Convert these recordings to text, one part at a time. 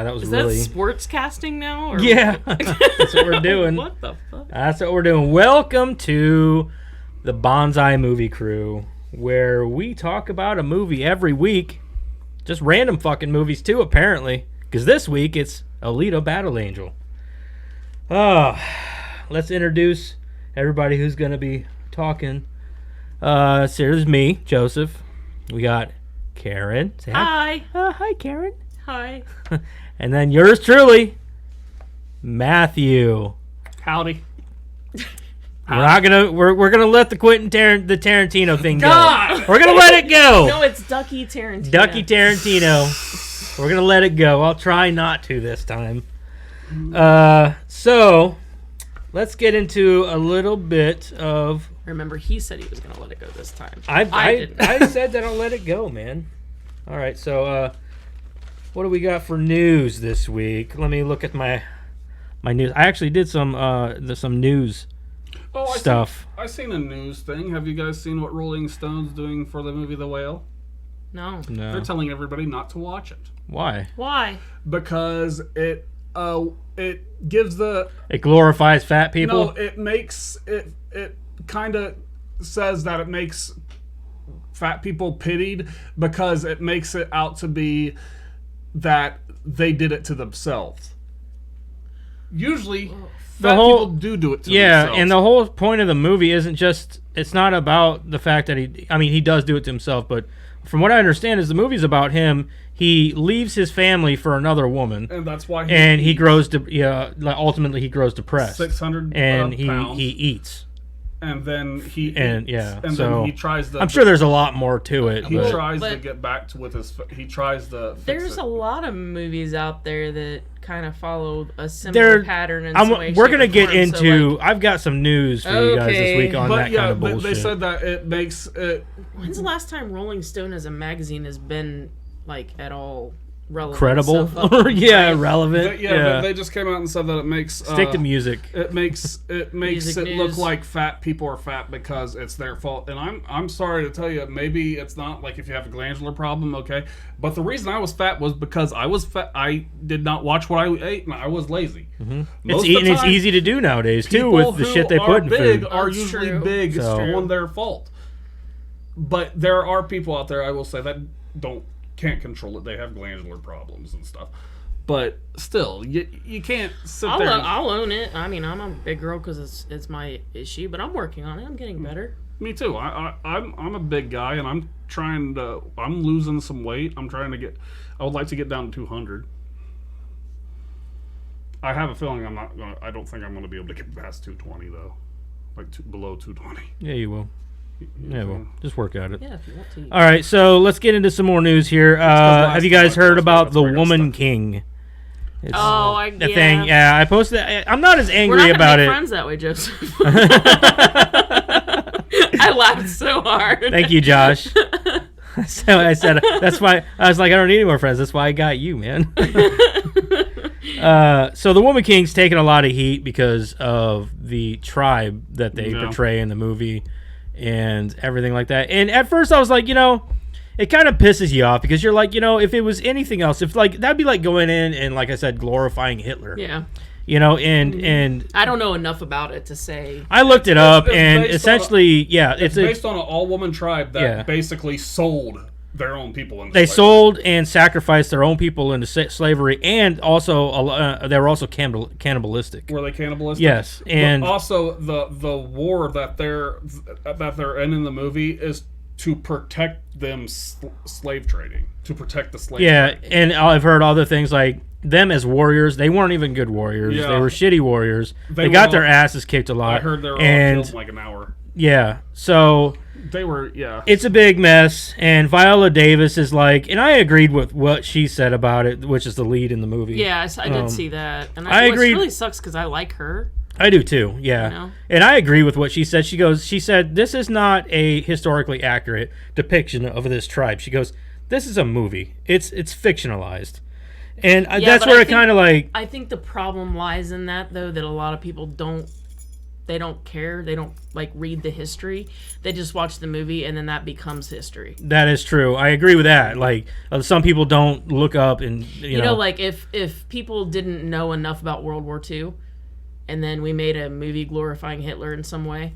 yeah, that was Is really... that sports casting now? Or Yeah, that's what we're doing. What the fuck? That's what we're doing. Welcome to the Bonsai Movie Crew, where we talk about a movie every week. Just random fucking movies, too, apparently. Because this week, it's Alita Battle Angel. Let's introduce everybody who's going to be talking. So there's me, Joseph. We got Karen. Say Hi. Hi, Karen. Hi. And then yours truly, Matthew. Howdy. We're gonna let the the Tarantino thing go. God! We're gonna let it go. No, it's Ducky Tarantino. Ducky Tarantino. We're gonna let it go. I'll try not to this time. So let's get into a little bit of. Remember, he said he was gonna let it go this time. I didn't. said that I'll let it go, man. All right. So what do we got for news this week? Let me look at my news. I actually did some news. Stuff. I seen a news thing. Have you guys seen what Rolling Stone's doing for the movie The Whale? No. They're telling everybody not to watch it. Why? Why? Because it gives the... It glorifies fat people? No, it makes... It kind of says that it makes fat people pitied because it makes it out to be that they did it to themselves. Usually... people do it to themselves. And the whole point of the movie isn't just... It's not about the fact that he does do it to himself, but from what I understand is the movie's about him. He leaves his family for another woman. And that's why he grows... ultimately, he grows depressed. 600 and pounds. he eats. And then he eats. And, yeah, and so then he tries to... I'm sure there's a lot more to it. He tries to get back to with his... He tries to fix There's it. a lot of movies out there that kind of follow a similar pattern in some way, we're going to shape, get or form. into... I've got some news for you guys this week on that kind of bullshit. They said that it makes it... When's the last time Rolling Stone as a magazine has been, at all relevant? Credible? Relevant. But they just came out and said that it makes... Stick to music. It makes it look like fat people are fat because it's their fault. And I'm sorry to tell you, maybe it's not like if you have a glandular problem, okay? But the reason I was fat was because I was fat. I did not watch what I ate, and I was lazy. Mm-hmm. It's easy to do nowadays, too, with the shit they put in food. Are usually big on their fault. But there are people out there, I will say, that can't control it. They have glandular problems and stuff. But still, you can't sit there. I'll own it. I mean, I'm a big girl because it's my issue, but I'm working on it. I'm getting better. Me too. I'm a big guy, and I'm losing some weight. I would like to get down to 200. I have a feeling I don't think I'm gonna be able to get past 220 though, below 220. Yeah, you will. Yeah, well, just work at it. Yeah, if you want to. All right, so let's get into some more news here. Have you guys heard about The Woman King? It's the thing. Yeah, I posted. I'm not as angry about it. We're not friends that way, Joseph. I laughed so hard. Thank you, Josh. So I said that's why I was like, I don't need any more friends. That's why I got you, man. So The Woman King's taking a lot of heat because of the tribe that they portray in the movie and everything like that. And at first I was like, it kind of pisses you off because you're like, if it was anything else, if that'd be like going in and, like I said, glorifying Hitler. Yeah. And I don't know enough about it to say. I looked it up, and essentially, it's based on an all-woman tribe that basically sold their own people into slavery. They sold and sacrificed their own people into slavery, and also they were also cannibalistic. Were they cannibalistic? Yes, and but also the war that they're in the movie is to protect them slave trading, to protect the slave. Yeah, trading. and I've heard other things like them as warriors. They weren't even good warriors. Yeah. They were shitty warriors. They got their asses kicked a lot. I heard they were all killed in like an hour. Yeah, so they were. Yeah, it's a big mess. And Viola Davis is like, and I agreed with what she said about it, which is the lead in the movie. Yeah, I did see that, and I agree. It really sucks because I like her. I do too, yeah. And I agree with what she said. She said, this is not a historically accurate depiction of this tribe. She goes, this is a movie. It's fictionalized. And that's where it kind of like... I think the problem lies in that, though, that a lot of people don't they don't care. They don't like read the history. They just watch the movie, and then that becomes history. That is true. I agree with that. Like some people don't look up and you know, like if people didn't know enough about World War II, and then we made a movie glorifying Hitler in some way,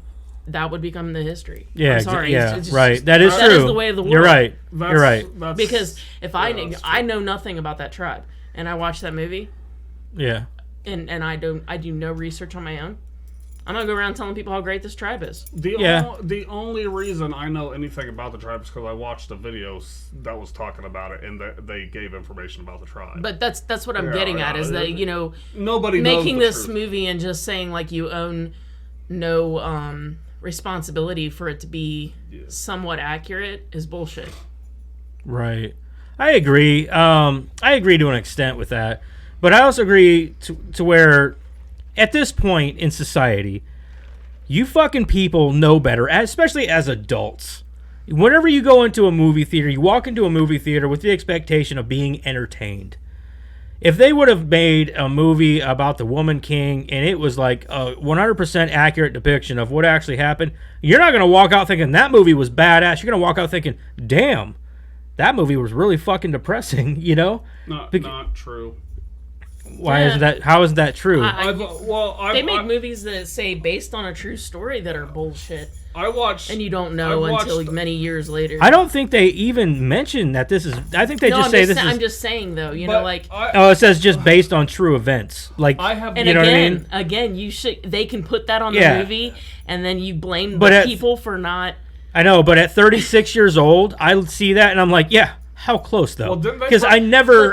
that would become the history. Yeah, I'm sorry. Yeah, right. That is true. That is the way of the world. You're right. You're right. Because if I know nothing about that tribe, and I watch that movie, yeah, and I do no research on my own, I'm gonna go around telling people how great this tribe is. The only reason I know anything about the tribe is because I watched a video that was talking about it, and they gave information about the tribe. But that's what I'm getting at, is that, you know, nobody making knows this movie and just saying like you own no responsibility for it to be somewhat accurate is bullshit. Right. I agree. I agree to an extent with that, but I also agree to where, at this point in society, you fucking people know better, especially as adults. Whenever you go into a movie theater, you walk into a movie theater with the expectation of being entertained. If they would have made a movie about the Woman King and it was like a 100% accurate depiction of what actually happened, you're not going to walk out thinking that movie was badass. You're going to walk out thinking, damn, that movie was really fucking depressing, you know? Not true. Why is that? How is that true? They make movies that say based on a true story that are bullshit. And you don't know until many years later. I don't think they even mention that this is. I think they just say this is. I'm just saying though, you know, like. It says just based on true events. Like, and you know what I mean? Again, you should. They can put that on the movie, and then you blame the people for not. I know, but at 36 years old, I see that and I'm like, yeah. How close though? Because I never.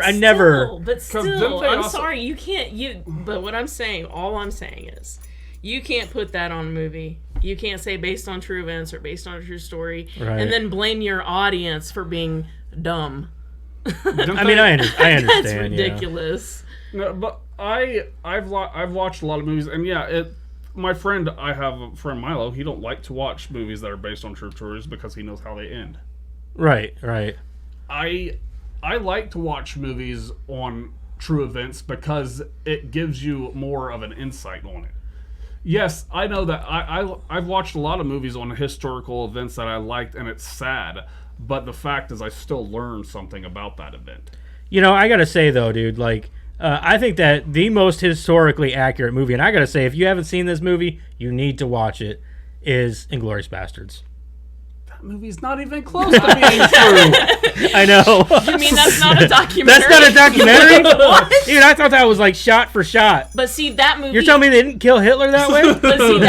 But still, I'm sorry, you can't. But what I'm saying, all I'm saying is, you can't put that on a movie. You can't say based on true events or based on a true story, and then blame your audience for being dumb. I mean, I understand. That's ridiculous. Yeah. No, but I've watched a lot of movies, and I have a friend Milo. He don't like to watch movies that are based on true stories because he knows how they end. Right. I like to watch movies on true events because it gives you more of an insight on it. Yes, I know that I've watched a lot of movies on historical events that I liked, and it's sad, but the fact is I still learned something about that event. You know, I gotta say though, dude, like, I think that the most historically accurate movie, and I gotta say, if you haven't seen this movie, you need to watch it, is Inglourious Basterds. Movie's not even close to being true. I know. You mean that's not a documentary? That's not a documentary? What? Dude, I thought that was like shot for shot. But see, that movie... You're telling me they didn't kill Hitler that way? But see,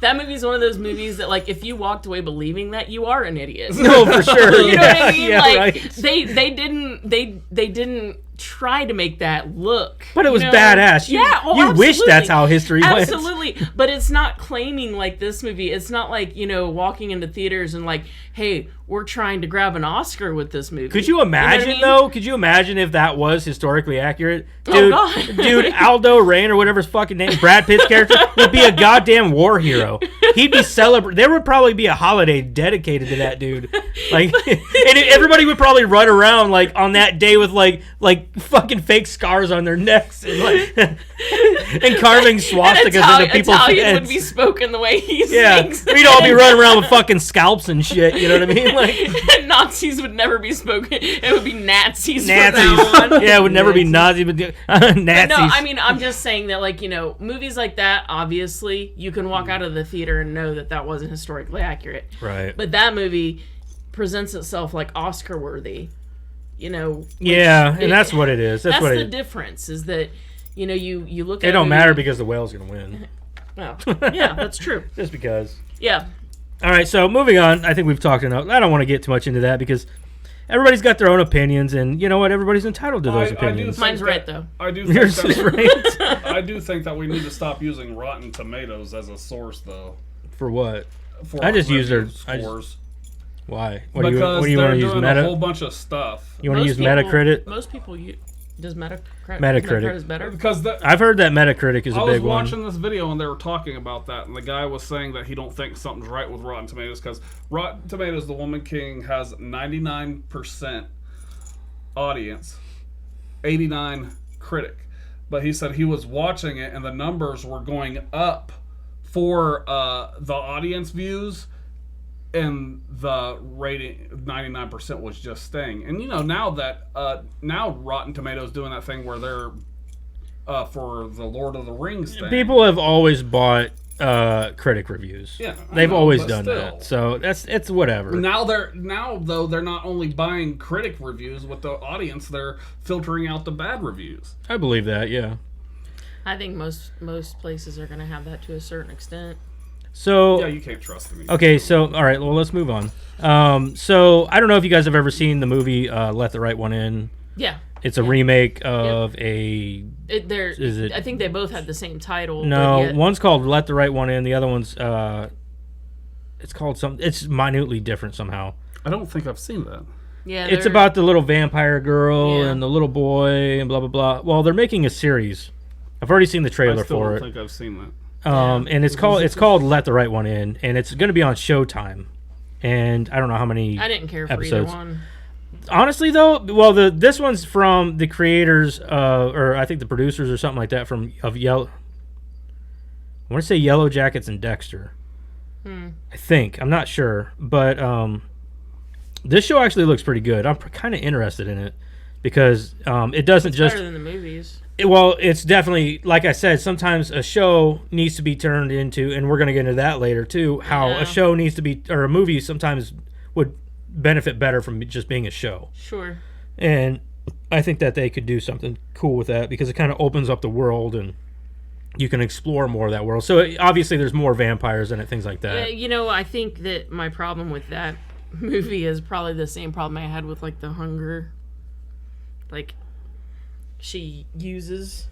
that movie's one of those movies that, like, if you walked away believing that, you are an idiot. No, for sure. You know what I mean? Yeah, like, right. they didn't try to make that look. But it was badass. You wish that's how history went. Absolutely. But it's not claiming like this movie. It's not like, you know, walking into theaters and like, hey, we're trying to grab an Oscar with this movie. Could you imagine, though? Could you imagine if that was historically accurate? Dude, oh, God. Dude, Aldo Rain or whatever his fucking name, Brad Pitt's character, would be a goddamn war hero. He'd be celebrated. There would probably be a holiday dedicated to that dude. Like, and everybody would probably run around like on that day with like fucking fake scars on their necks and like and carving swastikas into people's heads. Italian would be spoken the way he speaks. We'd all be running around with fucking scalps and shit. You know what I mean? Like, Nazis would never be spoken. It would be Nazis. Yeah, it would never be Nazi, but Nazis. But no, I mean, I'm just saying that, like, you know, movies like that, obviously, you can walk out of the theater and know that that wasn't historically accurate. Right. But that movie presents itself like Oscar worthy. You know. And that's what it is. That's what the difference is that, you know, you look at it don't matter because the whale's gonna win. Well, yeah, that's true. Just because. Yeah. All right, so moving on. I think we've talked enough. I don't want to get too much into that because everybody's got their own opinions, and you know what? Everybody's entitled to those opinions. Mine's right, though. I do think Yours is right. I do think that we need to stop using Rotten Tomatoes as a source, though. For what? For I just use their scores. Why? What do you want to use? Meta? A whole bunch of stuff. You want to use Metacritic? Most people use. Does Metacritic is better? Because I've heard that Metacritic is a big one. I was watching this video and they were talking about that, and the guy was saying that he don't think something's right with Rotten Tomatoes because Rotten Tomatoes, The Woman King, has 99% audience, 89 critic. But he said he was watching it and the numbers were going up for the audience views, and the rating 99% was just staying. And now that now Rotten Tomatoes doing that thing where they're for the Lord of the Rings thing. People have always bought critic reviews. Yeah, they've always done that. So it's whatever. Now though they're not only buying critic reviews with the audience, they're filtering out the bad reviews. I believe that. Yeah. I think most places are going to have that to a certain extent. So yeah, you can't trust them. Okay, so all right, well let's move on. So I don't know if you guys have ever seen the movie Let the Right One In. Yeah. It's a remake of I think they both had the same title. No, one's called Let the Right One In. The other one's it's called it's minutely different somehow. I don't think I've seen that. Yeah, it's about the little vampire girl and the little boy and blah blah blah. Well, they're making a series. I've already seen the trailer for it. I don't think I've seen that. And it's called Let the Right One In, and it's going to be on Showtime. And I don't know how many. I didn't care episodes. For either one. Honestly, though, well, this one's from the creators, or I think the producers or something like that of Yellow. I want to say Yellow Jackets and Dexter. I think. I'm not sure, but this show actually looks pretty good. I'm kind of interested in it because it doesn't it's just better than the movies. Well, it's definitely, like I said, sometimes a show needs to be turned into, and we're going to get into that later too, how a show needs to be, or a movie sometimes would benefit better from just being a show. Sure. And I think that they could do something cool with that because it kind of opens up the world and you can explore more of that world. So obviously there's more vampires in it, things like that. I think that my problem with that movie is probably the same problem I had with like The Hunger. Like, she uses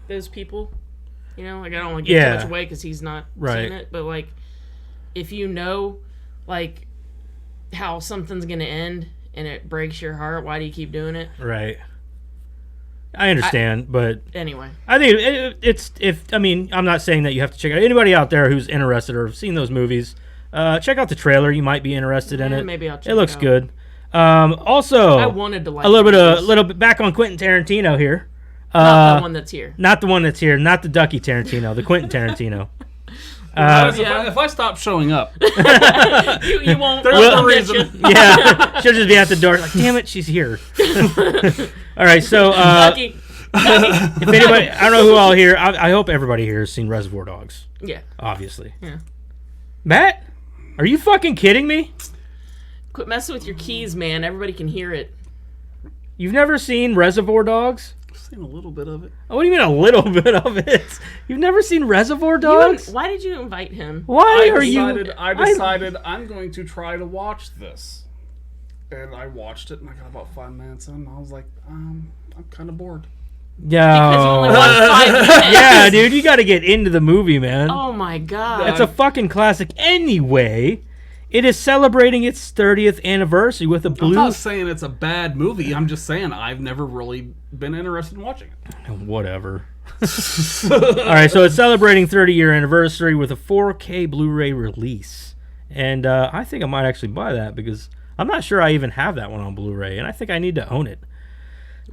those people, like I don't want to give too much away because he's not seen it, but like if like how something's gonna end and it breaks your heart, why do you keep doing it? Right. I understand, but anyway, I think I'm not saying that you have to check it out. Anybody out there who's interested or have seen those movies, check out the trailer. You might be interested in it. Maybe I'll check it out. It looks good. Also, I wanted to like a little bit back on Quentin Tarantino here. Not the one that's here. Not the one that's here. Not the Ducky Tarantino. The Quentin Tarantino. If I stop showing up, you won't. There's no reason. Yeah, she'll just be at the door. Like, damn it, she's here. All right, so Ducky. If anybody, I don't know who all here. I hope everybody here has seen Reservoir Dogs. Yeah. Obviously. Yeah. Matt, are you fucking kidding me? Quit messing with your keys, man. Everybody can hear it. You've never seen Reservoir Dogs? I've seen a little bit of it. Oh, what do you mean a little bit of it? You've never seen Reservoir Dogs? Why did you invite him? I decided I'm going to try to watch this. And I watched it, and I got about 5 minutes in, and I was like, I'm kind of bored. Yeah. Because you only watched 5 minutes. Yeah, dude, you got to get into the movie, man. Oh, my God. It's a fucking classic. Anyway, it is celebrating its 30th anniversary with a blue... I'm not saying it's a bad movie. I'm just saying I've never really been interested in watching it. Whatever. All right, so it's celebrating 30-year anniversary with a 4K Blu-ray release. And I think I might actually buy that because I'm not sure I even have that one on Blu-ray, and I think I need to own it.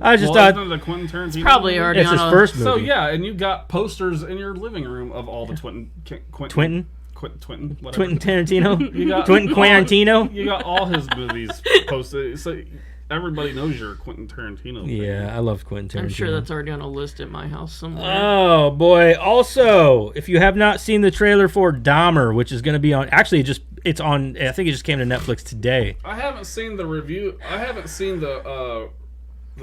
I just thought... Isn't it the Quentin Tarantino it's probably already it's on his first movie. So, yeah, and you got posters in your living room of all the Quentin Tarantino? You got Quentin Tarantino? You got all his movies posted. So everybody knows you're a Quentin Tarantino fan. Yeah, I love Quentin Tarantino. I'm sure that's already on a list at my house somewhere. Oh, boy. Also, if you have not seen the trailer for Dahmer, which is going to be on... Actually, it's on... I think it just came to Netflix today. I haven't seen the review. I haven't seen the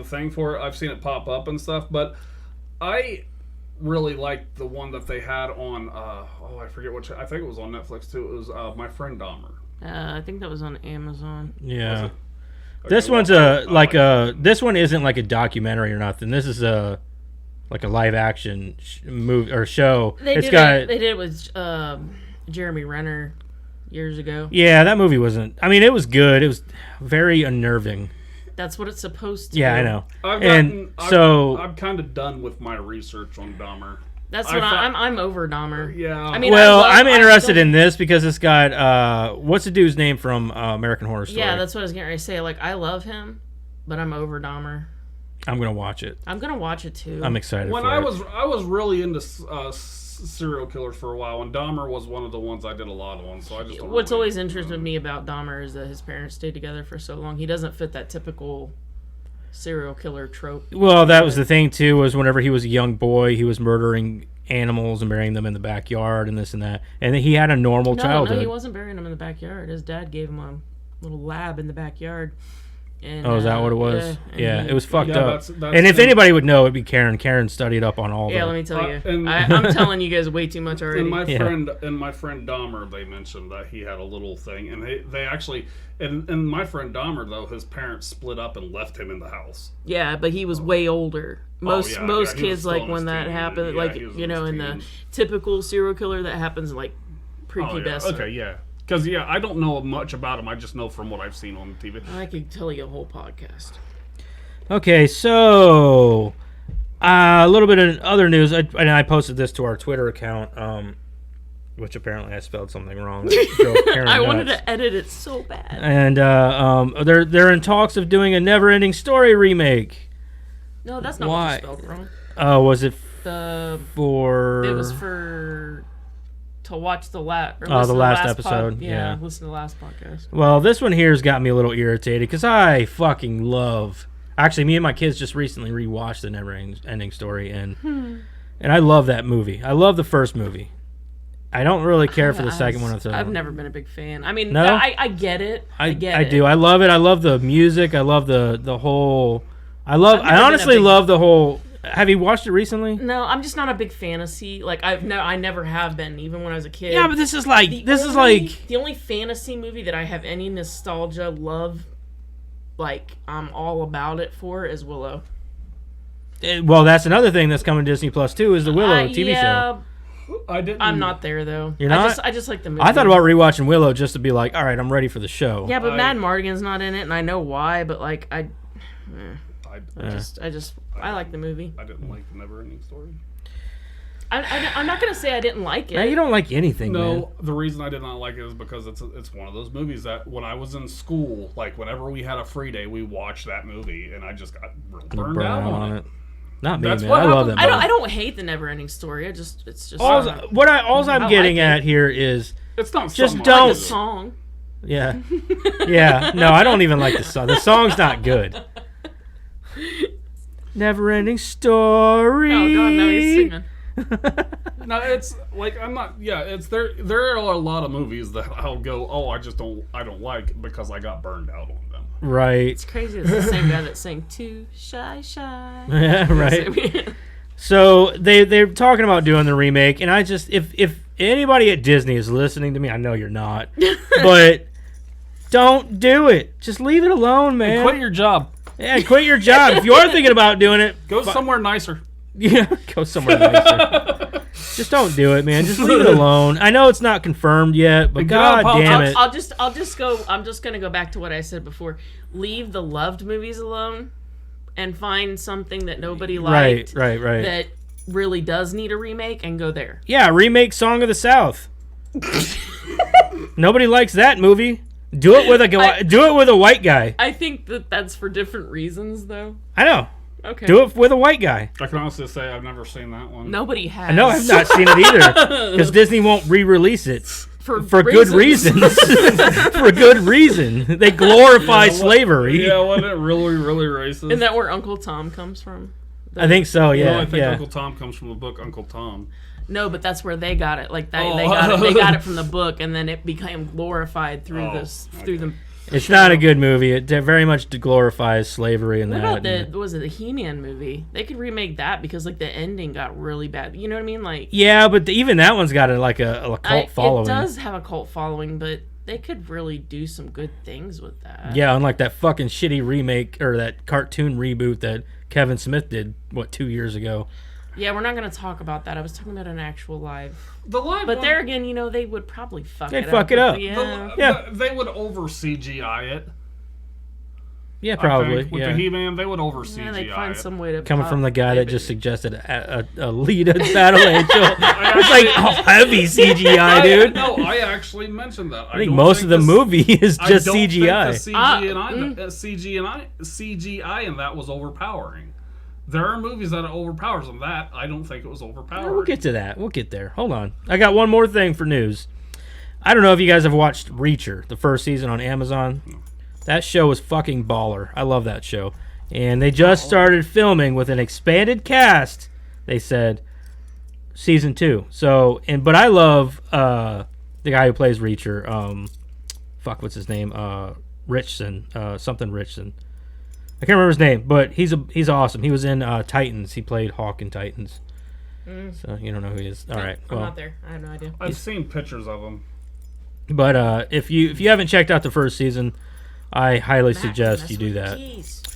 thing for it. I've seen it pop up and stuff, but I really liked the one that they had on I forget which. I think it was on Netflix too. It was My Friend Dahmer. I think that was on Amazon. Yeah. Okay, This one's this one isn't like a documentary or nothing. This is like a live action movie or show. They did it with Jeremy Renner years ago. Yeah, that movie wasn't. I mean, it was good. It was very unnerving. That's what it's supposed to. Yeah, do. I know. I'm kind of done with my research on Dahmer. That's what I'm over Dahmer. Yeah. I mean, I'm interested in this because it's got what's the dude's name from American Horror Story? Yeah, that's what I was getting ready to say. Like, I love him, but I'm over Dahmer. I'm gonna watch it. I'm gonna watch it too. I'm excited. When for I it. was really into serial killers for a while, and Dahmer was one of the ones I did a lot on. So I just what's always interested me about Dahmer is that his parents stayed together for so long. He doesn't fit that typical serial killer trope. Well, that was the thing too. Was whenever he was a young boy, he was murdering animals and burying them in the backyard and this and that. And he had a normal childhood. No, he wasn't burying them in the backyard. His dad gave him a little lab in the backyard. And, is that what it was? Yeah, it was fucked up. That's and if anybody would know, it'd be Karen. Karen studied up on all that. Yeah, let me tell you. I'm telling you guys way too much already. And my friend Dahmer, they mentioned that he had a little thing, and they actually, and my friend Dahmer though, his parents split up and left him in the house. Yeah, but he was way older. Most kids like when that happened, like in the typical serial killer that happens like prepubescent. Okay, yeah. Because, I don't know much about him. I just know from what I've seen on TV. I could tell you a whole podcast. Okay, so a little bit of other news. I posted this to our Twitter account, which apparently I spelled something wrong. I wanted to edit it so bad. And they're in talks of doing a Never-Ending Story remake. No, that's not what you spelled wrong. Was it for... It was for... to watch the last episode. Yeah, listen to the last podcast. Well, this one here's got me a little irritated because I fucking love. Actually, me and my kids just recently rewatched the Never-Ending Story, and I love that movie. I love the first movie. I don't really care for the second one or third. I've never been a big fan. I mean, no? I get it. I do. I love it. I love the music. I love the whole. I honestly love the whole. Have you watched it recently? No, I'm just not a big fantasy. Like I never have been, even when I was a kid. Yeah, but this is like the only fantasy movie that I have any nostalgia, love, like I'm all about it for is Willow. Well, that's another thing that's coming to Disney Plus too is the Willow TV show. I'm not there though. You're not? I just like the movie. I thought about rewatching Willow just to be like, all right, I'm ready for the show. Yeah, but Mad Mardigan's not in it, and I know why. But like I like the movie. I didn't like the Never-Ending Story. I'm not gonna say I didn't like it. No, you don't like anything. No, man. The reason I did not like it is because it's one of those movies that when I was in school, like whenever we had a free day, we watched that movie, and I just got burned out on it. Not me, That's man. what I love that movie. I don't hate the Never-Ending Story. It's just I'm getting at here is it's not just so don't like the song. Yeah, yeah. No, I don't even like the song. The song's not good. Never-Ending Story. Oh God, no, he's singing. No, it's like I'm not. Yeah, it's there. There are a lot of movies that I'll go. Oh, I don't like because I got burned out on them. Right. It's crazy. It's the same guy that sang "Too Shy." Yeah, right. So they're talking about doing the remake, and I just if anybody at Disney is listening to me, I know you're not, but don't do it. Just leave it alone, man. And quit your job. Yeah, quit your job. If you are thinking about doing it, go somewhere nicer. Yeah, go somewhere nicer. Just don't do it, man. Just leave it alone. I know it's not confirmed yet, but God damn it. I'm just gonna go back to what I said before. Leave the loved movies alone, and find something that nobody liked. Right. That really does need a remake, and go there. Yeah, remake Song of the South. Nobody likes that movie. Do it with a white guy. I think that's for different reasons, though. I know. Okay. Do it with a white guy. I can honestly say I've never seen that one. Nobody has. I know I've not seen it either because Disney won't re-release it for good reasons. For good reason. They glorify slavery. Yeah, wasn't it really, really racist? Isn't that where Uncle Tom comes from? I think so. Yeah. No, I think Uncle Tom comes from the book Uncle Tom. No, but that's where they got it. Like they got it from the book, and then it became glorified through the. It's not a good movie. It very much glorifies slavery and that. What about the He-Man movie? They could remake that because like the ending got really bad. You know what I mean? Like yeah, but even that one's got a cult following. It does have a cult following, but they could really do some good things with that. Yeah, unlike that fucking shitty remake or that cartoon reboot that Kevin Smith did 2 years ago. Yeah, we're not going to talk about that. I was talking about an actual live. The live but there again, they would probably fuck it up. They'd fuck it up. Yeah. They would over CGI it. Yeah, probably. With the He-Man, they would over CGI they'd find some way to coming from the guy that just suggested a Alita Battle Angel. It's like heavy CGI, dude. No, I actually mentioned that. I think most of the movie is just CGI. CGI and that was overpowering. There are movies that overpowers them. That, I don't think it was overpowered. We'll get to that. We'll get there. Hold on. I got one more thing for news. I don't know if you guys have watched Reacher, the first season on Amazon. That show is fucking baller. I love that show. And they just started filming with an expanded cast, they said, season 2. So, but I love the guy who plays Reacher. What's his name? Richson. Something Richson. I can't remember his name, but he's awesome. He was in Titans. He played Hawk in Titans. So you don't know who he is. All right. I'm not there. I have no idea. I've seen pictures of him. But if you haven't checked out the first season, I highly suggest you do that.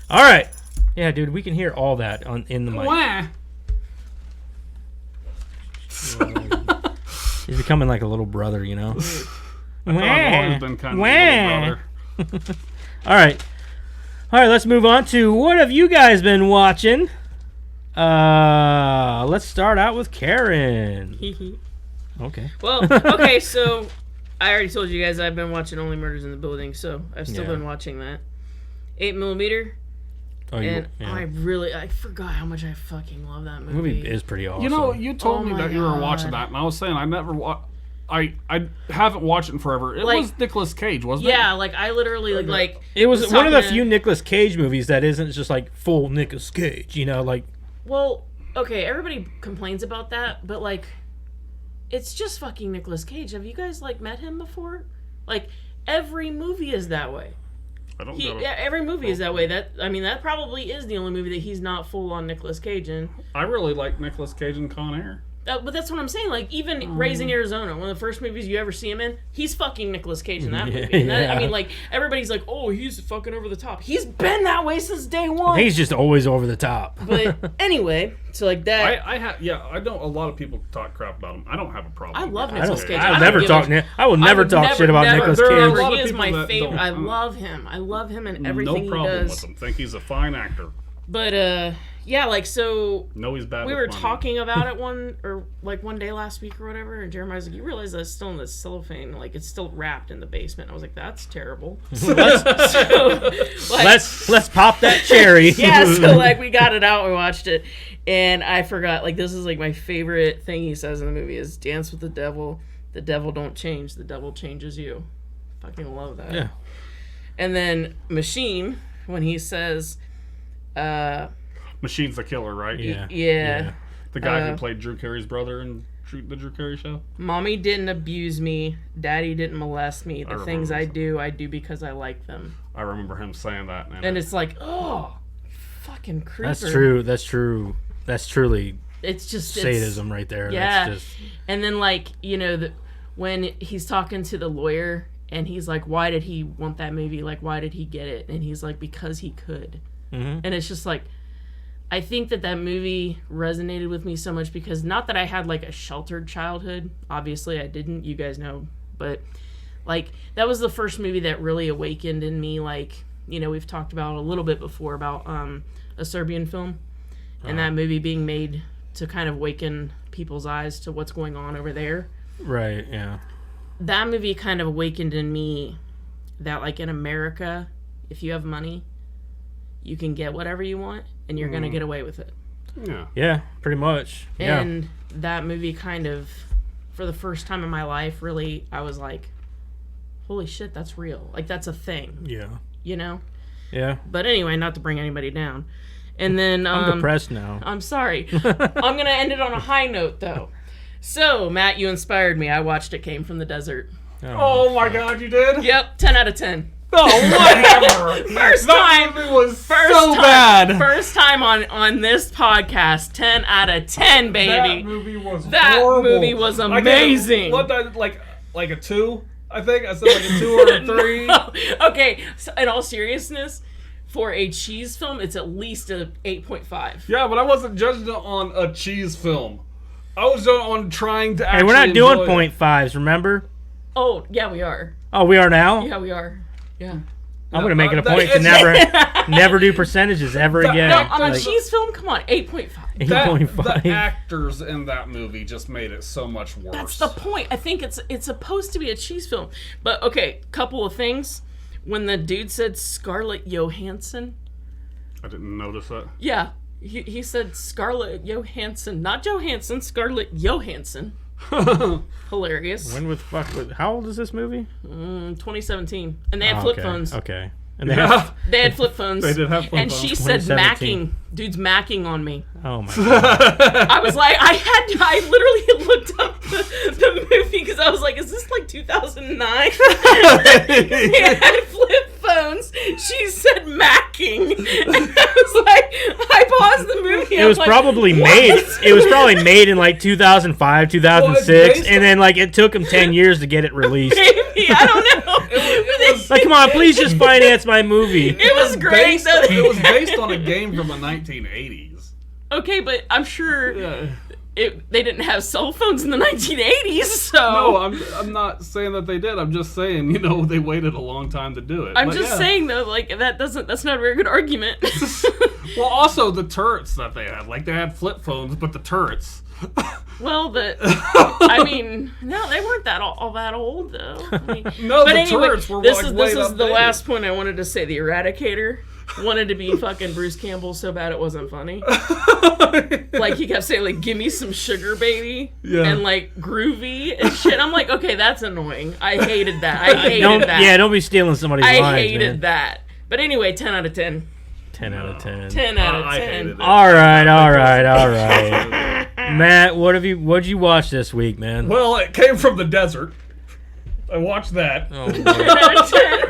All right. Yeah, dude, we can hear all that in the mic. Wah. He's becoming like a little brother, you know. I've always been kind of a little brother. All right, let's move on to what have you guys been watching? Let's start out with Karen. Okay. Well, okay, so I already told you guys I've been watching Only Murders in the Building, so I've still been watching that. 8mm. I forgot how much I fucking love that movie. The movie is pretty awesome. You know, you told me that you were watching that, and I was saying I never watched. I haven't watched it in forever. It was Nicolas Cage, wasn't it? Yeah, like I literally like. It was one of the few Nicolas Cage movies that isn't just like full Nicolas Cage. You know, like. Well, okay, everybody complains about that, but like, it's just fucking Nicolas Cage. Have you guys like met him before? Like, every movie is that way. Every movie is that way. That probably is the only movie that he's not full on Nicolas Cage in. I really like Nicolas Cage in Con Air. But that's what I'm saying. Like, even Raising Arizona, one of the first movies you ever see him in, he's fucking Nicolas Cage in that movie. And that, I mean, like, everybody's like, oh, he's fucking over the top. He's been that way since day one. He's just always over the top. But anyway, so like that. I know a lot of people talk crap about him. I don't have a problem. I love Nicolas Cage. I will never talk shit about Nicolas Cage. He is my favorite. I love him. I love him and everything he does. No problem with him. Think he's a fine actor. But, yeah, like, so he's bad. We were talking about it one day last week or whatever, and Jeremiah's like, you realize that's still in the cellophane, like, it's still wrapped in the basement. I was like, that's terrible. Let's pop that cherry. Yeah, so, like, we got it out, we watched it, and I forgot, like, this is, like, my favorite thing he says in the movie is, dance with the devil don't change, the devil changes you. Fucking love that. Yeah. And then Machine, when he says, Machine's the killer, right? Yeah. The guy who played Drew Carey's brother in the Drew Carey show? Mommy didn't abuse me. Daddy didn't molest me. The things I do because I like them. I remember him saying that. And it's like, oh, fucking creeper. That's true. That's truly it's just sadism right there. Yeah. That's just... And then, like, you know, when he's talking to the lawyer and he's like, why did he want that movie? Like, why did he get it? And he's like, because he could. Mm-hmm. And it's just like, I think that movie resonated with me so much because not that I had like a sheltered childhood. Obviously I didn't, you guys know. But like that was the first movie that really awakened in me. Like, you know, we've talked about a little bit before about a Serbian film and that movie being made to kind of awaken people's eyes to what's going on over there. Right, yeah. That movie kind of awakened in me that like in America, if you have money, you can get whatever you want, and you're going to get away with it. Yeah, pretty much. And that movie kind of, for the first time in my life, really, I was like, holy shit, that's real. Like, that's a thing. Yeah. You know? Yeah. But anyway, not to bring anybody down. And then... I'm depressed now. I'm sorry. I'm going to end it on a high note, though. So, Matt, you inspired me. I watched It Came from the Desert. Oh my God, you did? Yep, 10 out of 10. Oh, whatever. First time bad. First time on this podcast, 10 out of 10, baby. That movie was horrible. Movie was amazing. Like a 2? I think I said like a 2 or a 3. No. Okay, so in all seriousness, for a cheese film, it's at least a 8.5. Yeah, but I wasn't judging it on a cheese film. I was on trying to actually. Hey, we're not doing 0.5s, remember? Oh, yeah, we are. Oh, we are now? Yeah, we are. Yeah. I'm going to make it a point to never do percentages ever again. No, on a cheese film, come on, 8.5. 8.5. The actors in that movie just made it so much worse. That's the point. I think it's supposed to be a cheese film. But, okay, couple of things. When the dude said Scarlett Johansson. I didn't notice that. Yeah. He said Scarlett Johansson, not Johansson, Scarlett Johansson. Hilarious. How old is this movie? 2017, and they had flip phones. Okay. And they had flip phones. They did have flip phones. And she said macking. Dude's macking on me. Oh my god. I was like, I literally looked up the movie because I was like, is this like 2009? They had flip phones. She said macking. And I was like, I paused the movie. It was probably made. It was probably made in like 2005, 2006, and then like it took them 10 years to get it released. Maybe, I don't know. It was like, come on, please just finance my movie. It was great. It was based on a game from the 1980s. Okay, but I'm sure they didn't have cell phones in the 1980s, so... No, I'm not saying that they did. I'm just saying, they waited a long time to do it. I'm just saying, though, like, that's not a very good argument. Well, also, the turrets that they had. Like, they had flip phones, but the turrets... Well, I mean, no, they weren't all that old, though. No, but anyway, turrets were this is the last point I wanted to say. The Eradicator wanted to be fucking Bruce Campbell so bad it wasn't funny. Like, he kept saying, like, give me some sugar, baby. Yeah. And, like, groovy and shit. I'm like, okay, that's annoying. I hated that. That. Yeah, don't be stealing somebody's lines, I hated that. But anyway, 10 out of 10. 10 out of 10. 10 out of 10. All right. Matt, what'd you watch this week, man? Well, it came from the desert. I watched that. Oh, 10 out of 10.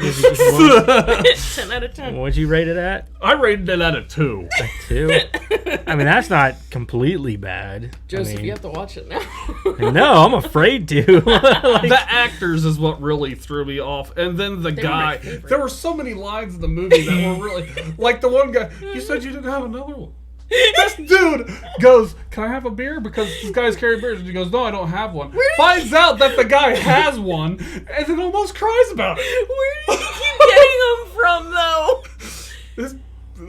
10 out of 10. What'd you rate it at? I rated it at a 2. A 2? I mean, that's not completely bad. Joseph, you have to watch it now. No, I'm afraid to. The actors is what really threw me off. And then the guy. There were so many lines in the movie that were really... Like the one guy, you said you didn't have another one. This dude goes, can I have a beer? Because these guys carry beers. And he goes, no, I don't have one. Finds out that the guy has one and then almost cries about it. Where did you keep getting them from, though?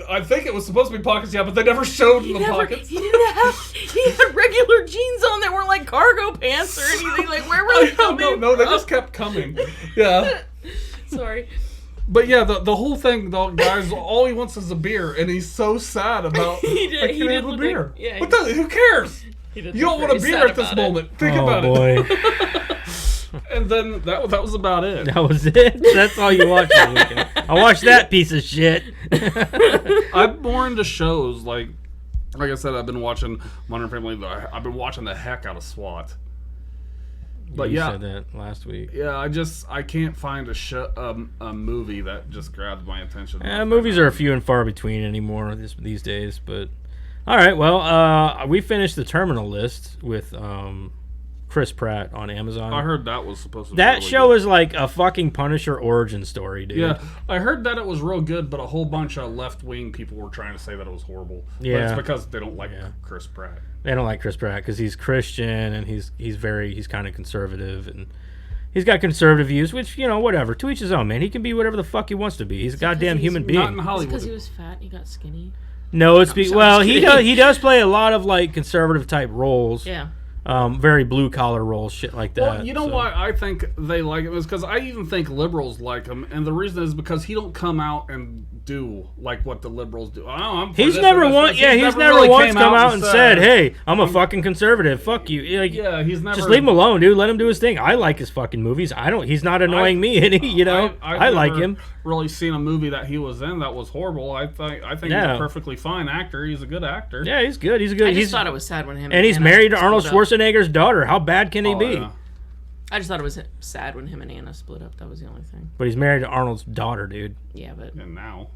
I think it was supposed to be pockets, yeah, but they never showed the pockets. He had regular jeans on that weren't like cargo pants or anything. Like, where were they coming? No, they just kept coming. Yeah. Sorry. But yeah, the whole thing, the guy's all he wants is a beer, and he's so sad about. I can't have a beer. Who cares? You don't want a beer at this moment. Think about it. And then that was about it. That was it. That's all you watched this weekend. I watched that piece of shit. I'm more into shows like I said. I've been watching Modern Family. I've been watching the heck out of SWAT. But you said that last week. Yeah, I can't find a movie that just grabs my attention. Movies are few and far between anymore these days. But all right, well, we finished the Terminal List with Chris Pratt on Amazon. I heard that was supposed to be that really show good. Is like a fucking Punisher origin story, dude. Yeah, I heard that it was real good, but a whole bunch of left-wing people were trying to say that it was horrible. Yeah, but it's because they don't like Chris Pratt. They don't like Chris Pratt because he's Christian and he's kind of conservative and he's got conservative views, which, whatever. To each his own, man. He can be whatever the fuck he wants to be. He's a goddamn human being. Not in Hollywood. Because he was fat and he got skinny. No, he does play a lot of like conservative type roles. Yeah. Very blue collar roles, shit like that. Well, you know why I think they like him is because I even think liberals like him, and the reason is because he don't come out and do like what the liberals do. He's never once come out and said, "Hey, I'm a fucking conservative. Fuck you." Like, yeah, he's never. Just leave him alone, dude. Let him do his thing. I like his fucking movies. He's not annoying me any. I like him. Really seen a movie that he was in that was horrible. I think he's a perfectly fine actor. He's a good actor. Yeah, he's good. I just thought it was sad when him and he's married to Arnold Schwarzenegger's daughter. How bad can he be? Yeah. I just thought it was sad when him and Anna split up. That was the only thing. But he's married to Arnold's daughter, dude. Yeah, but and now,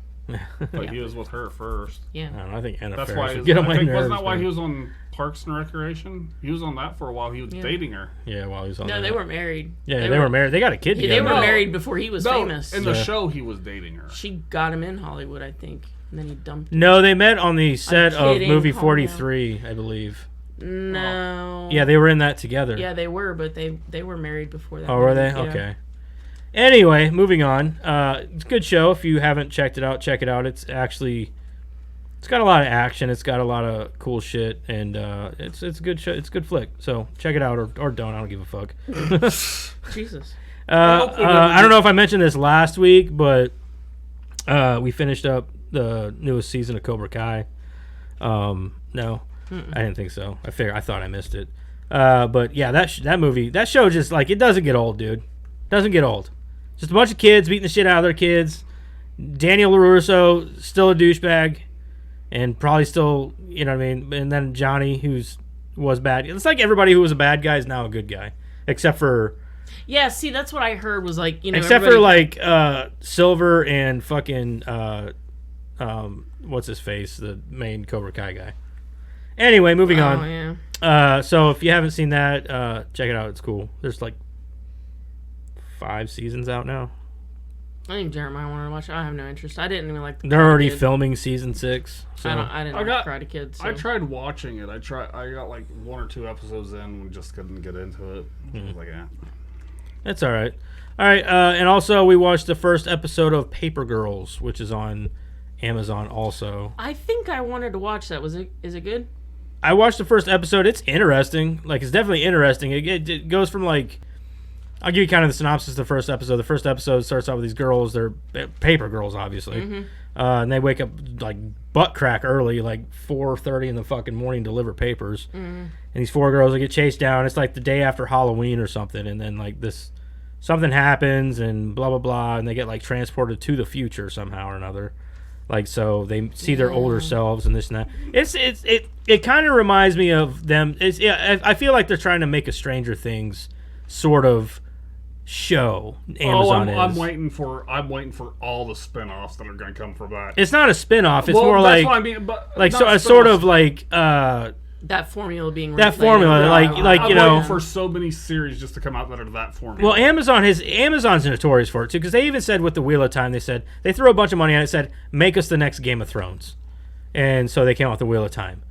but he was with her first. Yeah, I don't know. I think Anna. That's Faris why. Get on my nerves, wasn't that why he was on Parks and Recreation? He was on that for a while. He was dating her. Yeah, while he was on. No, they were married. Yeah, they were married. They got a kid together. They were married before he was famous. In the show, he was dating her. She got him in Hollywood, I think, and then he dumped him. No, they met on the set of movie 43, I believe. No. Yeah, they were in that together. Yeah, they were, but they were married before that. Oh, were they? Yeah. Okay. Anyway, moving on. It's a good show. If you haven't checked it out, check it out. It's got a lot of action. It's got a lot of cool shit, and it's a good show. It's a good flick. So check it out or don't. I don't give a fuck. Jesus. I don't know if I mentioned this last week, but we finished up the newest season of Cobra Kai. No, I didn't think so. I thought I missed it. But yeah, that show just like it doesn't get old, dude. Doesn't get old. Just a bunch of kids beating the shit out of their kids. Daniel LaRusso still a douchebag, and probably still, you know what I mean. And then Johnny, was bad. It's like everybody who was a bad guy is now a good guy, except for. Yeah, see, that's what I heard was like, you know. Except for like Silver and fucking what's his face, the main Cobra Kai guy. Anyway, moving on. Yeah. So if you haven't seen that, check it out. It's cool. There's like 5 seasons out now. I think Jeremiah wanted to watch it. I have no interest. I didn't even like. They're already filming season 6. So. I didn't like Karate Kid. So. I tried watching it. I got like 1 or 2 episodes in and just couldn't get into it. I was like, yeah. That's all right. All right, and also we watched the first episode of Paper Girls, which is on Amazon also. I think I wanted to watch that. Is it good? I watched the first episode. It's interesting. Like, it's definitely interesting. It goes from like, I'll give you kind of the synopsis of the first episode. The first episode starts out with these girls. They're paper girls, obviously. And they wake up like butt crack early, like 4:30 in the fucking morning, to deliver papers. And these 4 girls, they get chased down. It's like the day after Halloween or something. And then like something happens and blah, blah, blah. And they get like transported to the future somehow or another. Like, so they see their older selves and this and that. It kind of reminds me of them. I feel like they're trying to make a Stranger Things sort of show. Amazon is. I'm waiting for all the spinoffs that are going to come from that. It's not a spinoff. It's more like what I mean, but like so, a sort of like that formula being that formula, like you know, for so many series just to come out that are that formula. Well, Amazon's notorious for it too, because they even said with the Wheel of Time, they said they threw a bunch of money at it, said make us the next Game of Thrones, and so they came out with the Wheel of Time.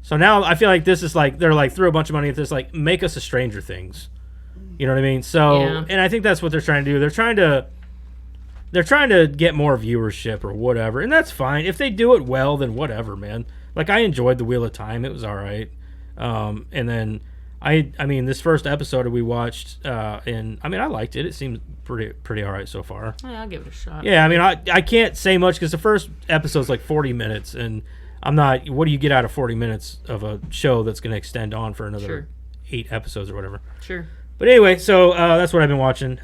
So now I feel like this is like they're like threw a bunch of money at this, like make us a Stranger Things. You know what I mean? So, and I think that's what they're trying to do. They're trying to get more viewership or whatever, and that's fine. If they do it well, then whatever, man. Like, I enjoyed the Wheel of Time; it was all right. And then I mean, this first episode we watched, and I mean, I liked it. It seemed pretty all right so far. Yeah, I'll give it a shot. Yeah, I mean, I can't say much because the first episode's like 40 minutes, and I'm not. What do you get out of 40 minutes of a show that's going to extend on for another 8 episodes or whatever? Sure. But anyway, so that's what I've been watching.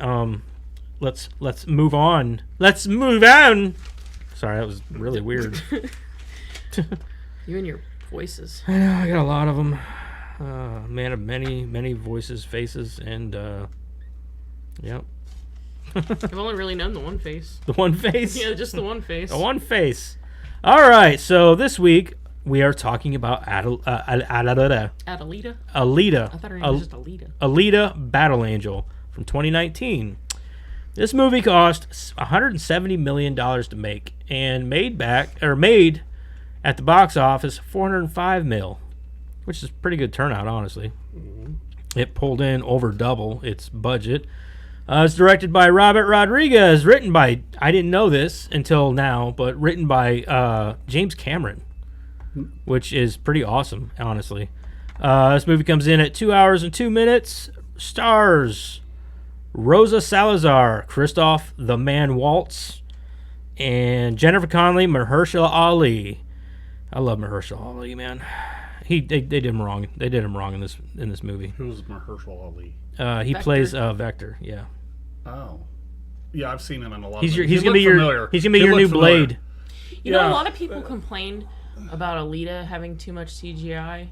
Let's move on. Let's move on. Sorry, that was really weird. You and your voices. I know, I got a lot of them. Man of many voices, faces, and yep. I've only really known the one face. The one face? Yeah, just the one face. The one face. All right, so this week we are talking about Alita? Alita. I thought her name was just Alita. Alita Battle Angel from 2019. This movie cost $170 million to make and made at the box office $405 million, which is pretty good turnout, honestly. It pulled in over double its budget. It's directed by Robert Rodriguez, written by, I didn't know this until now, but written by James Cameron, which is pretty awesome, honestly. This movie comes in at 2 hours and 2 minutes. Stars Rosa Salazar, Christoph the Man Waltz, and Jennifer Connelly, Mahershala Ali. I love Mahershala Ali, man. They did him wrong. They did him wrong in this movie. Who's Mahershala Ali? He plays Vector. Yeah. Oh. Yeah, I've seen him in a lot. He's gonna be your new Blade. You know, a lot of people complained about Alita having too much CGI,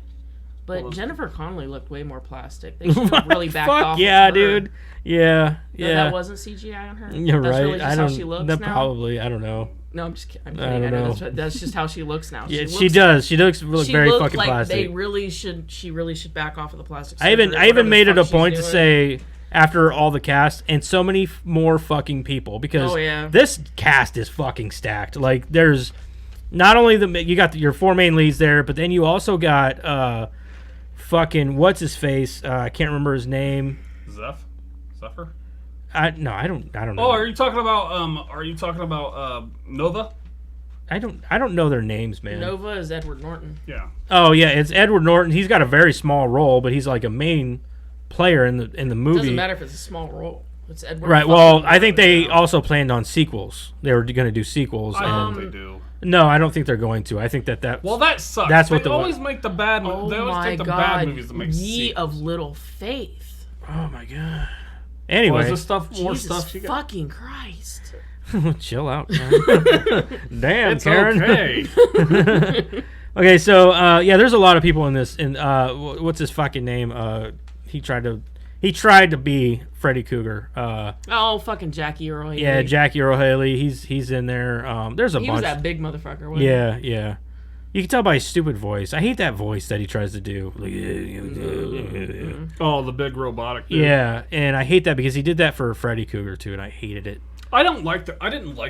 but Jennifer Connelly looked way more plastic. They should have really backed off. Yeah, of her. Dude. Yeah. No, that wasn't CGI on her. You're That's right. Really just how she looks now. Probably. I don't know. No, I'm just kidding. I know. That's just how she looks now. She does. She looks very fucking like plastic. She really should back off of the plastic. I even made it a point to say, after all the cast and so many more fucking people, because this cast is fucking stacked. Like, there's not only you got your 4 main leads there, but then you also got fucking what's his face? I can't remember his name. Zephyr? I don't know. Oh, are you talking about Nova? I don't know their names, man. Nova is Edward Norton. Yeah. Oh yeah, it's Edward Norton. He's got a very small role, but he's like a main player in the movie. It doesn't matter if it's a small role. It's Edward. Right. Well, I think they also planned on sequels. They were going to do sequels. I hope they do. No, I don't think they're going to. I think that. Well, that sucks. That's what they always make the bad. They always take the bad movies that make Ye of little faith. Oh my god. Anyway, is this stuff more Jesus stuff? You got? Fucking Christ. Chill out, man. Damn, It's Karen. okay. Okay, so there's a lot of people in this. And what's his fucking name? He tried to be Freddy Krueger. Fucking Jackie Earle Haley. Yeah, Jackie Earle Haley. He's in there. There's a bunch. He was that big motherfucker. Wasn't he? Yeah. You can tell by his stupid voice. I hate that voice that he tries to do. Oh, the big robotic dude. Yeah, and I hate that because he did that for Freddy Krueger too, and I hated it. I didn't like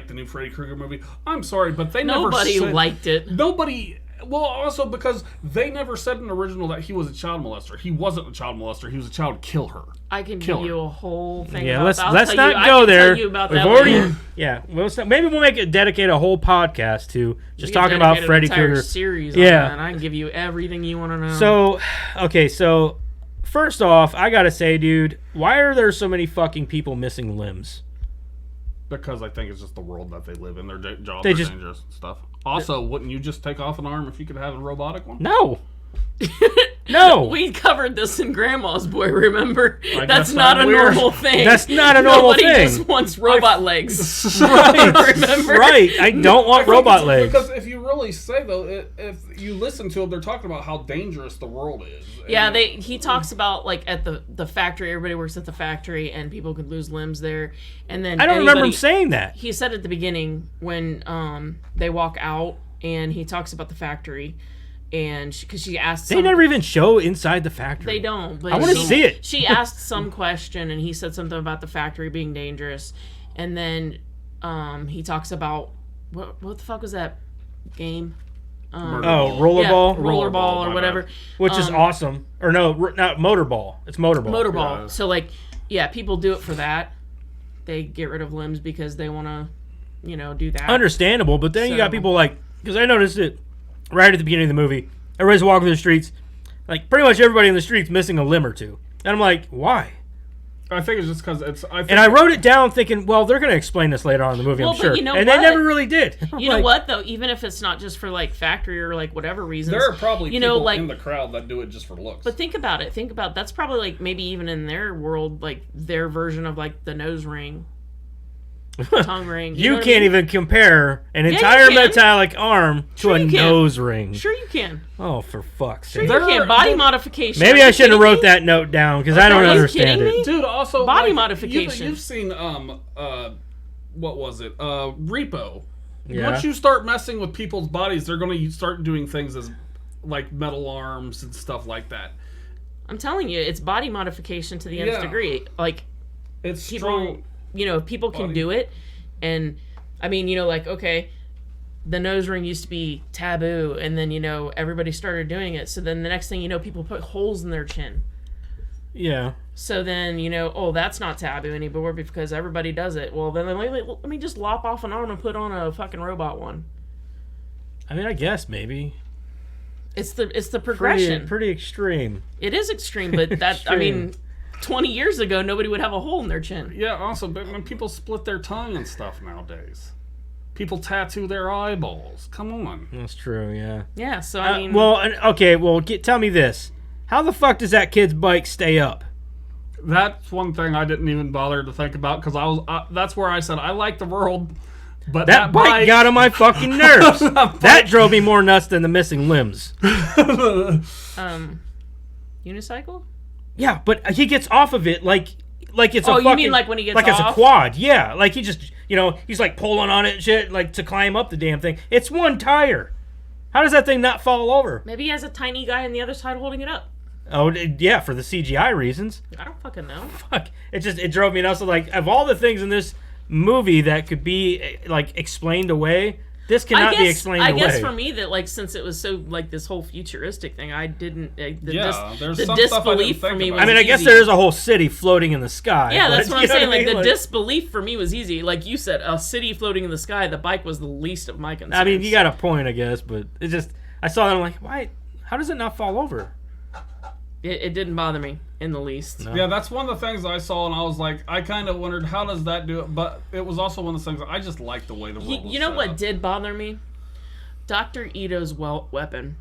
the new Freddy Krueger movie. I'm sorry, but Nobody liked it. Nobody. Well, also because they never said in the original that he was a child molester. He wasn't a child molester. He was a child killer. I can give you a whole thing. Yeah, about let's not go there. We've already. Yeah, maybe we'll dedicate a whole podcast to just talking about Freddy Krueger series. Yeah, and I can give you everything you want to know. So first off, I gotta say, dude, why are there so many fucking people missing limbs? Because I think it's just the world that they live in. Their jobs are dangerous and stuff. Also, wouldn't you just take off an arm if you could have a robotic one? No. No. We covered this in Grandma's Boy, remember? That's not a normal thing. That's not a normal thing. Nobody just wants robot legs. Right. Remember? Right. I don't want robot legs. Because if you really say, though, if you listen to them, they're talking about how dangerous the world is. Yeah, he talks about, like, at the factory, everybody works at the factory, and people could lose limbs there. And then I don't remember him saying that. He said at the beginning when they walk out, and he talks about the factory. And because she asked, they never even show inside the factory. They don't. But I want to see it. She asked some question, and he said something about the factory being dangerous. And then he talks about what the fuck was that game? Rollerball, Rollerball, or whatever, which is awesome. Or no, not Motorball. It's Motorball. Motorball. Yeah. So people do it for that. They get rid of limbs because they want to, do that. Understandable, but then you got people because I noticed it. Right at the beginning of the movie, everybody's walking through the streets. Like, pretty much everybody in the street's missing a limb or two. And I'm like, why? I think it's just because I wrote it down thinking, well, they're going to explain this later on in the movie, I'm sure. You know and they never really did. You know what, though? Even if it's not just for, factory or, whatever reasons. There are probably people in the crowd that do it just for looks. But think about it. That's probably, maybe even in their world, their version of, the nose ring. Tongue ring. You can't even compare an entire metallic arm to a nose ring. Sure you can. Oh, for fuck's sake. Sure you can. Body modification. Maybe I shouldn't have wrote that note down because I don't understand it. Dude, also body modification. You've seen what was it? Repo. Yeah. Once you start messing with people's bodies, they're going to start doing things as metal arms and stuff like that. I'm telling you, it's body modification to the nth degree. It's people, strong. People can do it, and I mean, okay, the nose ring used to be taboo, and then everybody started doing it. So then the next thing people put holes in their chin. Yeah. So then that's not taboo anymore because everybody does it. Well, then let me just lop off an arm and put on a fucking robot one. I mean, I guess maybe. It's the progression. Pretty extreme. It is extreme, but that I mean. 20 years ago, nobody would have a hole in their chin. Yeah, also, but when people split their tongue and stuff nowadays. People tattoo their eyeballs. Come on. That's true, yeah. Yeah, so I mean... tell me this. How the fuck does that kid's bike stay up? That's one thing I didn't even bother to think about, because that's where I said, I like the world, but that bike got on my fucking nerves. That drove me more nuts than the missing limbs. Unicycle? Yeah, but he gets off of it like it's a fucking... Oh, you mean when he gets off? Like it's a quad, yeah. Like he just, he's pulling on it and shit, to climb up the damn thing. It's one tire. How does that thing not fall over? Maybe he has a tiny guy on the other side holding it up. Oh, yeah, for the CGI reasons. I don't fucking know. Fuck. It drove me nuts. Of all the things in this movie that could be, explained away... This cannot be explained away. I guess for me that since it was so this whole futuristic thing, I didn't. There's the some disbelief for me was I mean, I guess there is a whole city floating in the sky. Yeah, that's what I'm saying. The disbelief for me was easy. Like you said, a city floating in the sky. The bike was the least of my concerns. I mean, you got a point, I guess, but it just I saw that I'm like, why? How does it not fall over? It didn't bother me in the least. No. Yeah, that's one of the things I saw, and I was like, I kind of wondered how does that do it, but it was also one of the things I just liked the way the world was You know set what up. did bother me? Dr. Ito's weapon.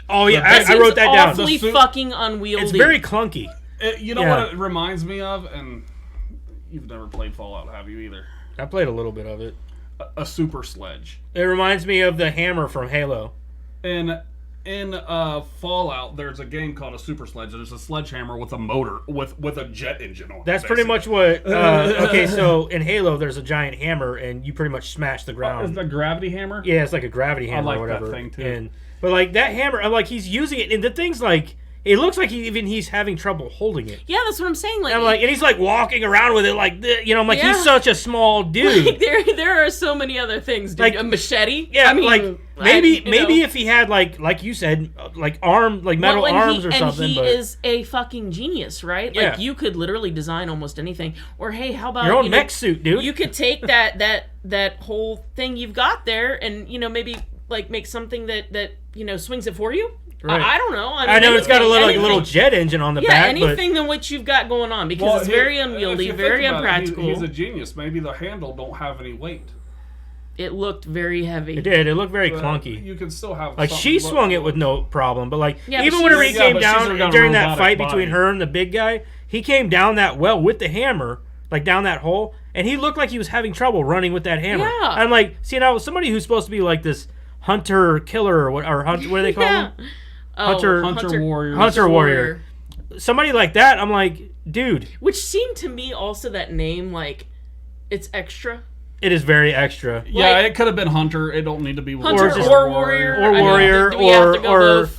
Oh yeah, I wrote that down. Awfully fucking unwieldy. It's very clunky. You know what it reminds me of, and you've never played Fallout, have you either? I played a little bit of it. A super sledge. It reminds me of the hammer from Halo. In Fallout, there's a game called a super sledge. There's a sledgehammer with a motor with a jet engine on it. That's pretty much what. Okay, so in Halo, there's a giant hammer, and you pretty much smash the ground. Is that a gravity hammer? Yeah, it's like a gravity hammer or whatever. I like that thing too. But like that hammer, I'm like he's using it, and the thing's like it looks like he's having trouble holding it. Yeah, that's what I'm saying. Like, and he's like walking around with it, like I'm like he's such a small dude. Like, there are so many other things, dude. Like a machete. Yeah, I mean, like maybe if he had like you said, like metal arms or something. And he is a fucking genius, right? Yeah. Like you could literally design almost anything. Or hey, how about your own mech suit, dude? You could take that whole thing you've got there, and maybe like make something that swings it for you. Right. I don't know. I know it's got a little jet engine on the back. Yeah, anything than what you've got going on, because it's very unwieldy, very unpractical. He's a genius. Maybe the handle don't have any weight. It looked very heavy. It did. It looked very clunky. You can still have like she swung it with no problem, but like even whenever he came down during that fight between her and the big guy, he came down that well with the hammer, like down that hole, and he looked like he was having trouble running with that hammer. Yeah. I'm like, see now somebody who's supposed to be like this hunter killer or what do they call him? Hunter warrior. Somebody like that, I'm like, dude. Which seemed to me also that name, like, it's extra. It is very extra. Yeah, like, it could have been Hunter. It don't need to be Hunter or warrior. Or warrior. Or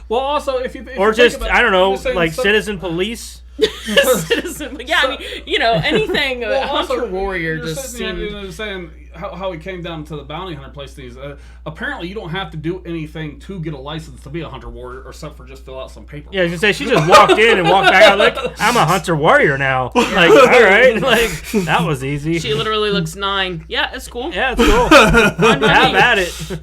well, also, if you or just, I don't know, like citizen police. Citizen, yeah, I mean, anything Hunter warrior just seemed... saying how he came down to the bounty hunter place. These apparently you don't have to do anything to get a license to be a hunter warrior, except for just fill out some paper. Yeah, I was gonna say she just walked in and walked back out like, I'm a hunter warrior now. Like, all right, like that was easy. She literally looks 9. Yeah, it's cool. Yeah, it's cool. Have at it.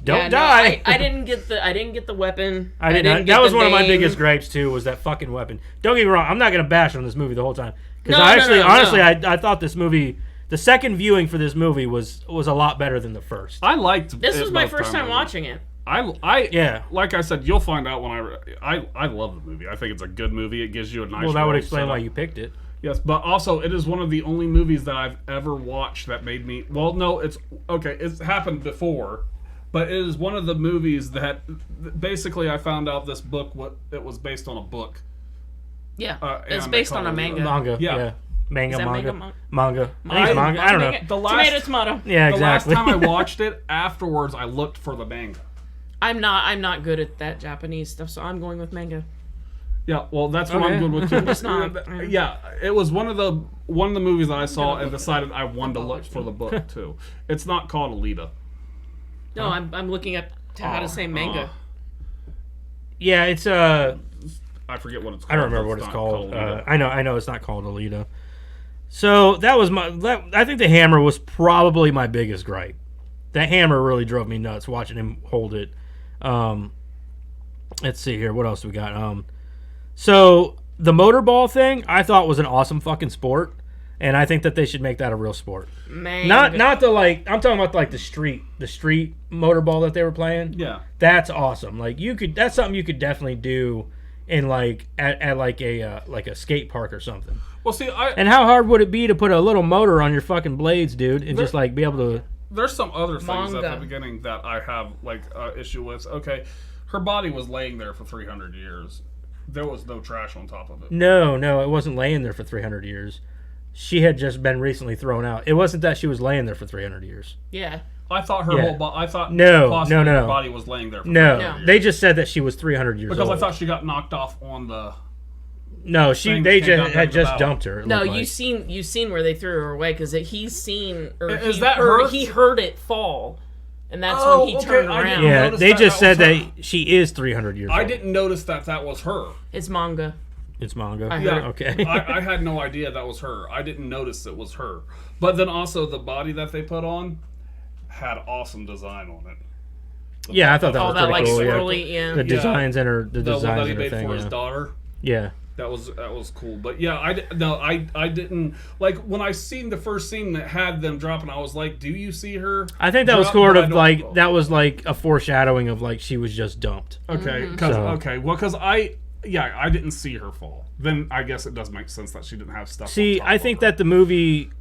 Don't die. No, I didn't get the weapon. I didn't. That was one of my biggest gripes too. Was that fucking weapon? Don't get me wrong. I'm not gonna bash on this movie the whole time because honestly, I thought this movie. The second viewing for this movie was a lot better than the first. I liked. This was my first time watching it. I like I said, you'll find out when I love the movie. I think it's a good movie. It gives you a nice. Well, that would explain why you picked it. Yes, but also it is one of the only movies that I've ever watched that made me. Well, no, it's okay. It's happened before. But it is one of the movies that basically I found out this book, it was based on a book. Yeah, it's based on a manga. Manga. Yeah. Manga. I think it's manga. I don't know. Tomato. Yeah, exactly. The last time I watched it, afterwards I looked for the manga. I'm not good at that Japanese stuff, so I'm going with manga. Yeah, well, that's what I'm good with too. It's not. Yeah, it was one of the movies that I saw and decided I wanted to look for the book too. It's not called Alita. No, I'm looking at how to say manga. Yeah, it's I forget what it's called. I don't remember what it's called. I know it's not called Alita. So that was I think the hammer was probably my biggest gripe. That hammer really drove me nuts watching him hold it. Let's see here. What else we got? So the motorball thing I thought was an awesome fucking sport. And I think that they should make that a real sport. Not the I'm talking about like the street motorball that they were playing. Yeah. That's awesome. Like that's something you could definitely do in like at like a skate park or something. Well, see, and how hard would it be to put a little motor on your fucking blades, dude, and just like be able to? There's some other things at the beginning that I have like issue with. Okay, her body was laying there for 300 years. There was no trash on top of it. No, it wasn't laying there for 300 years. She had just been recently thrown out. It wasn't that she was laying there for 300 years. Yeah. I thought her whole body. I thought no. her body was laying there for 300 years. They just said that she was 300 years old. Because I thought she got knocked off on the. No, they had just dumped her. No, you seen where they threw her away because he's seen. Is that her? He heard it fall, and that's when he turned around. Yeah, they just said that she is 300 years old. I didn't notice that was her. It's manga. It's manga. Yeah. Okay. I had no idea that was her. I didn't notice it was her. But then also the body that they put on had awesome design on it. I thought that was pretty cool. Swirly, The designs and the designs one that he and made everything. For his daughter. Yeah. That was cool. But yeah, I didn't like when I seen the first scene that had them dropping. I was like, do you see her? I think that was sort of like that was like a foreshadowing of like she was just dumped. Okay, because I didn't see her fall. Then I guess it does make sense that she didn't have stuff. See, I think that the movie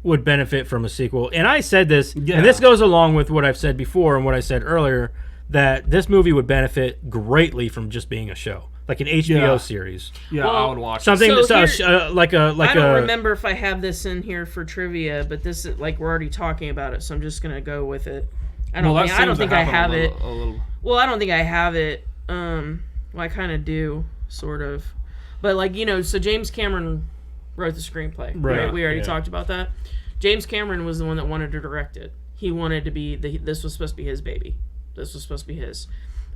would benefit from a sequel, and I said this, and this goes along with what I've said before and what I said earlier, that this movie would benefit greatly from just being a show. Like an HBO series. Yeah, well, I would watch something like I don't remember if I have this in here for trivia, but this is like we're already talking about it, so I'm just gonna go with it. I don't think I have it. Well, I don't think I have it. Well, I kind of do, sort of, but like so James Cameron wrote the screenplay. Right? We already talked about that. James Cameron was the one that wanted to direct it. He wanted to be this was supposed to be his baby. This was supposed to be his,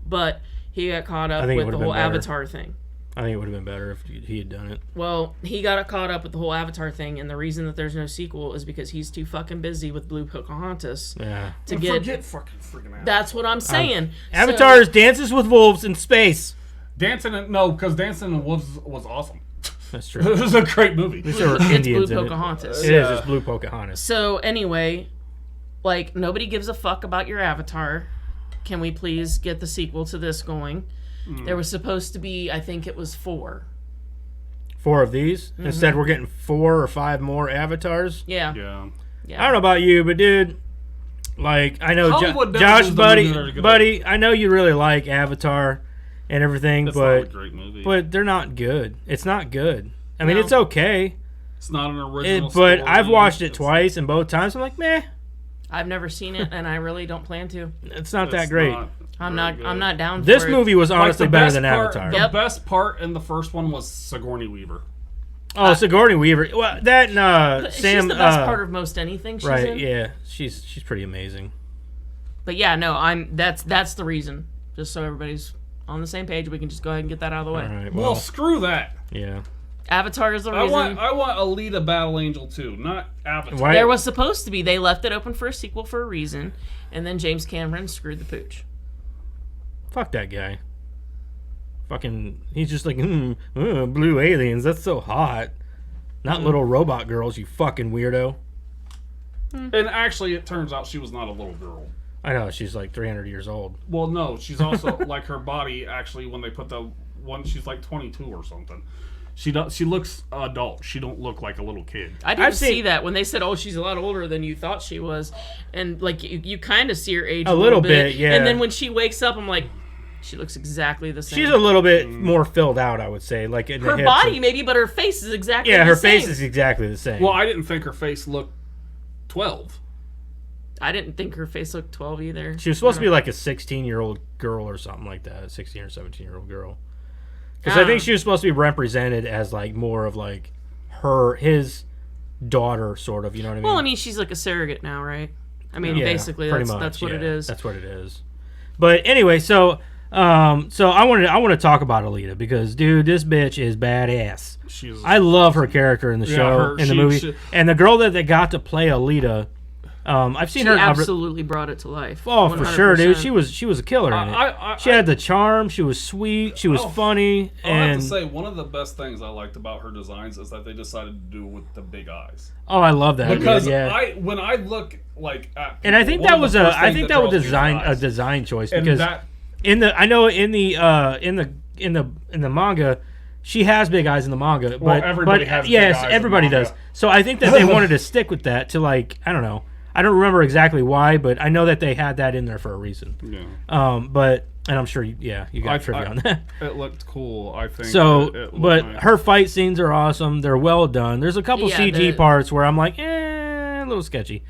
but he got caught up with the whole Avatar thing. I think it would have been better if he had done it. Well, he got caught up with the whole Avatar thing, and the reason that there's no sequel is because he's too fucking busy with Blue Pocahontas. Yeah. Forget freaking Avatar. That's what I'm saying. Avatar is Dances with Wolves in space. Because Dancing with Wolves was awesome. That's true. It was a great movie. It's Blue Pocahontas. It is Blue Pocahontas. So anyway, like nobody gives a fuck about your Avatar. Can we please get the sequel to this going? There was supposed to be, I think it was 4. 4 of these? Mm-hmm. Instead, we're getting 4 or 5 more Avatars? Yeah. I don't know about you, but dude, like, I know Josh, buddy, I know you really like Avatar and everything, That's not a great movie. But they're not good. It's not good. I mean, it's okay. It's not an original story. But I've watched it twice, and both times I'm like, meh. I've never seen it, and I really don't plan to. It's not that great. I'm not down for this it. movie was honestly better than Avatar. The best part in the first one was Sigourney Weaver. Oh, Sigourney Weaver. Well, that and Sam. She's the best part of most anything she's in. Yeah, she's pretty amazing. But yeah, no, that's the reason. Just so everybody's on the same page, we can just go ahead and get that out of the way. All right, well, screw that. Yeah. Avatar is the reason. I want Alita Battle Angel 2, not Avatar. Why? There was supposed to be. They left it open for a sequel for a reason, and then James Cameron screwed the pooch. Fuck that guy. Fucking, he's just like, blue aliens, that's so hot. Not little robot girls, you fucking weirdo. And actually, it turns out she was not a little girl. I know, she's like 300 years old. Well, no, she's also, like, her body, actually, when they put the one, she's like 22 or something. She looks adult. She don't look like a little kid. I didn't see that when they said, "Oh, she's a lot older than you thought she was," and like you kind of see her age a little bit, yeah. And then when she wakes up, I'm like, she looks exactly the same. She's a little bit more filled out, I would say. Like in her body, maybe, but her face is exactly the same. Yeah, her face is exactly the same. Well, I didn't think her face looked 12. I didn't think her face looked 12 either. She was supposed to be like a 16-year-old girl or something like that, a 16 or 17-year-old girl. Because I think she was supposed to be represented as like more of like his daughter, sort of. You know what I mean? Well, I mean, she's like a surrogate now, right? I mean, basically, that's what it is. That's what it is. But anyway, so I want to talk about Alita because, dude, this bitch is badass. I love her character in the show, in the movie, and the girl that they got to play Alita. I've seen her. She absolutely brought it to life. Oh, 100%. For sure, dude. She was a killer in it. She had the charm. She was sweet. She was funny. I have to say, one of the best things I liked about her designs is that they decided to do it with the big eyes. Oh, I love that. Because when I look like at people, and I think that was a design choice because in the manga. She has big eyes in the manga, but everybody has big eyes. Everybody does. So I think that they wanted to stick with that to like I don't know. I don't remember exactly why, but I know that they had that in there for a reason. Yeah. But and I'm sure you got trivia on that. It looked cool, I think. So, but nice. Her fight scenes are awesome. They're well done. There's a couple CG parts where I'm like, a little sketchy.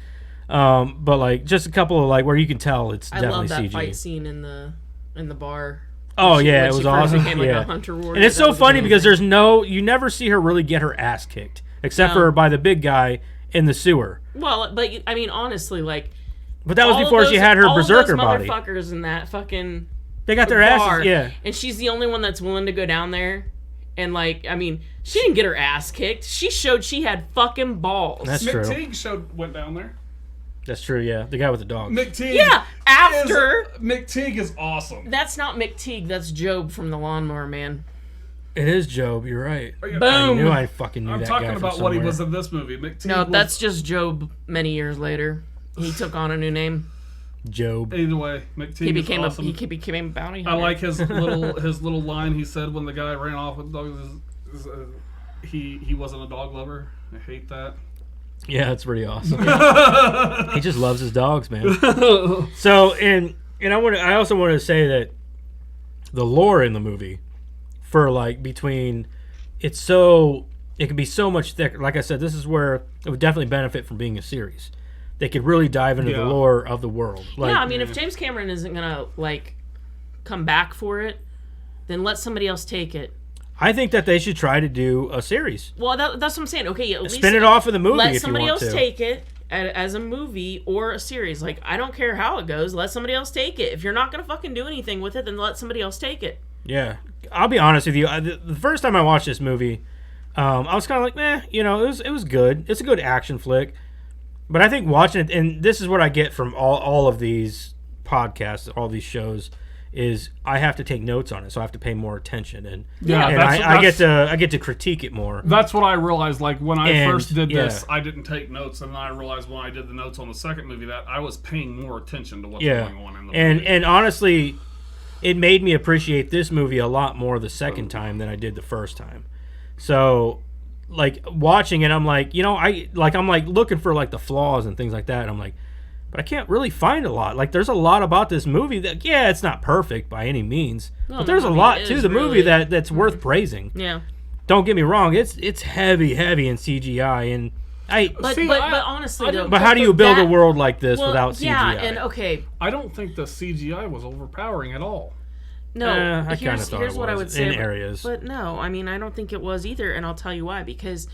But like just a couple of like where you can tell it's definitely CG. I love that fight scene in the bar. Oh yeah, it was awesome. A hunter warrior. And it's so funny because you never see her really get her ass kicked except for by the big guy in the sewer. Well, but I mean, honestly, like. But that was before she had her berserker body. All those motherfuckers in that fucking. They got their asses, yeah. And she's the only one that's willing to go down there, and like, I mean, she didn't get her ass kicked. She showed she had fucking balls. That's true. McTeague went down there. That's true, yeah. The guy with the dog. McTeague. Yeah, after. McTeague is awesome. That's not McTeague. That's Job from the Lawnmower Man. It is Job. You're right. Boom. I knew I fucking knew I'm that talking guy about from what he somewhere. was in this movie. McTeague No, that's just Job many years later. He took on a new name. Job. Either way, McTeague He became is awesome. he became a bounty I hunter. like his little line he said when the guy ran off with dogs. He wasn't a dog lover. I hate that. Yeah, that's pretty awesome. He just loves his dogs, man. So, and I also want to say that the lore in the movie, for like between, it can be so much thicker. Like I said, this is where it would definitely benefit from being a series. They could really dive into the lore of the world. Like, yeah, I mean, if James Cameron isn't gonna like come back for it, then let somebody else take it. I think that they should try to do a series. Well, that's what I'm saying. Okay, at least spin it off of the movie let if somebody you want else to. take it as a movie or a series. Like, I don't care how it goes. Let somebody else take it. If you're not gonna fucking do anything with it, then let somebody else take it. Yeah, I'll be honest with you. The first time I watched this movie, I was kind of like, meh. It was good. It's a good action flick. But I think watching it, and this is what I get from all of these podcasts, all these shows, is I have to take notes on it, so I have to pay more attention, and I get to critique it more. That's what I realized. Like when I first did yeah. this, I didn't take notes, and then I realized when I did the notes on the second movie that I was paying more attention to what's going on in the movie. And honestly, it made me appreciate this movie a lot more the second time than I did the first time. So, like watching it, I'm like, I'm like looking for like the flaws and things like that. And I'm like, but I can't really find a lot. Like, there's a lot about this movie that, it's not perfect by any means, but there's a lot to the movie that's worth praising. Yeah. Don't get me wrong; it's heavy in CGI, and But honestly, though, but how do you build a world like this without CGI? Yeah, and okay. I don't think the CGI was overpowering at all. No, I kind of thought here's it what I was would say. in areas. But no, I mean, I don't think it was either, and I'll tell you why. Because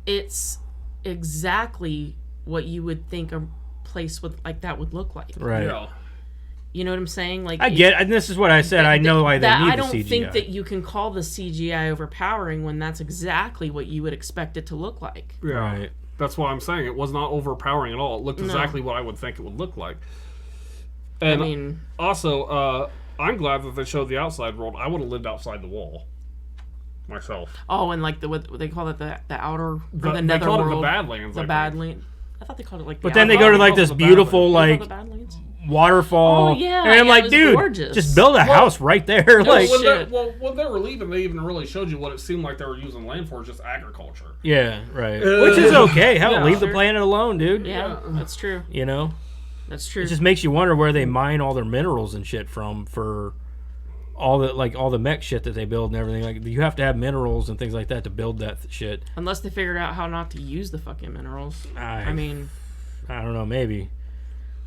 it's exactly what you would think a place like that would look like. Right. Yeah. You know what I'm saying? Like, I get, and this is what I said. I know why they need the CGI. I don't think that you can call the CGI overpowering when that's exactly what you would expect it to look like. Yeah. Right. That's what I'm saying. It was not overpowering at all. It looked exactly what I would think it would look like. And I mean, also, I'm glad that they showed the outside world. I would have lived outside the wall myself. oh, and like what they call it, the outer or the They nether called world, it the Badlands. the I think. Badlands. I thought they called it like. But then they go to like this beautiful like Badlands. waterfall. Oh, yeah, and I'm yeah, like, it was dude, gorgeous. just build a house right there. Like, when they were leaving, they even really showed you what it seemed like they were using land for, just agriculture. yeah, right. Which is okay. Hell, Yeah, leave the sure. planet alone, dude. Yeah, that's true. That's true. It just makes you wonder where they mine all their minerals and shit from for all the mech shit that they build and everything. Like, you have to have minerals and things like that to build that shit. Unless they figured out how not to use the fucking minerals. I mean, I don't know, maybe.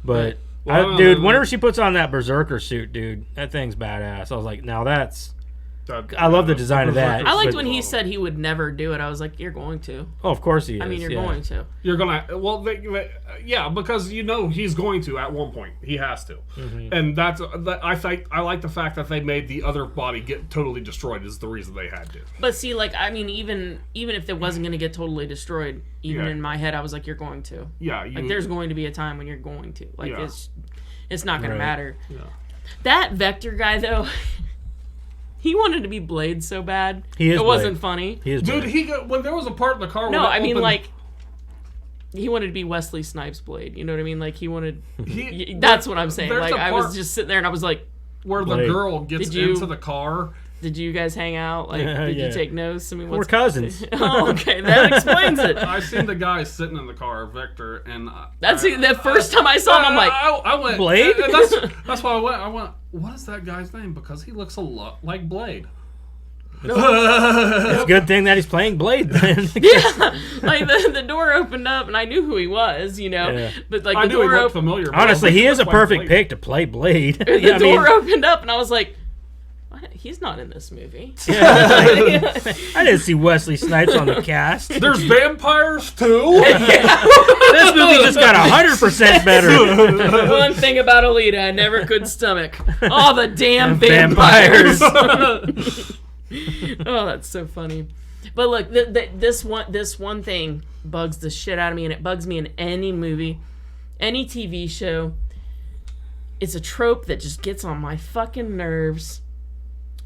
But Well, dude, whenever she puts on that berserker suit, dude, that thing's badass. I was like, now that's. I love the design of that. I liked but- when he said he would never do it. I was like, you're going to. Oh, of course he is. I mean, you're going to. You're gonna, well, yeah, because he's going to at one point. He has to, and I like the fact that they made the other body get totally destroyed is the reason they had to. But see, like, I mean, even if it wasn't going to get totally destroyed, even in my head, I was like, you're going to. Yeah, like, there's going to be a time when you're going to. Like, it's not going to Right. matter. Yeah. That Vector guy, though. He wanted to be Blade so bad. He is It wasn't Blade. funny. He is Dude, Blade. when there was a part in the car. No, where I mean, opened, like, he wanted to be Wesley Snipes Blade. You know what I mean? Like, he wanted. He- That's what I'm saying. there's Like, a I was part- just sitting there and I was like, where the Blade. girl gets Did you- into the car. did you guys hang out? Like, Yeah, did yeah. you take notes? I mean, We're what's cousins. Oh, okay, that explains it. I seen the guy sitting in the car, Vector, and That's the first time I saw him. I'm like, I went Blade? and that's why I went. What is that guy's name? Because he looks a lot like Blade. It's a good thing that he's playing Blade then. yeah, like the door opened up and I knew who he was, you know. Yeah. But like I the knew he door looked opened, familiar. but Honestly, I he is a looked like perfect Blade. pick to play Blade. the Yeah, I mean, door opened up and I was like, what? He's not in this movie. I didn't see Wesley Snipes on the cast. There's vampires too. This movie just got 100% better. One thing about Alita, I never could stomach all the damn vampires. Oh, that's so funny. But look, this one thing bugs the shit out of me, and it bugs me in any movie, any TV show. It's a trope that just gets on my fucking nerves.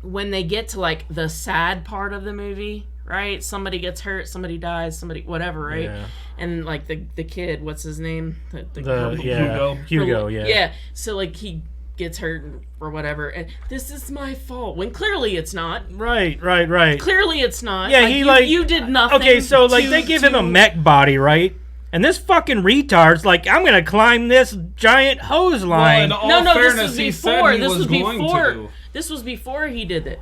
when they get to like the sad part of the movie, right? Somebody gets hurt, somebody dies, somebody whatever, right? Yeah. And like the kid, what's his name? Hugo, yeah. Yeah. So like he gets hurt or whatever, and this is my fault. When clearly it's not. Right. Clearly it's not. Yeah, like, you did nothing. Okay, so like they give him a mech body, right? And this fucking retard's like, I'm gonna climb this giant hose line. Well, this was before. This was before he did it.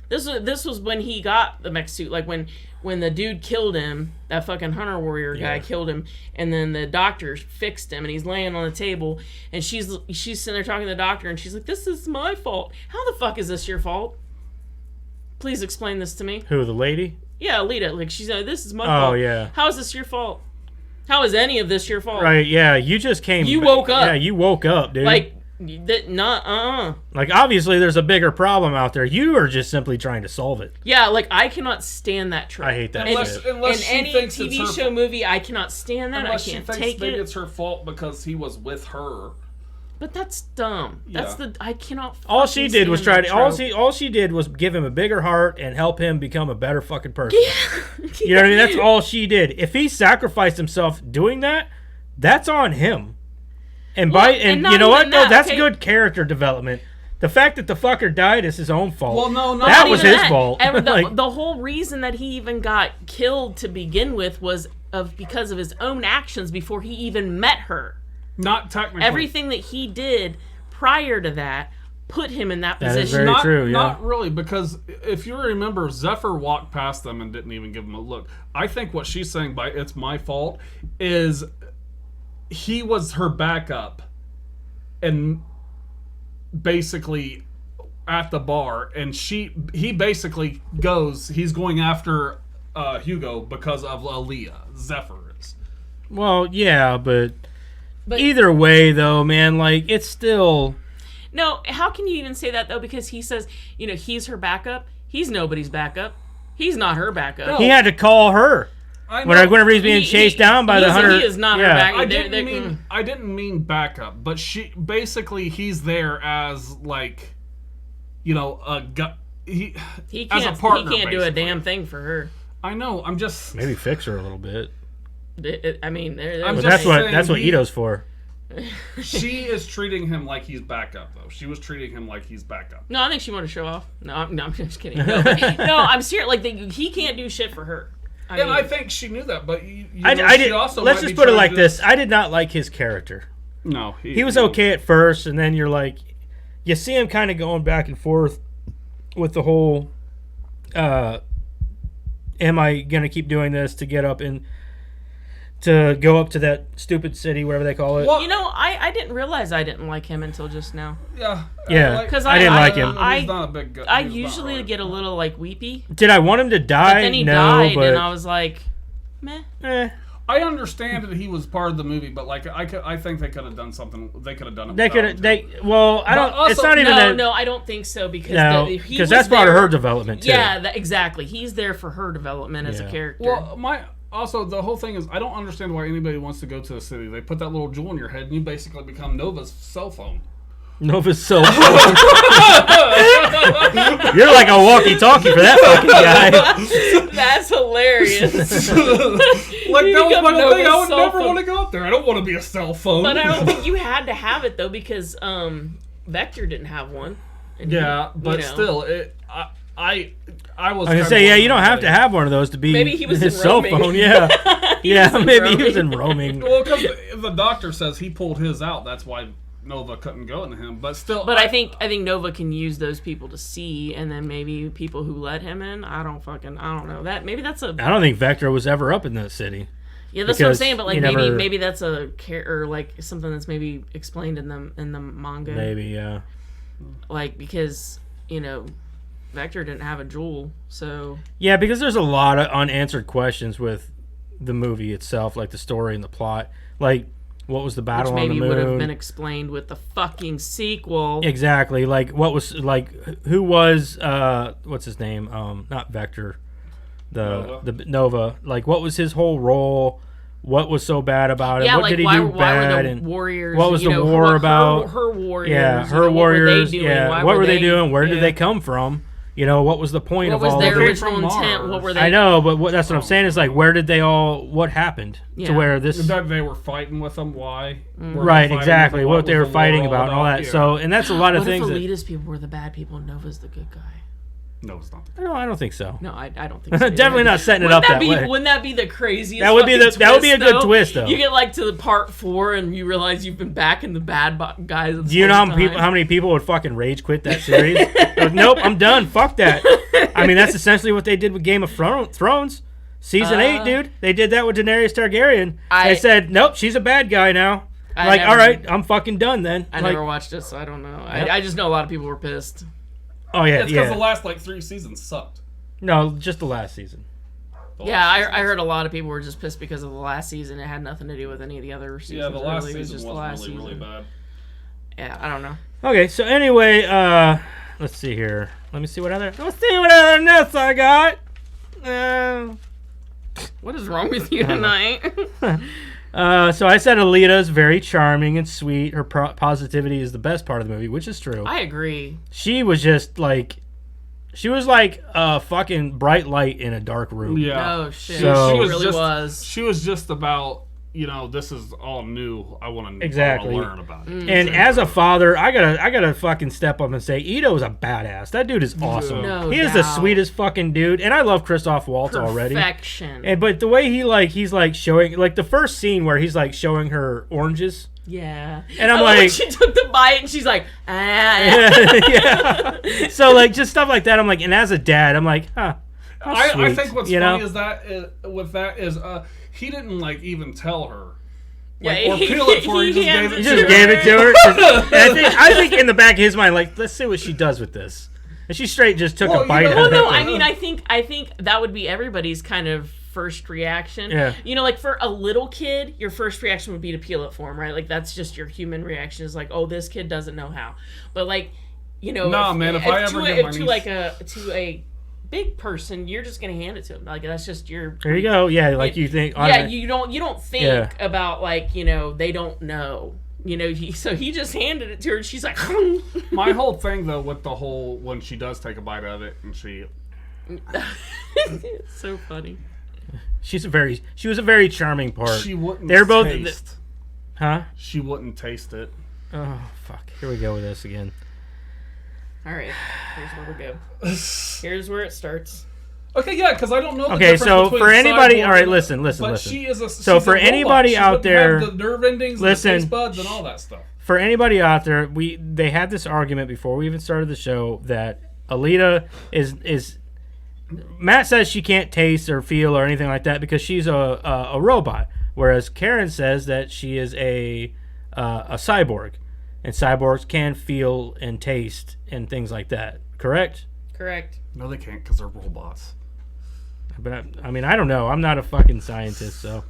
This was when he got the mech suit. Like when the dude killed him, that fucking hunter warrior guy killed him, and then the doctor fixed him, and he's laying on the table, and she's sitting there talking to the doctor, and she's like, "This is my fault. How the fuck is this your fault? Please explain this to me." Who, the lady? Yeah, Alita. Like, she's like, "This is my fault. Oh yeah. How is this your fault? How is any of this your fault?" Right. Yeah. You just came. You woke up. Yeah. You woke up, dude. Like. Like, obviously there's a bigger problem out there. You are just simply trying to solve it. Yeah, like, I cannot stand that trope. I hate that shit. Unless in any TV show movie, I cannot stand that. Unless I can't she thinks take maybe it. It's her fault because he was with her. But that's dumb. That's I cannot. All she did was all she did was give him a bigger heart and help him become a better fucking person. Yeah. You know what I mean? That's all she did. If he sacrificed himself doing that, that's on him. And you know what? No, that's good character development. The fact that the fucker died is his own fault. Well, no, that was his fault. And the whole reason that he even got killed to begin with was because of his own actions before he even met her. Not technically. Everything that he did prior to that put him in that position. That is very true, yeah. Not really, because if you remember, Zephyr walked past them and didn't even give him a look. I think what she's saying by "it's my fault" is he was her backup and basically at the bar, and he basically he's going after Hugo because of Alita. Zephyr is. Well, yeah, but either way though, man, like, it's still... No, how can you even say that though? Because he says, he's her backup. He's nobody's backup. He's not her backup. No. He had to call her. Whenever he's being chased down by the hunter. He is not her backup. I didn't mean backup, but he's there as like, a gut. He as a partner. He can't do a damn thing for her. I know. I'm just maybe fix her a little bit. That's what Ito's for. She is treating him like he's backup, though. She was treating him like he's backup. No, I think she wanted to show off. No, I'm just kidding. No, I'm serious. Like, he can't do shit for her. I think she knew that, but she also. Let's just put it like this: I did not like his character. No, he was okay at first, and then you're like, you see him kind of going back and forth with the whole. Am I gonna keep doing this to get up to go up to that stupid city, whatever they call it? Well, I didn't realize I didn't like him until just now. Yeah, because I didn't like him. He's not a big guy. I usually get a little like weepy. Did I want him to die? But then he died, and I was like, meh. I understand that he was part of the movie, but like I think they could have done something. They could have done it. It's not even. No, I don't think so because that's part of her development too. Yeah, exactly. He's there for her development as a character. Well, also, the whole thing is, I don't understand why anybody wants to go to the city. They put that little jewel in your head, and you basically become Nova's cell phone. Nova's cell phone? You're like a walkie-talkie for that fucking guy. That's hilarious. Like, that was my whole thing. I would never want to go up there. I don't want to be a cell phone. But I don't think you had to have it, though, because Vector didn't have one. But still, I was gonna say, you don't have to have one of those to be maybe he was his cell phone. Yeah, he was in roaming. Well, because the doctor says he pulled his out. That's why Nova couldn't go into him. But still, I think Nova can use those people to see, and then maybe people who let him in. I don't know that. Maybe that's a. I don't think Vector was ever up in that city. Yeah, that's what I'm saying. But like maybe that's a or like something that's maybe explained in the manga. Maybe, yeah. Like, because Vector didn't have a jewel, so... Yeah, because there's a lot of unanswered questions with the movie itself, like the story and the plot. Like, what was the battle on the moon? Which maybe would have been explained with the fucking sequel. Exactly. Like, what was... Like, who was... what's his name? Not Vector. The Nova. Like, what was his whole role? What was so bad about it? Yeah, what like, did he do bad? Why were the warriors... What was the war about? Her warriors. Yeah, her warriors. What were they doing? What were they doing? Where did they come from? You know, what was the point of all of it? What was their original intent? What were they? I know, but that's what I'm saying is like, where did they all? What happened to where this? That they were fighting with them. Why? Right, exactly. What they were fighting about and all that. Yeah. So, and that's a lot of things. What if Alita's people were the bad people and Nova's the good guy? No, it's not. No, I don't think so. No, I don't think so. Definitely not setting it up that way. Wouldn't that be the craziest? That would be a good twist, though. You get like to the part 4 and you realize you've been backing the bad guys. Do you know how many people would fucking rage quit that series? Like, nope, I'm done. Fuck that. I mean, that's essentially what they did with Game of Thrones. Season 8, dude. They did that with Daenerys Targaryen. They said, nope, she's a bad guy now. All right, I'm fucking done then. I never watched it, so I don't know. Yep. I just know a lot of people were pissed. Oh, yeah, it's because the last, 3 seasons sucked. No, just the last season. I heard a lot of people were just pissed because of the last season. It had nothing to do with any of the other seasons. Yeah, the last season was really bad. Yeah, I don't know. Okay, so anyway, let's see here. Let's see what other notes I got. What is wrong with you tonight? So I said Alita's very charming and sweet. Her positivity is the best part of the movie, which is true. I agree. She was just like... She was like a fucking bright light in a dark room. Yeah. Oh, shit. So, she really was. She was just about, this is all new. I want to learn about it. And as a father, I gotta fucking step up and say, Ito's a badass. That dude is awesome. No he is the sweetest fucking dude. And I love Christoph Waltz already. Perfection. But the way he's like showing, like the first scene where he's like showing her oranges. Yeah. And I'm like... She took the bite and she's like, yeah. So, like, just stuff like that, I'm like, and as a dad, I'm like, huh. I think what's funny is that, with that is, he didn't, even tell her. Or peel it for her, he just gave it to her. I think in the back of his mind, let's see what she does with this. And she straight just took a bite out of it. No, I mean, I think that would be everybody's kind of first reaction. Yeah. For a little kid, your first reaction would be to peel it for him, right? Like, that's just your human reaction is like, oh, this kid doesn't know how. But to a big person, you're just gonna hand it to him. Like, that's just your... There you go. Yeah, you think... Yeah, you don't think about, they don't know. So he just handed it to her and she's like... My whole thing, though, with the whole... When she does take a bite of it and she... It's so funny. She was a very charming part. She wouldn't taste. Huh? She wouldn't taste it. Oh, fuck. Here we go with this again. All right. Here's where we go. Here's where it starts. Okay, yeah, because I don't know the difference between for anybody... All right, listen. She is for anybody out there... Have the nerve endings and the taste buds and all that stuff. For anybody out there, they had this argument before we even started the show that Alita is Matt says she can't taste or feel or anything like that because she's a robot, whereas Karen says that she is a cyborg, and cyborgs can feel and taste and things like that. Correct? Correct. No, they can't because they're robots. But I mean, I don't know. I'm not a fucking scientist, so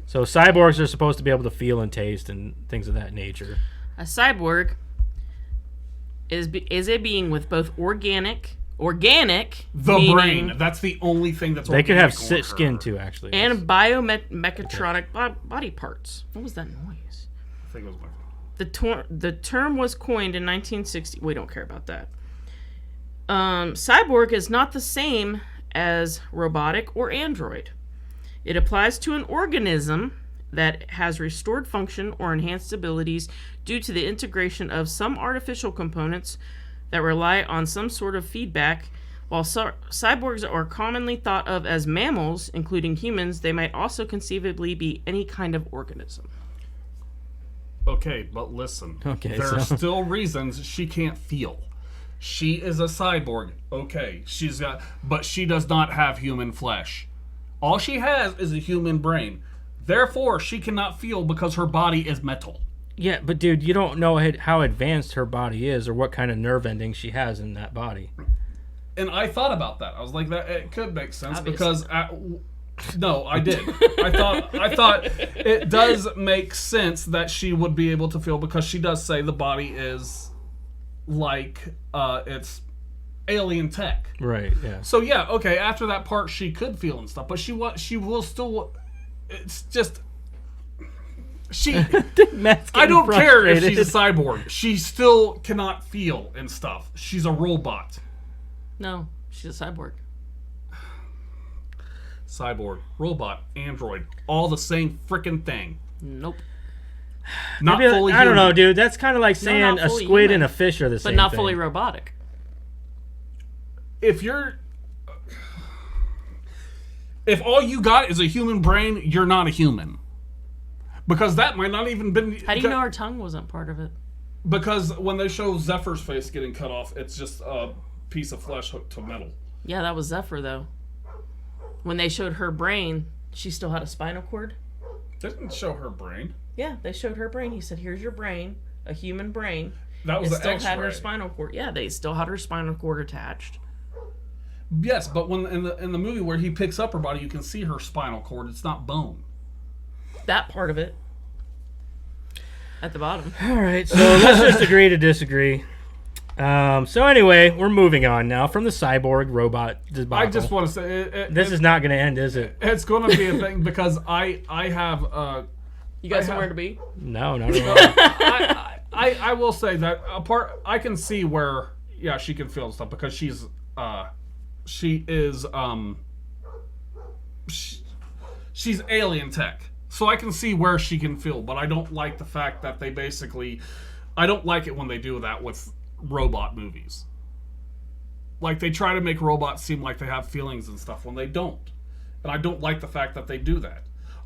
cyborgs are supposed to be able to feel and taste and things of that nature. A cyborg is a being with both organic brain. That's the only thing that's they could have skin too, actually. And biomechatronic body parts. What was that noise? I think it was my phone. The term was coined in 1960. We don't care about that. Cyborg is not the same as robotic or android. It applies to an organism that has restored function or enhanced abilities due to the integration of some artificial components that rely on some sort of feedback. While cyborgs are commonly thought of as mammals, including humans, they might also conceivably be any kind of organism. Okay, but listen. There are still reasons she can't feel. She is a cyborg. Okay, but she does not have human flesh. All she has is a human brain. Therefore, she cannot feel because her body is metal. Yeah, but dude, you don't know how advanced her body is or what kind of nerve endings she has in that body. And I thought about that. I was like, that it could make sense because no, I did. I thought it does make sense that she would be able to feel because she does say the body is like it's alien tech. Right, yeah. So yeah, okay, after that part she could feel and stuff, but she will still it's just I don't care if she's a cyborg. She still cannot feel and stuff. She's a robot. No, She's a cyborg. Cyborg, robot, android, all the same freaking thing. Nope. Not Maybe, fully I don't human. know, dude. That's kind of like saying a squid and a fish are the same but not thing. fully robotic. If all you got is a human brain, you're not a human. Because that might not even been... How do you know her tongue wasn't part of it? Because when they show Zephyr's face getting cut off, it's just a piece of flesh hooked to metal. Yeah, that was Zephyr, though. When they showed her brain, she still had a spinal cord. They didn't show her brain. Yeah, they showed her brain. He said, here's your brain, a human brain. That was it the still X-ray. had her spinal cord. Yeah, they still had her spinal cord attached. Yes, but when in the movie where he picks up her body, you can see her spinal cord. It's not bone. That part of it. At the bottom. All right, so let's just agree to disagree. So anyway, we're moving on now from the cyborg robot debacle. I just want to say... this is not going to end, is it? It's going to be a thing because I have... You got somewhere to be? No, not at all. I will say that I can see where she can feel stuff because she's she's alien tech, so I can see where she can feel, but I don't like the fact that they basically I don't like it when they do that with robot movies. Like they try to make robots seem like they have feelings and stuff when they don't, and I don't like the fact that they do that.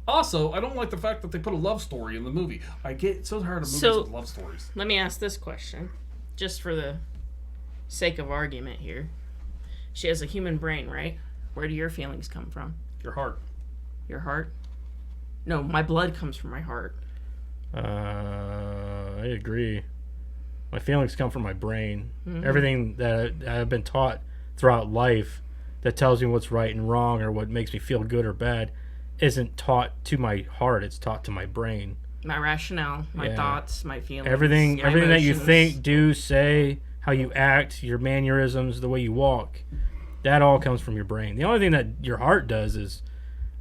Also, I don't like the fact that they put a love story in the movie. I get so tired of movies with love stories. Let me ask this question, just for the sake of argument here. She has a human brain, right? Where do your feelings come from? Your heart. Your heart? No, my blood comes from my heart. I agree. My feelings come from my brain. Mm-hmm. Everything that I've been taught throughout life that tells me what's right and wrong or what makes me feel good or bad isn't taught to my heart. It's taught to my brain. My rationale, my thoughts, my feelings. Everything that you emotions. think, do, say, how you act, your mannerisms, the way you walk, that all comes from your brain. The only thing that your heart does is,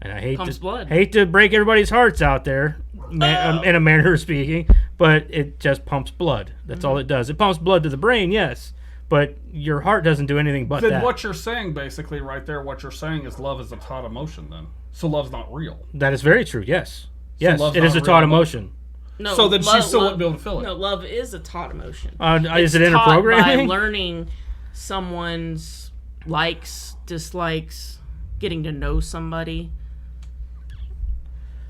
and I hate to break everybody's hearts out there, in a manner of speaking, but it just pumps blood. That's all it does. It pumps blood to the brain, yes, but your heart doesn't do anything but then that. What you're saying, basically, right there, what you're saying is love is a taught emotion, then. So love's not real. That is very true, yes. Yes, love's it is a not taught real emotion. No, so then she still wouldn't be able to feel it. No, love is a taught emotion. Is it inner programming? By learning someone's likes, dislikes, getting to know somebody.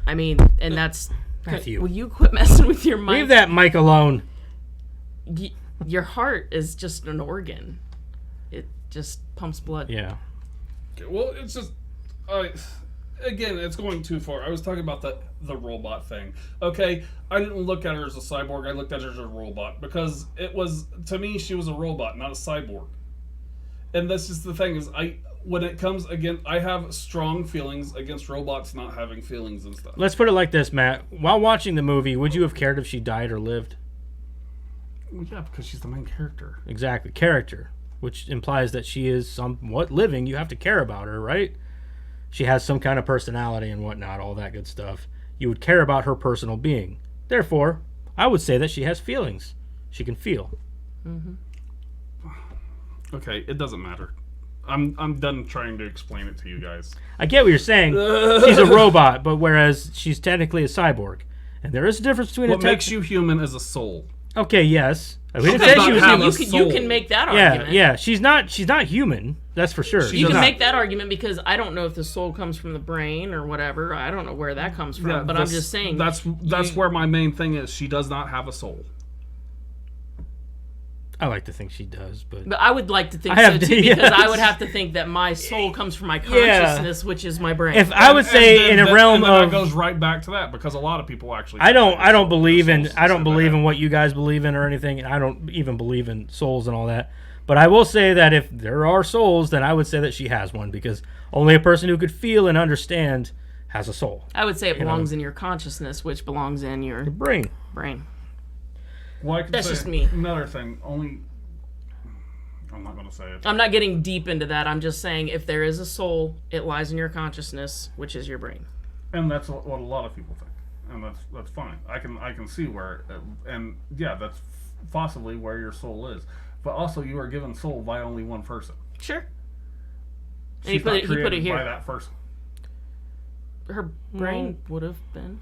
I mean, and that's... Matthew. Will you quit messing with your mic? Leave that mic alone. Your heart is just an organ. It just pumps blood. Yeah. Okay, well, it's just... again, it's going too far. I was talking about the robot thing. Okay, I didn't look at her as a cyborg. I looked at her as a robot because it was, to me, she was a robot, not a cyborg. And that's just the thing is, when it comes, again, I have strong feelings against robots not having feelings and stuff. Let's put it like this, Matt. While watching the movie, would you have cared if she died or lived? Well, yeah, because she's the main character. Exactly. Character, which implies that she is somewhat living. You have to care about her, right? She has some kind of personality and whatnot, all that good stuff. You would care about her personal being. Therefore, I would say that she has feelings. She can feel. Mm-hmm. Okay, it doesn't matter. I'm done trying to explain it to you guys. I get what you're saying. She's a robot, but whereas she's technically a cyborg. And there is a difference between what makes you human is a soul. Okay, yes. We didn't say she was human. You can make that argument. Yeah, she's not human. That's for sure. You can make that argument because I don't know if the soul comes from the brain or whatever. I don't know where that comes from, but I'm just saying. That's where my main thing is. She does not have a soul. I like to think she does, but I would like to think so too, because I would have to think that my soul comes from my consciousness, which is my brain. If I would say in a realm of, that goes right back to that because a lot of people actually. I don't believe in what you guys believe in or anything, and I don't even believe in souls and all that. But I will say that if there are souls, then I would say that she has one because only a person who could feel and understand has a soul. I would say it belongs in your consciousness, which belongs in your brain. Well, that's just me. Another thing, I'm not going to say it. I'm not getting deep into that. I'm just saying if there is a soul, it lies in your consciousness, which is your brain. And that's what a lot of people think. And that's fine. I can see where, and yeah, that's possibly where your soul is. But also, you are given soul by only one person. Sure. And he put it here. By that first. Her brain would have been.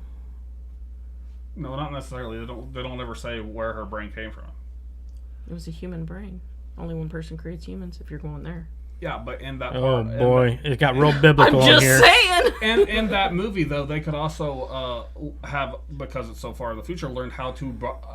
No, not necessarily. They don't ever say where her brain came from. It was a human brain. Only one person creates humans. If you're going there. Yeah, but in that. Oh boy, it got real biblical in here. I'm just saying. And in that movie, though, they could also have, because it's so far in the future, learn how to grow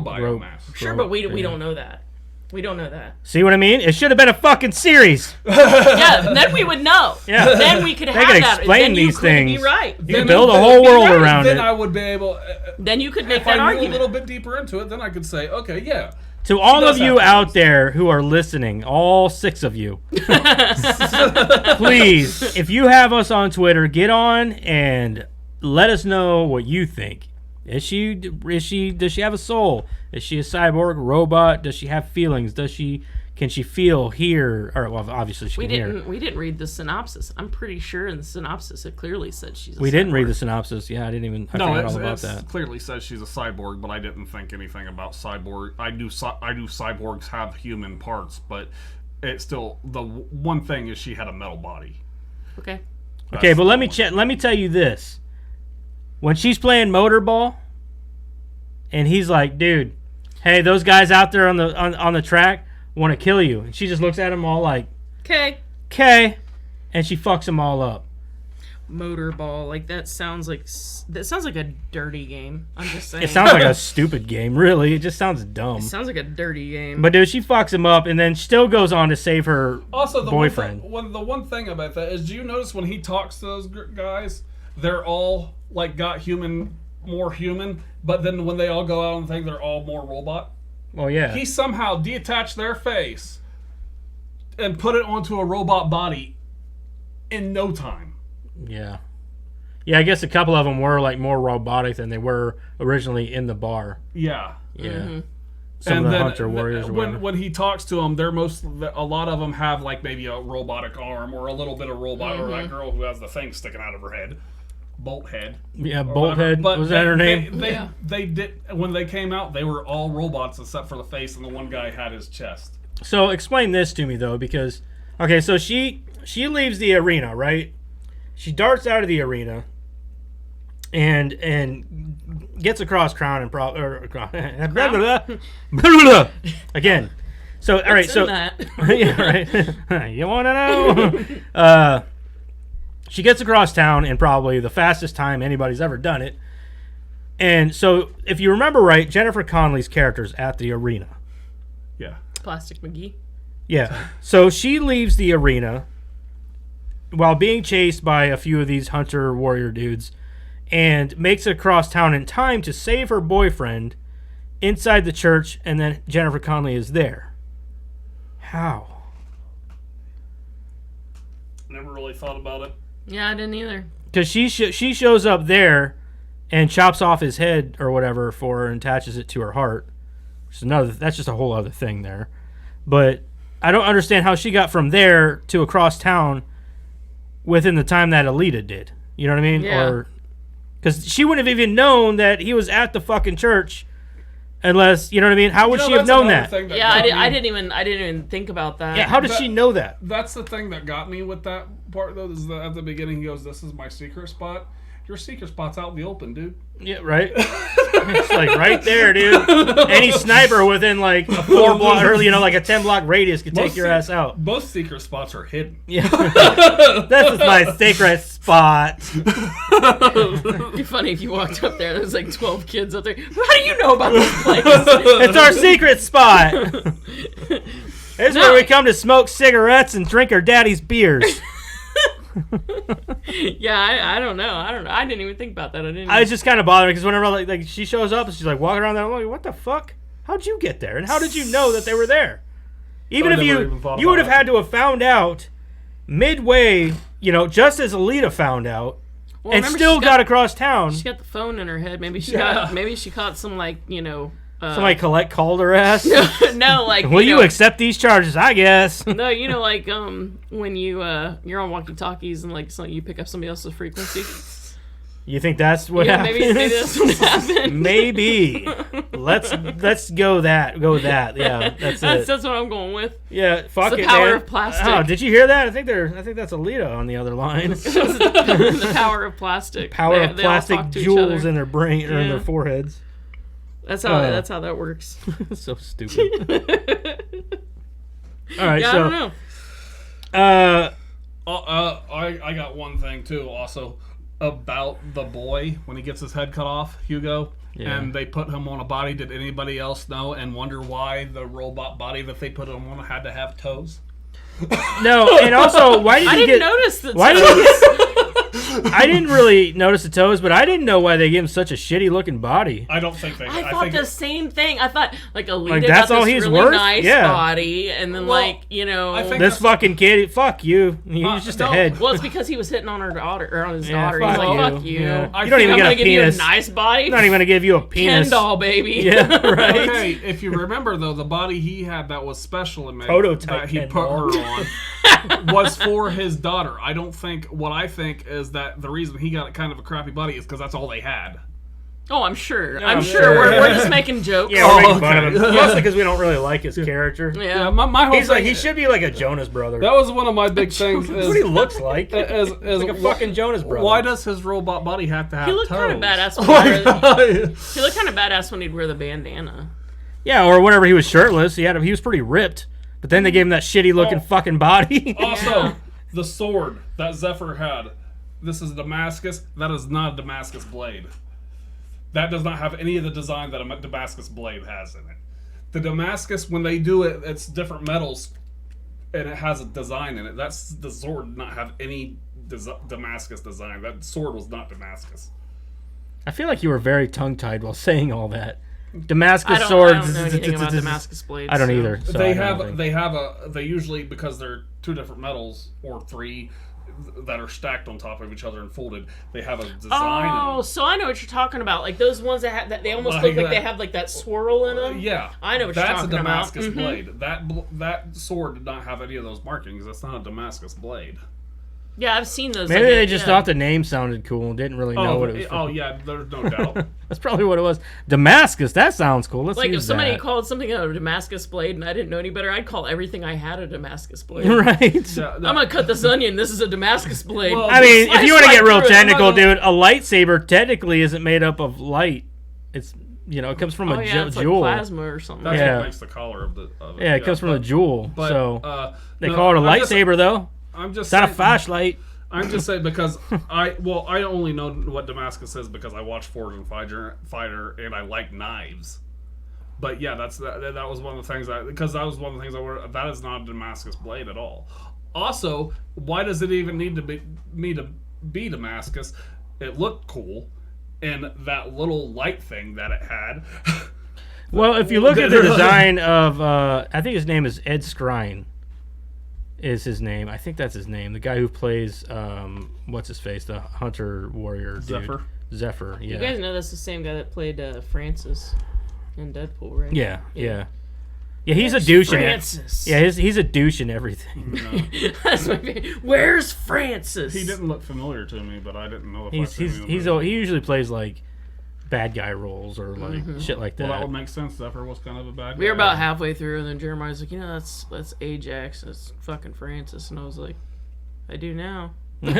biomass. Sure, but we don't know that. We don't know that. See what I mean? It should have been a fucking series. Yeah, then we would know. Yeah. Then we could have that. They could explain these things. Be right. You could build a whole world around it. Then I would be able... then you could make that argument. If I knew a little bit deeper into it, then I could say, okay, yeah. To all of you out there who are listening, all 6 of you, please, if you have us on Twitter, get on and let us know what you think. Does she have a soul? Is she a cyborg robot? Does she have feelings? Can she feel, hear? Or well, obviously she can hear. We didn't read the synopsis. I'm pretty sure in the synopsis it clearly said she's a cyborg. We didn't read the synopsis. Yeah, I didn't even. I forgot all about that. It clearly says she's a cyborg, but I didn't think anything about cyborg. I do cyborgs have human parts, but it's still the one thing is she had a metal body. Okay. Okay, but let me tell you this. When she's playing Motorball, and he's like, "Dude, hey, those guys out there on the track want to kill you," and she just looks at him all like, "Okay," and she fucks them all up. Motorball, like that sounds like a dirty game. I'm just saying. It sounds like a stupid game, really. It just sounds dumb. It sounds like a dirty game. But dude, she fucks him up, and then still goes on to save her boyfriend. The one thing about that is, do you notice when he talks to those guys, they're all like got more human, but then when they all go out and think they're all more robot. Well, yeah. He somehow detached their face and put it onto a robot body in no time. Yeah. Yeah, I guess a couple of them were like more robotic than they were originally in the bar. Yeah. Yeah. Mm-hmm. Some of the Hunter Warriors. When he talks to them, a lot of them have like maybe a robotic arm or a little bit of robot, or that girl who has the thing sticking out of her head. Bolthead. Yeah, Bolthead. Was that her name? They did when they came out. They were all robots except for the face, and the one guy had his chest. So explain this to me though, because okay, so she leaves the arena, right? She darts out of the arena, and gets across crown and again. So all right, so yeah, right. You want to know? She gets across town in probably the fastest time anybody's ever done it. And so, if you remember right, Jennifer Connelly's character's at the arena. Yeah. Plastic McGee. Yeah. So she leaves the arena while being chased by a few of these Hunter Warrior dudes and makes it across town in time to save her boyfriend inside the church, and then Jennifer Connelly is there. How? Never really thought about it. Yeah, I didn't either. Because she shows up there and chops off his head or whatever for her and attaches it to her heart. That's just a whole other thing there. But I don't understand how she got from there to across town within the time that Alita did. You know what I mean? Yeah. Because she wouldn't have even known that he was at the fucking church unless, you know what I mean? How would she have known that? Yeah, I didn't even think about that. Yeah, how did she know that? That's the thing that got me with that part, though, is that at the beginning he goes, "This is my secret spot." Your secret spot's out in the open, dude. Yeah, right? It's like right there, dude. Any sniper within like a 4 block, or like a 10 block radius could take your ass out. Most secret spots are hidden. Yeah. This is my secret spot. It'd be funny if you walked up there, there's like 12 kids up there. How do you know about this place? It's our secret spot. This is where we come to smoke cigarettes and drink our daddy's beers. Yeah, I don't know. I didn't even think about that. I was just kind of bothering because whenever like she shows up and she's like walking around there, I'm like, what the fuck? How'd you get there? And how did you know that they were there? Even if you would have had to have found out midway, just as Alita found out, and still got across town. She got the phone in her head. Maybe she caught some somebody called her ass. No, like. Will you accept these charges? I guess. No, like when you're on walkie talkies and like you pick up somebody else's frequency. You think that's what happened? Maybe that's what happened. Maybe. Let's go with that. Yeah, that's it. That's what I'm going with. Yeah, fuck it's it, the power man. of plastic. Oh, did you hear that? I think that's Alita on the other line. The power of plastic. Power of plastic jewels in their brain or in their foreheads. That's how that works. So stupid. All right, yeah, so I don't know. I got one thing too. Also about the boy when he gets his head cut off, Hugo, and they put him on a body. Did anybody else know and wonder why the robot body that they put him on had to have toes? No, and also why did I he didn't get? notice the Why toes. did he get? I didn't really notice the toes, but I didn't know why they gave him such a shitty looking body. I don't think they. I thought the same thing. I thought like Alita Like, that's got all this he's really worth? nice Yeah. body, and then Well, like I think This fucking kid, fuck you. He's just a no. head. well, it's because he was hitting on her daughter or on his Yeah, daughter. He's fuck like, you. "Fuck you! Yeah. I You don't think even I'm get gonna a give you a penis. nice body. I'm not even gonna give you a penis. Ken doll, baby." Yeah, right. Okay, if you remember though, the body he had that was special and made Prototype that he Ken put doll. her on was for his daughter. I don't think. What I think is that the reason he got kind of a crappy body is because that's all they had. Oh, I'm sure. Yeah, I'm I'm sure. sure. We're just making jokes. Yeah, we're making Oh, fun of him. okay. Mostly because we don't really like his character. Yeah. My whole He's like thing, he should be like a Jonas brother. That was one of my big things. That's what he Is, looks like. is Like a fucking Jonas brother. Why does his robot body have to have He looked toes? kind of badass. He looked kind of badass when he'd wear the bandana. Yeah, or whenever he was shirtless, he was pretty ripped. But then they gave him that shitty looking fucking body. Also, Yeah. the sword that Zephyr had. This is Damascus. That is not a Damascus blade. That does not have any of the design that a Damascus blade has in it. The Damascus, when they do it, it's different metals, and it has a design in it. That's the sword did not have any Damascus design. That sword was not Damascus. I feel like you were very tongue-tied while saying all that. Damascus I swords. don't know anything about Damascus blades. I don't so. either. So They usually, because they're two different metals or three that are stacked on top of each other and folded, they have a design. Oh, so I know what you're talking about. Like those ones that have that they almost look like they have like that swirl in them. Yeah, I know what you're talking about. That's a Damascus blade. That sword did not have any of those markings. That's not a Damascus blade. Yeah, I've seen those. Maybe they just thought the name sounded cool and didn't really know what it was. Oh yeah, there's no doubt. That's probably what it was. Damascus. That sounds cool. Let's like use if somebody that. called something a Damascus blade and I didn't know any better, I'd call everything I had a Damascus blade. Right. Yeah, I'm gonna cut this onion. This is a Damascus blade. Well, I mean, if you want to get real technical, through it. dude, a lightsaber technically isn't made up of light. It's it comes from a it's jewel. like plasma or something. That's Yeah. what makes the collar of it. Yeah, it comes from a jewel. But, So they no, call it a I'm just- lightsaber, though. I'm just It's not a saying- flashlight. I'm just saying because I only know what Damascus is because I watch Forge and Fighter and I like knives. But yeah, that was one of the things that is not a Damascus blade at all. Also, why does it even need to be Damascus? It looked cool, and that little light thing that it had. Well, if you look at the design of, I think his name is Ed Skrein. Is his name? I think that's his name. The guy who plays, what's his face? The hunter warrior dude. Zephyr. Yeah. You guys know that's the same guy that played Francis in Deadpool, right? Yeah. He's a douche Francis. in it. Yeah, he's a douche in everything. No. That's my favorite. Where's Francis? He didn't look familiar to me, but I didn't know if He usually plays like bad guy roles or like shit like that. Well, that would make sense. Zephyr was kind of a bad guy. We were about halfway through, and then Jeremiah's like, that's Ajax. That's fucking Francis. And I was like, I do now. No.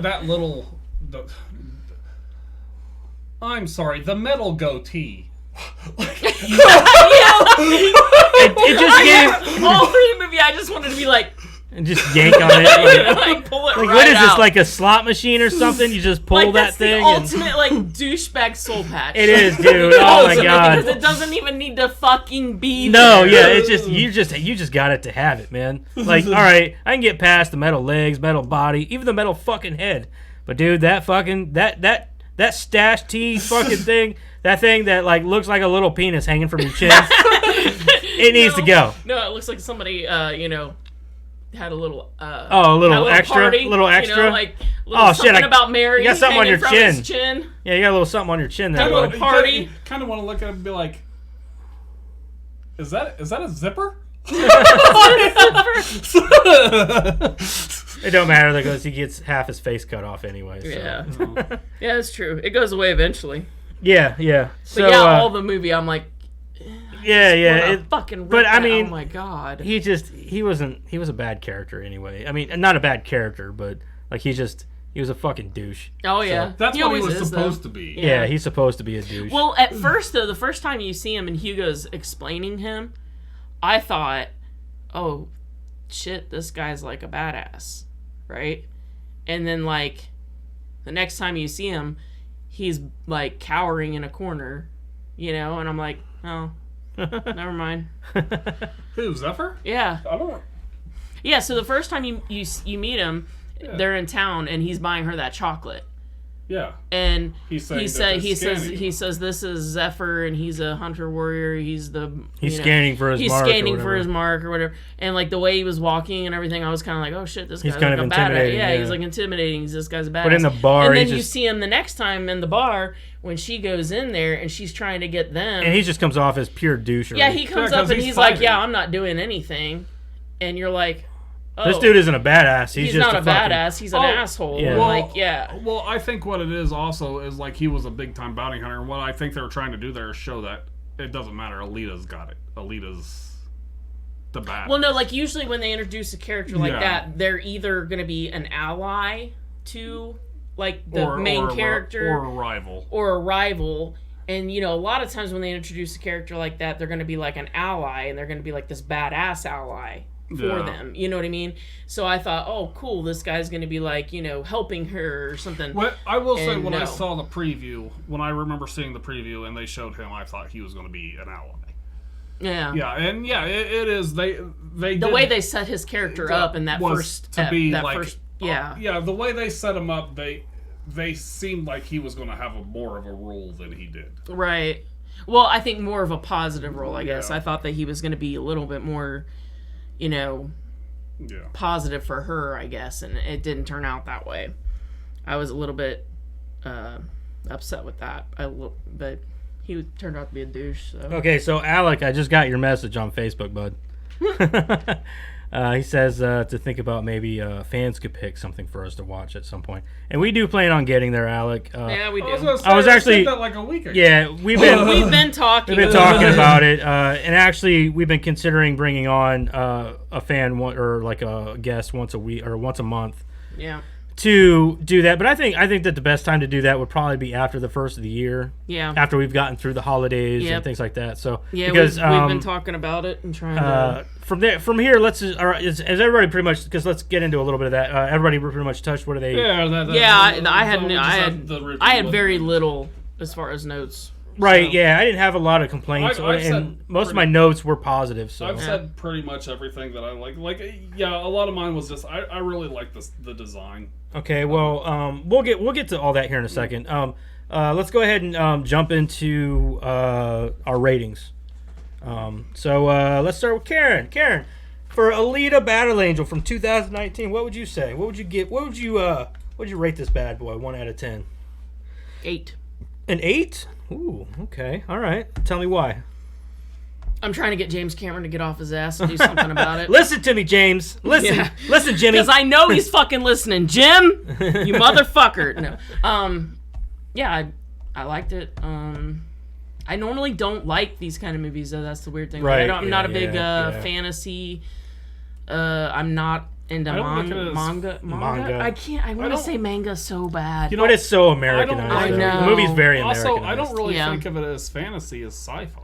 that little. I'm sorry, the metal goatee. It just gave. All through the movie, I just wanted to be like, And just yank on it. like pull it Like, right what is this, out. like a slot machine or something? You just pull like, that that's thing. the and- ultimate like douchebag soul patch. It is, dude. Oh my Ultimate, god. because it doesn't even need to fucking be No, there. yeah, it's just you just got it to have it, man. Like, all right, I can get past the metal legs, metal body, even the metal fucking head. But dude, that fucking that stash tee fucking thing, that thing that like looks like a little penis hanging from your chin. It needs to go. No, it looks like somebody had a little A little extra, party, little extra. like little Oh, shit, something about Mary. you got something on your hanging from his chin. chin. Yeah, you got a little something on your chin there. Got a little bud. party. Kind of want to look at it and be like, is that a zipper? It don't matter because he gets half his face cut off anyway. So. Yeah. Yeah, it's true. It goes away eventually. Yeah. So, but yeah, all the movie, I'm like, yeah. Fucking. But I mean, oh my god. He was a bad character anyway. I mean, not a bad character, but like he was a fucking douche. Oh yeah, so that's what he was supposed to be. Yeah, he's supposed to be a douche. Well, at first though, the first time you see him and Hugo's explaining him, I thought, oh shit, this guy's like a badass, right? And then like the next time you see him, he's like cowering in a corner, and I'm like, oh, never mind. Who, Zephyr? Yeah. I don't know. Yeah, so the first time you meet him, they're in town and he's buying her that chocolate. Yeah. And he says this is Zephyr and he's a hunter warrior. He's scanning for his mark. He's scanning for his mark or whatever. And like the way he was walking and everything, I was kind of like, oh shit, this guy's kind like of a badass. Yeah, yeah, he's like intimidating. This guy's a badass. But in the bar, and then you see him the next time in the bar when she goes in there and she's trying to get them. And he just comes off as pure douche. Yeah, he comes up and he's like, yeah, I'm not doing anything. And you're like, oh, this dude isn't a badass. He's just not a badass. He's an asshole. Yeah. Well, I think what it is also is like he was a big time bounty hunter, and what I think they were trying to do there is show that it doesn't matter. Alita's got it. Alita's the badass. Well, no, like usually when they introduce a character like that, they're either going to be an ally to like the main character or a rival. And a lot of times when they introduce a character like that, they're going to be like an ally, and they're going to be like this badass ally for them. You know what I mean? So I thought, oh, cool, this guy's going to be like, helping her or something. What I will say, when I saw the preview, when I remember seeing the preview and they showed him, I thought he was going to be an ally. Yeah. Yeah, and it is. They the way they set his character up in that first to be that like first, yeah, the way they set him up, they seemed like he was going to have more of a role than he did. Right. Well, I think more of a positive role, I guess. I thought that he was going to be a little bit more, positive for her, I guess, and it didn't turn out that way. I was a little bit upset with that, but he turned out to be a douche. So. Okay, so Alec, I just got your message on Facebook, bud. He says to think about maybe fans could pick something for us to watch at some point, and we do plan on getting there, Alec. Yeah, we do. I was actually that like a week ago. Yeah, we've been talking. We've been talking about it, and actually, we've been considering bringing on a fan or like a guest once a week or once a month. Yeah. To do that, but I think that the best time to do that would probably be after the first of the year. Yeah. After we've gotten through the holidays and things like that. So because we've been talking about it and trying to. From here, let's as everybody pretty much, because let's get into a little bit of that. Everybody pretty much touched. What are they? I had very little as far as notes. Right, so. Yeah, I didn't have a lot of complaints, and most of my notes were positive. So I've said pretty much everything that I like. A lot of mine was just I really like the design. Okay, well, we'll get to all that here in a second. Let's go ahead and jump into our ratings. So let's start with Karen. Karen, for Alita Battle Angel from 2019, what would you say? What would you give? What would you rate this bad boy? 1 out of 10. 8. An 8? Ooh, okay. All right. Tell me why. I'm trying to get James Cameron to get off his ass and do something about it. Listen to me, James. Listen, listen, Jimmy. Because I know he's fucking listening. Jim, you motherfucker. No. Yeah, I liked it. I normally don't like these kind of movies, though. That's the weird thing. Right. I'm not a big fantasy. I'm not into manga. I can't. I want to say manga so bad. But it's so Americanized. I know. The movie's very Americanized. Also, I don't really think of it as fantasy, as sci-fi.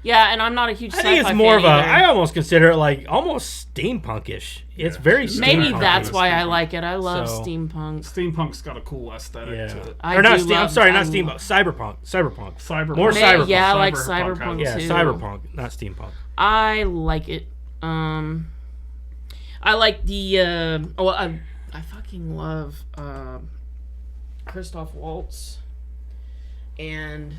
Yeah, and I'm not a huge sci-fi fan. I think it's more of I almost consider it like almost steampunkish. It's very steampunk. Maybe that's why I like it. I love steampunk. Steampunk's got a cool aesthetic to it. Not steampunk. Cyberpunk. More cyberpunk. Yeah, I like cyberpunk too. Yeah, cyberpunk, not steampunk. I like it. I like the I fucking love Christoph Waltz, and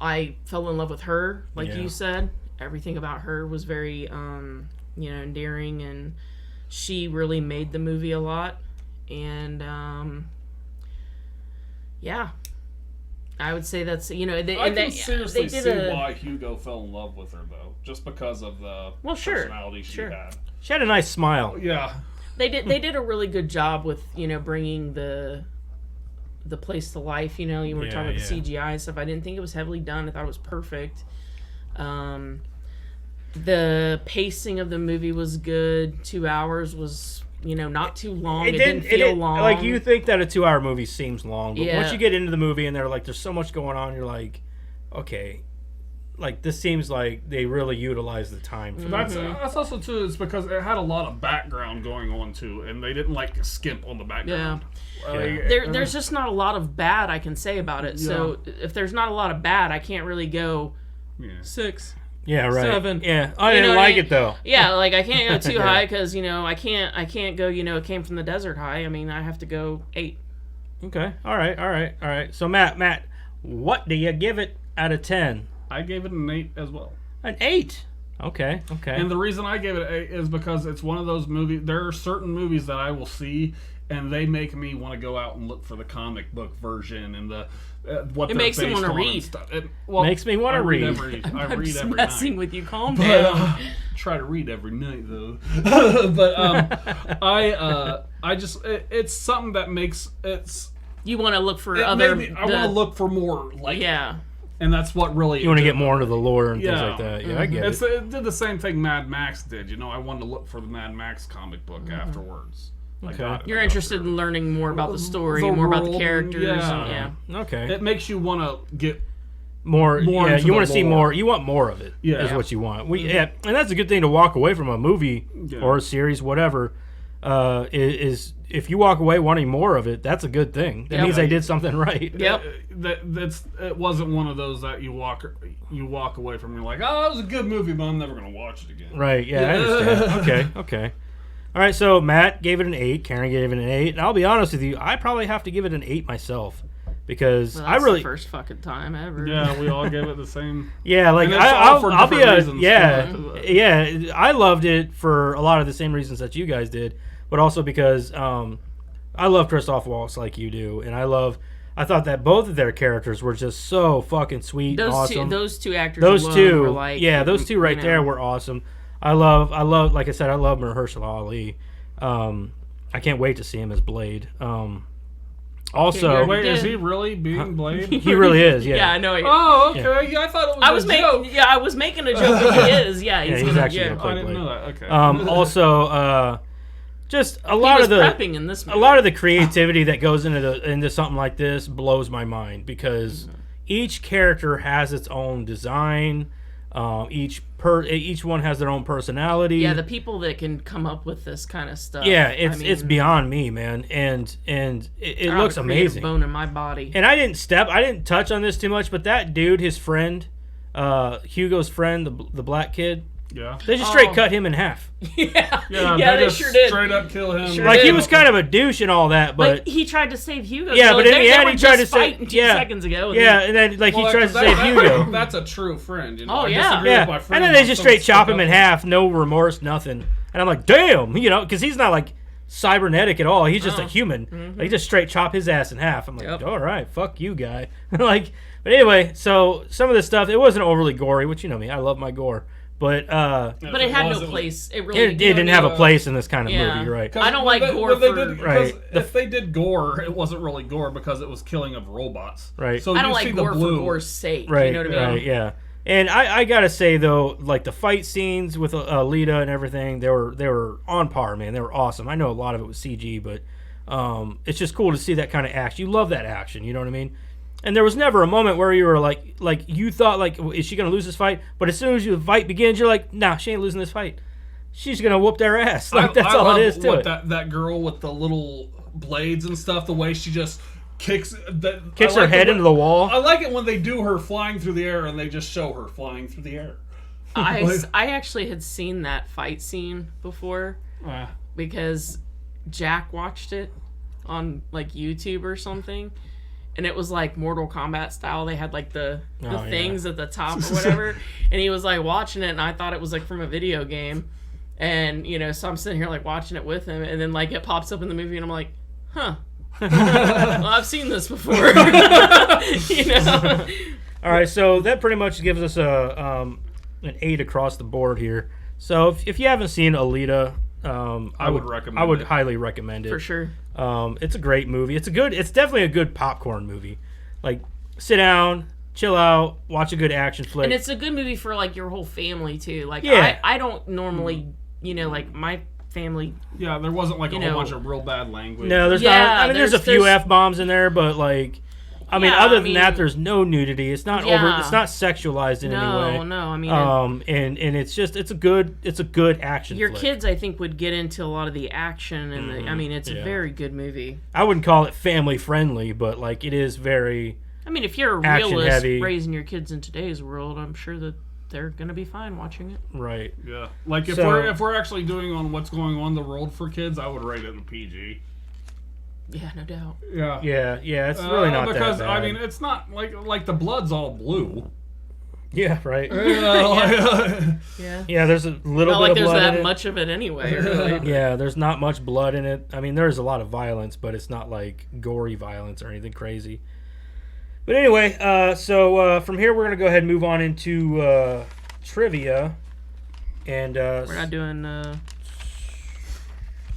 I fell in love with her, like you said. Everything about her was very endearing, and she really made the movie a lot. And I would say that's I can seriously see why Hugo fell in love with her, though, just because of the personality she had. She had a nice smile. Yeah. They did a really good job with bringing the place to life. You were talking about the CGI and stuff. I didn't think it was heavily done. I thought it was perfect. The pacing of the movie was good. 2 hours was not too long. It didn't feel long. Like, you think that a 2-hour movie seems long, but once you get into the movie and there's so much going on, you're like, okay, like, this seems like they really utilize the time for that's also too, it's because it had a lot of background going on too, and they didn't skimp on the background. There's just not a lot of bad I can say about it. So if there's not a lot of bad, I can't really go 6. Yeah, right. 7. Yeah, I didn't like it though. Yeah, like, I can't go too high because I can't go. It came from the desert high. I mean, I have to go 8. Okay. All right. So Matt, what do you give it out of 10? I gave it an 8 as well. An 8. Okay. And the reason I gave it an 8 is because it's one of those movies. There are certain movies that I will see, and they make me want to go out and look for the comic book version and the what it makes me want to read. Makes me want to read. I'm read just every messing night. with you. Calm down. Try to read every night though. But I just it's something that makes it's. You want to look for other. I want to look for more. Yeah. And that's what really... You want to get more into the lore and things like that. Yeah, I get it. It did the same thing Mad Max did. I wanted to look for the Mad Max comic book afterwards. Okay. You're interested in learning more about the story, more about the characters. Okay. It makes you want to get... More you want to see more. You want more of it. Yeah. Is what you want. And that's a good thing to walk away from a movie or a series, whatever. Is if you walk away wanting more of it, that's a good thing. That means they did something right. Yep. It wasn't one of those that you walk away from and you're like, oh, that was a good movie, but I'm never gonna watch it again. Right. Yeah. I understand. Okay. All right. So Matt gave it an 8. Karen gave it an 8. And I'll be honest with you, I probably have to give it an 8 myself. Because that's the first fucking time ever. Yeah, we all gave it the same. Yeah, like I'll be I loved it for a lot of the same reasons that you guys did, but also because I love Christoph Waltz like you do, and I thought that both of their characters were just so fucking sweet and awesome. Those two actors were like... Yeah, those two right there were awesome. I love, like I said, I love Mahershala Ali. I can't wait to see him as Blade. Also, wait, is he really being Blade? He really is. Yeah. Yeah, I know. Oh, okay. Yeah, I thought it was a joke. Yeah, I was making a joke, but he is. Yeah, he's actually gonna play I didn't Blade. know that. Okay. Also, just a lot of the prepping in this movie. A lot of the creativity that goes into something like this blows my mind because each character has its own design. Each one has their own personality. Yeah, the people that can come up with this kind of stuff. Yeah, it's beyond me, man, and it looks amazing. Bone in my body. And I didn't touch on this too much, but that dude, his friend, Hugo's friend, the black kid. Yeah. They just straight cut him in half. Yeah, they sure did. Straight up kill him. He was kind of a douche and all that, but he tried to save Hugo. Yeah, but in the end, he tried to save. 2 seconds ago. Yeah, and then he tries to save Hugo. That's a true friend. Oh I yeah. with my friend and then they just straight chop him in half, no remorse, nothing. And I'm like, damn, because he's not like cybernetic at all. He's just a human. Mm-hmm. They just straight chop his ass in half. I'm like, all right, fuck you, guy. But anyway, so some of this stuff, it wasn't overly gory, which me, I love my gore. But it had no place. It really didn't have a place in this kind of movie, right? I don't like gore right. If they did gore, it wasn't really gore because it was killing of robots. Right. So I don't like gore for gore's sake. Right. You know what I mean? Right. Yeah. And I gotta say though, like the fight scenes with Alita and everything, they were on par, man. They were awesome. I know a lot of it was CG, but it's just cool to see that kind of action. You love that action. You know what I mean? And there was never a moment where you were like you thought is she gonna lose this fight? But as soon as the fight begins, you're like, nah, she ain't losing this fight. She's gonna whoop their ass. That's all it is to it. That girl with the little blades and stuff, the way she just kicks her head into the wall. I like it when they do her flying through the air and they just show her flying through the air. I actually had seen that fight scene before because Jack watched it on YouTube or something. And it was like Mortal Kombat style. They had the things at the top or whatever. And he was watching it, and I thought it was from a video game. And, so I'm sitting here watching it with him. And then it pops up in the movie, and I'm like, huh. Well, I've seen this before. All right, so that pretty much gives us an 8 across the board here. So if you haven't seen Alita, I would recommend. I would highly recommend it for sure. It's a great movie. It's definitely a good popcorn movie. Like, sit down, chill out, watch a good action flick. And it's a good movie for like your whole family too. Like, yeah. I don't normally, like my family. Yeah, there wasn't like a whole bunch of real bad language. No, there's not. I mean, there's a few F-bombs in there, but like, other than that, there's no nudity. It's not over. It's not sexualized in any way. No. I mean, and it's a good action. Your flick. Kids, I think, would get into a lot of the action, and it's a very good movie. I wouldn't call it family friendly, but like it is very. I mean, if you're a realist raising your kids in today's world, I'm sure that they're gonna be fine watching it. Right. Yeah. Like if we're actually doing on what's going on in the world for kids, I would rate it in PG. Yeah, no doubt. Yeah. It's really not because that bad. I mean, it's not like the blood's all blue. Yeah. Right. Yeah. There's a little not bit of blood there's in that it. much of it anyway. Really. Yeah, there's not much blood in it. I mean, there's a lot of violence, but it's not like gory violence or anything crazy. But anyway, so from here we're gonna go ahead and move on into trivia, and we're not doing.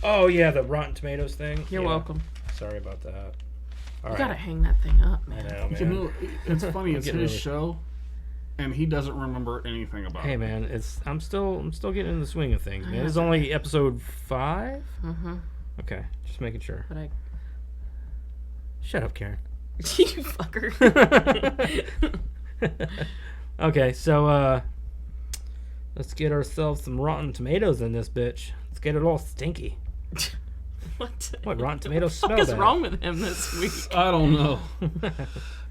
Oh yeah, the Rotten Tomatoes thing. You're welcome. Sorry about that. You gotta hang that thing up, man. I know, man. You know, it's funny. It's his show, and he doesn't remember anything about it. Hey man, I'm still getting in the swing of things, man. This is only episode 5. Okay, just making sure. But Shut up, Karen. You fucker. Okay, so let's get ourselves some Rotten Tomatoes in this bitch. Let's get it all stinky. What Rotten Tomatoes smell? What is wrong with him this week? I don't know.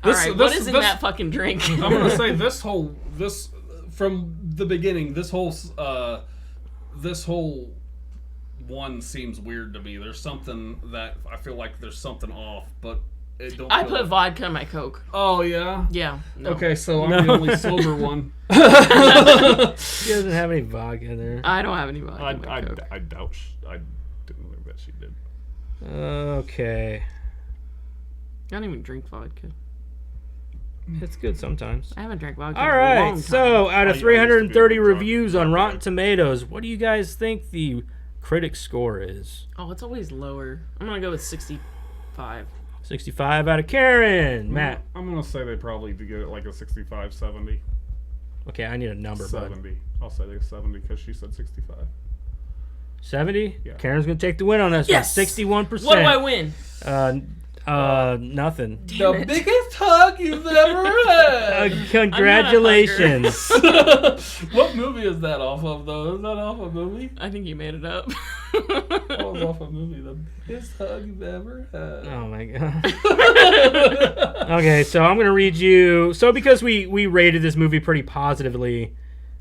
What is in that fucking drink? I'm gonna say this from the beginning. This whole one seems weird to me. There's something that I feel like there's something off, but. I put vodka in my Coke. Oh, yeah? Yeah. No. Okay, so I'm the only sober one. She doesn't have any vodka in there. I don't have any vodka in my Coke. I doubt. I didn't think that she did. Okay. I don't even drink vodka. It's good sometimes. I haven't drank vodka All in a long right, time. so out of 330 reviews on Rotten Tomatoes, what do you guys think the critic score is? Oh, it's always lower. I'm going to go with 65. 65 out of Karen. Matt? I'm going to say they probably get it like a 65, 70. Okay, I need a number, 70. Bud. I'll say like 70 because she said 65. 70? Yeah. Karen's going to take the win on this one. 61%. What do I win? Nothing. The biggest hug you've ever had. Congratulations. What movie is that off of, though? Is that off a movie? I think you made it up. That was off a movie. The biggest hug you've ever had. Oh, my God. Okay, so I'm going to read you. So because we rated this movie pretty positively,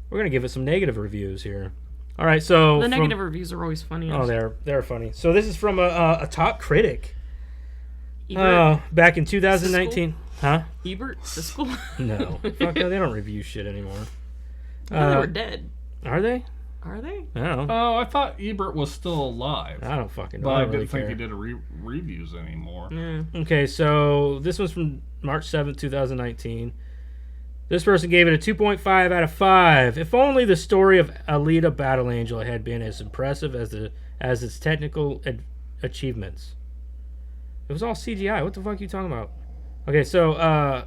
we're going to give it some negative reviews here. All right, so... The negative reviews are always funny. Oh, they're funny. So this is from a top critic. Ebert? Back in 2019. Huh? Ebert? The school? No. Fuck no, they don't review shit anymore. They were dead. Are they? Are they? I don't know. Oh, I thought Ebert was still alive. I don't fucking know. But I don't didn't really think care. he did reviews anymore. Yeah. Okay, so this one's from March 7th, 2019. This person gave it a 2.5 out of 5. If only the story of Alita Battle Angel had been as impressive as its technical achievements. It was all CGI. What the fuck are you talking about? Okay, so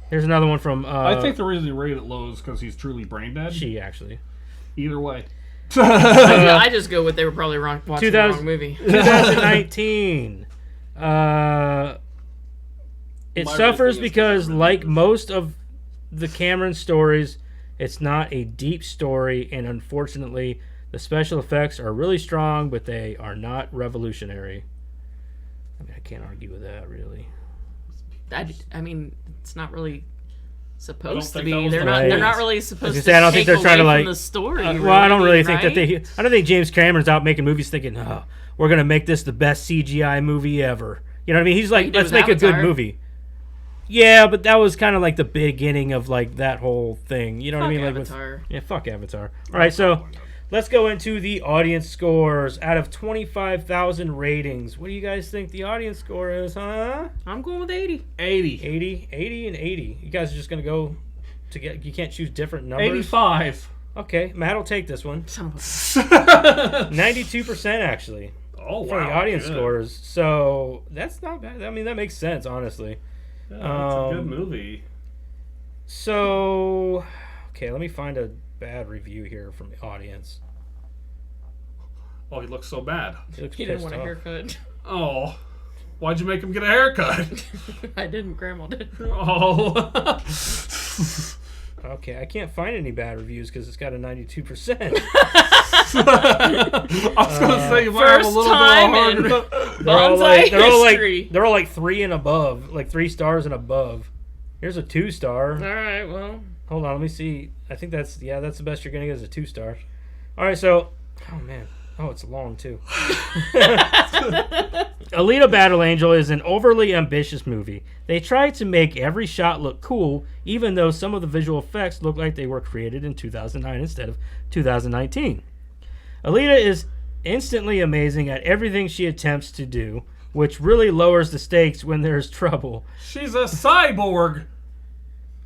here's another one from... I think the reason he rated it low is because he's truly brain dead. She, actually. Either way. I just go with they were probably watching the wrong movie. 2019. It suffers because, like most of the Cameron stories, it's not a deep story, and unfortunately, the special effects are really strong, but they are not revolutionary. I mean, I can't argue with that, really. I mean, it's not really supposed to be. Right. They're not really supposed to say, I don't think take they're trying to away like from the story. well, I don't really think right? that I don't think James Cameron's out making movies thinking, oh, we're gonna make this the best CGI movie ever. You know what I mean? He's like, let's make Avatar. a good movie. Yeah, but that was kind of like the beginning of like that whole thing. You know what I mean? Like Avatar. Fuck Avatar. All right, so let's go into the audience scores. Out of 25,000 ratings, what do you guys think the audience score is, huh? I'm going with 80. 80 and 80. You guys are just going to go to get... You can't choose different numbers? 85. Okay, Matt will take this one. 92% actually. Oh, wow. For the audience scores. So that's not bad. I mean, that makes sense, honestly. Yeah, it's a good movie. So, okay, let me find a bad review here from the audience. Oh, he looks so bad. He didn't want a haircut. Oh. Why'd you make him get a haircut? I didn't. Grandma did. Oh. Okay, I can't find any bad reviews because it's got a 92%. I was gonna say you might have a little bit of hard. They're all like 3 and above, like 3 stars and above. Here's a 2-star. All right, well. Hold on, let me see. I think that's the best you're gonna get is a 2-star. All right, so, oh man, it's long too. Alita: Battle Angel is an overly ambitious movie. They tried to make every shot look cool, even though some of the visual effects look like they were created in 2009 instead of 2019. Alita is instantly amazing at everything she attempts to do, which really lowers the stakes when there's trouble. She's a cyborg.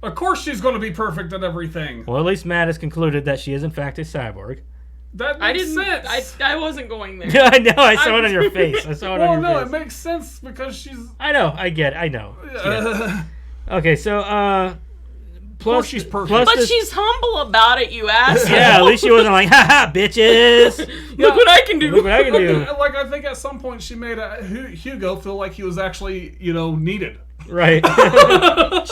Of course she's going to be perfect at everything. Well, at least Matt has concluded that she is in fact a cyborg. That makes sense. I wasn't going there. Yeah, I know. I saw it on your face. It makes sense because she's... I know. I get it. I know. Yeah. Okay, so, plus she's perfect. But she's humble about it, you ass. Yeah, at least she wasn't like, haha, bitches. Look what I can do. Look what I can do. Like, I think at some point she made Hugo feel like he was actually, needed. Right.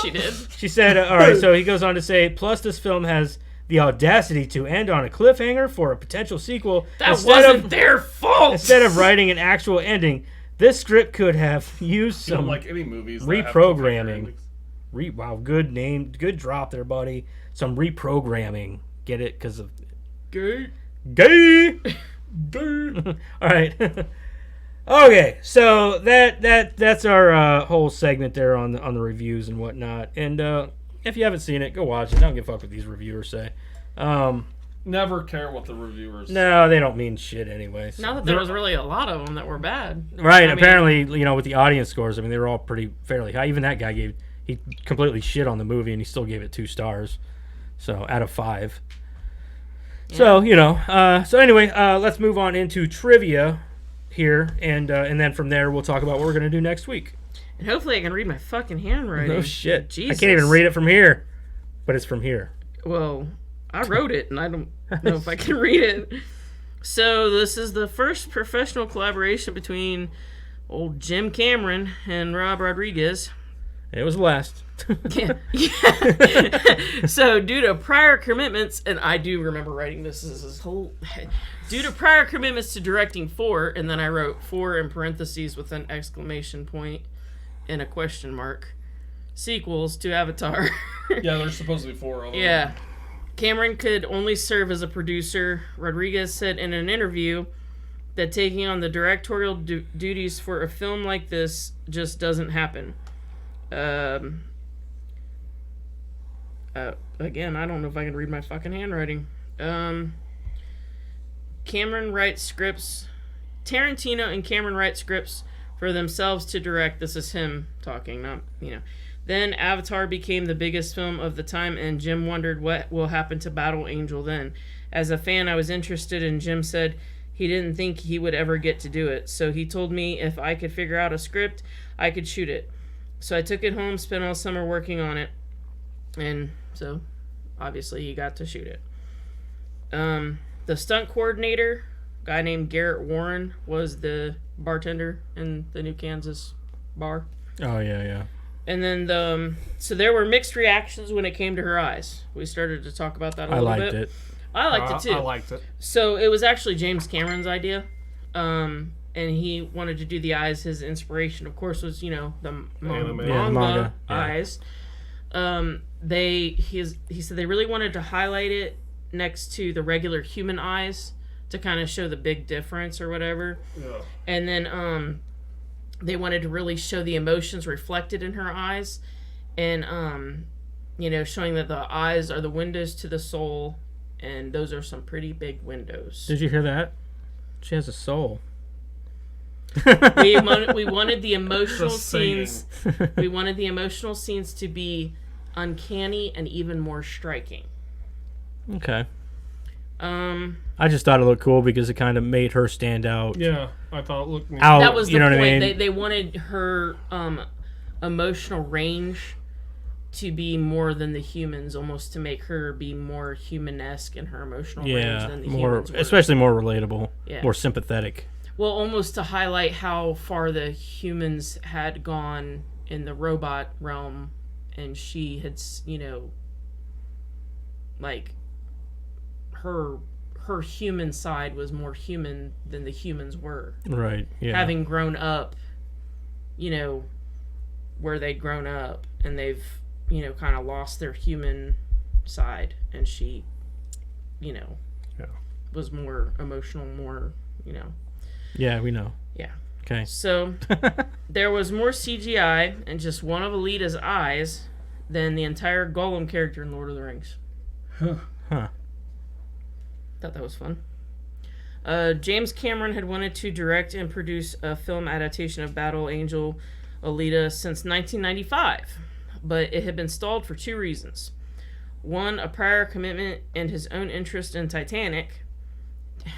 She did. She said, all right, so he goes on to say, plus this film has the audacity to end on a cliffhanger for a potential sequel. That wasn't their fault. Instead of writing an actual ending, this script could have used some like any movies reprogramming. Wow, good name, good drop there, buddy. Some reprogramming. Get it? Because of gay. All right. Okay, so that's our whole segment there on the reviews and whatnot. And if you haven't seen it, go watch it. Don't give a fuck what these reviewers say. Never care what the reviewers say. No, they don't mean shit anyway. So. Not that there was really a lot of them that were bad. Right, apparently, with the audience scores, they were all fairly high. Even that guy he completely shit on the movie and he still gave it 2 stars. So, out of 5. Yeah. So, so anyway, let's move on into trivia here, and then from there we'll talk about what we're going to do next week. And hopefully I can read my fucking handwriting. No shit. Jesus. I can't even read it from here, but it's from here. Well, I wrote it, and I don't know if I can read it. So this is the first professional collaboration between old Jim Cameron and Rob Rodriguez. It was the last. Yeah. So due to prior commitments, and I do remember writing this whole... Due to prior commitments to directing 4, and then I wrote 4 in parentheses with an exclamation point and a question mark, sequels to Avatar. Yeah, there's supposed to be 4 of them. Yeah. Cameron could only serve as a producer. Rodriguez said in an interview that taking on the directorial duties for a film like this just doesn't happen. Again, I don't know if I can read my fucking handwriting. Cameron writes scripts. Tarantino and Cameron write scripts for themselves to direct. This is him talking, not, Then Avatar became the biggest film of the time, and Jim wondered what will happen to Battle Angel then. As a fan, I was interested, and Jim said he didn't think he would ever get to do it. So he told me if I could figure out a script, I could shoot it. So I took it home, spent all summer working on it, and so obviously he got to shoot it. The stunt coordinator, a guy named Garrett Warren, was the bartender in the New Kansas bar. Oh, yeah. And then so there were mixed reactions when it came to her eyes. We started to talk about that a little bit. I liked it too. I liked it. So it was actually James Cameron's idea. And he wanted to do the eyes. His inspiration, of course, was, the manga eyes. He said they really wanted to highlight it next to the regular human eyes to kind of show the big difference or whatever. Yeah. And then they wanted to really show the emotions reflected in her eyes, and showing that the eyes are the windows to the soul, and those are some pretty big windows. Did you hear that? She has a soul. We wanted the emotional scenes. We wanted the emotional scenes to be uncanny and even more striking. Okay. I just thought it looked cool because it kind of made her stand out. Yeah, I thought it looked neat. That was the you know point. What I mean? They wanted her emotional range to be more than the humans, almost to make her be more human-esque in her emotional range than the humans were. Especially more relatable, more sympathetic. Well, almost to highlight how far the humans had gone in the robot realm, and she had, like, her human side was more human than the humans were. Right, yeah. Having grown up, where they'd grown up, and they've, kind of lost their human side, and she, was more emotional, more, Yeah, we know. Yeah. Okay. So, there was more CGI and just one of Alita's eyes than the entire Gollum character in Lord of the Rings. Huh. Thought that was fun. James Cameron had wanted to direct and produce a film adaptation of Battle Angel Alita since 1995, but it had been stalled for 2 reasons. 1, a prior commitment and his own interest in Titanic.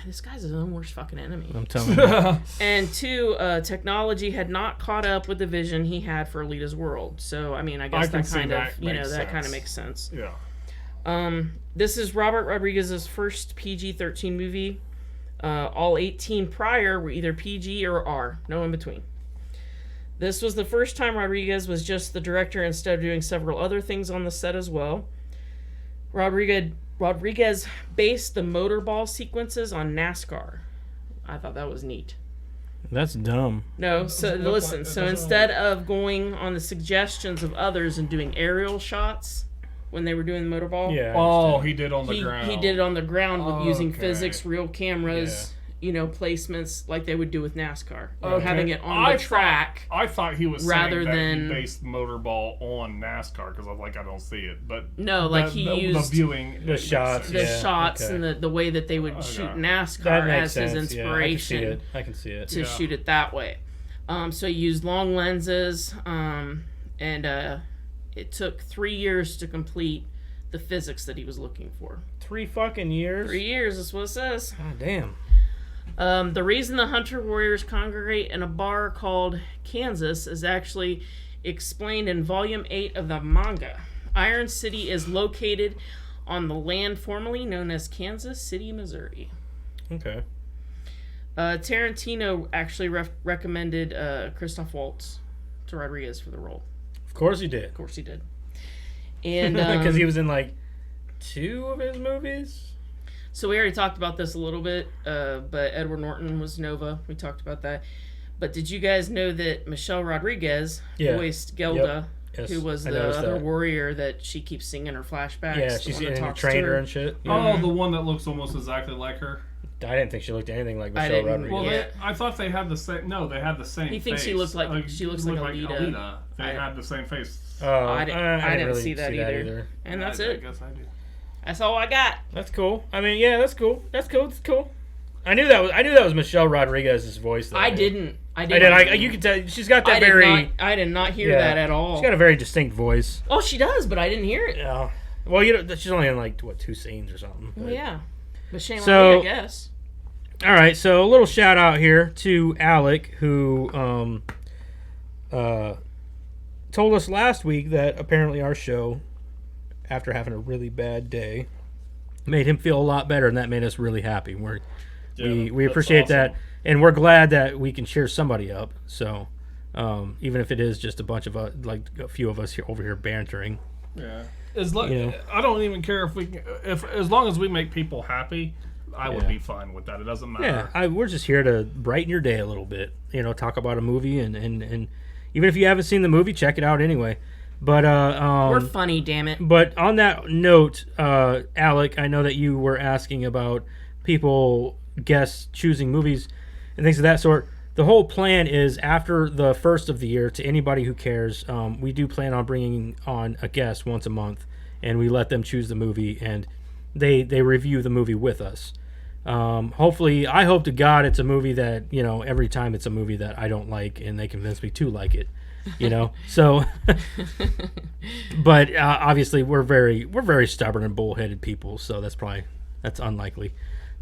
This guy's his own worst fucking enemy. I'm telling you. And 2, technology had not caught up with the vision he had for Alita's world. So, I mean, I guess that kind of makes sense. Yeah. This is Robert Rodriguez's first PG-13 movie. All 18 prior were either PG or R, no in between. This was the first time Rodriguez was just the director instead of doing several other things on the set as well. Rodriguez based the Motorball sequences on NASCAR. I thought that was neat. That's dumb. No, so listen. So instead of going on the suggestions of others and doing aerial shots when they were doing the Motorball, he did on the ground. He did it on the ground with using physics, real cameras, placements like they would do with NASCAR. Having it on the track. I thought he was rather saying that than he based Motorball on NASCAR because I was like, I don't see it, but no, like he used the viewing, the shots, and the way that they would shoot NASCAR as his inspiration. Yeah, I can see it to shoot it that way. So he used long lenses, and it took 3 years to complete the physics that he was looking for. 3 fucking years? 3 years, that's what it says. God damn. The reason the Hunter Warriors congregate in a bar called Kansas is actually explained in Volume 8 of the manga. Iron City is located on the land formerly known as Kansas City, Missouri. Okay. Tarantino actually recommended Christoph Waltz to Rodriguez for the role. Of course he did. Of course he did. And because he was in like 2 of his movies. So we already talked about this a little bit, but Edward Norton was Nova. We talked about that. But did you guys know that Michelle Rodriguez voiced Gelda, who was the other warrior that she keeps singing her flashbacks? Yeah, she's in a trainer and shit. Oh, the one that looks almost exactly like her. I didn't think she looked anything like Michelle Rodriguez. Well, I thought they had the same. No, they had the same. He thinks face. she looks like Alita. They had the same face. I didn't really see that either. And that's it. I guess I do. That's all I got. That's cool. I mean, yeah, that's cool. That's cool. I knew that was Michelle Rodriguez's voice. Though, I didn't. You can tell she's got that I did not hear that at all. She's got a very distinct voice. Oh, she does, but I didn't hear it. Yeah. Well, she's only in like 2 scenes or something. Well, yeah. But shame on me, I guess. All right, so a little shout out here to Alec, who told us last week that apparently our show, after having a really bad day, made him feel a lot better, and that made us really happy. We appreciate that, and we're glad that we can cheer somebody up. So, even if it is just a bunch of a few of us here over here bantering. Yeah, I don't even care if as long as we make people happy, I would be fine with that. It doesn't matter. Yeah, we're just here to brighten your day a little bit. Talk about a movie, and even if you haven't seen the movie, check it out anyway. But we're funny, damn it. But on that note, Alec, I know that you were asking about guests choosing movies and things of that sort. The whole plan is after the first of the year, to anybody who cares, we do plan on bringing on a guest once a month, and we let them choose the movie, and they review the movie with us. Hopefully, I hope to God it's a movie that, every time it's a movie that I don't like, and they convince me to like it. So but obviously we're very stubborn and bullheaded people, so that's unlikely.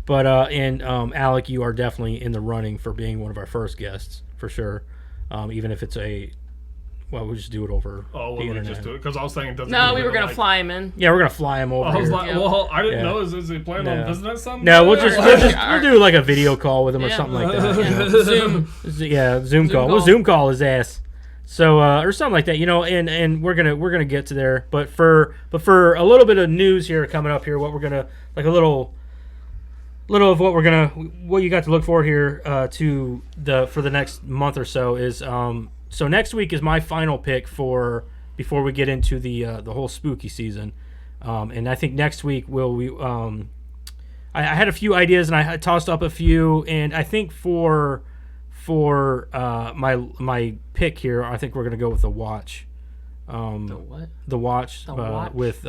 But and Alec, you are definitely in the running for being one of our first guests for sure. Even if it's we'll just do it over the internet. Just do it? Because I was thinking, we were gonna fly him in. Yeah, we're gonna fly him over. I was like, well, I didn't know. Is he planning on visiting something? No, we'll do like a video call with him or something like that. Zoom call. We'll Zoom call his ass. So or something like that, and we're gonna get to there. But for a little bit of news here coming up here, what we're gonna like a little of what you got to look for here for the next month or so is so next week is my final pick before we get into the whole spooky season, and I think next week I had a few ideas and I tossed up a few, and I think for my pick here, I think we're gonna go with The Watch. The what? The Watch. With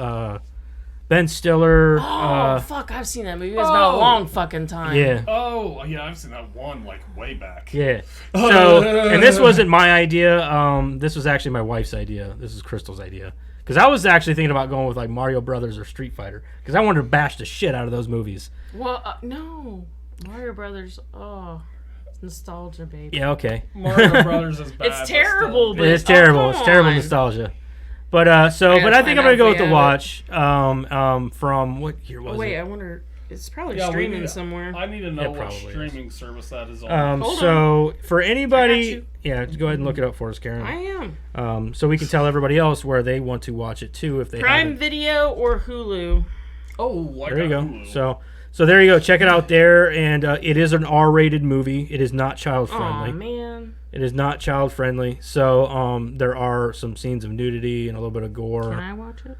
Ben Stiller. Oh, fuck, I've seen that movie. It's been a long fucking time. Yeah. Oh, yeah, I've seen that one, like, way back. Yeah. So, and this wasn't my idea. This was actually my wife's idea. This is Crystal's idea. Because I was actually thinking about going with, like, Mario Brothers or Street Fighter. Because I wanted to bash the shit out of those movies. Well, no. Mario Brothers, nostalgia, baby. Yeah, okay. Mario Brothers is bad. It's terrible, but it's terrible. It's terrible nostalgia. But I think I'm gonna go with The Watch. From what year was it? Wait, I wonder. It's probably streaming somewhere. I need to know what streaming service that is on. So for anybody, go ahead and look it up for us, Karen. I am. So we can tell everybody else where they want to watch it too, if they Prime Video or Hulu. Oh, there you go. Hulu. So there you go. Check it out there, and it is an R-rated movie. It is not child friendly. Oh man. It is not child friendly. So there are some scenes of nudity and a little bit of gore. Can I watch it?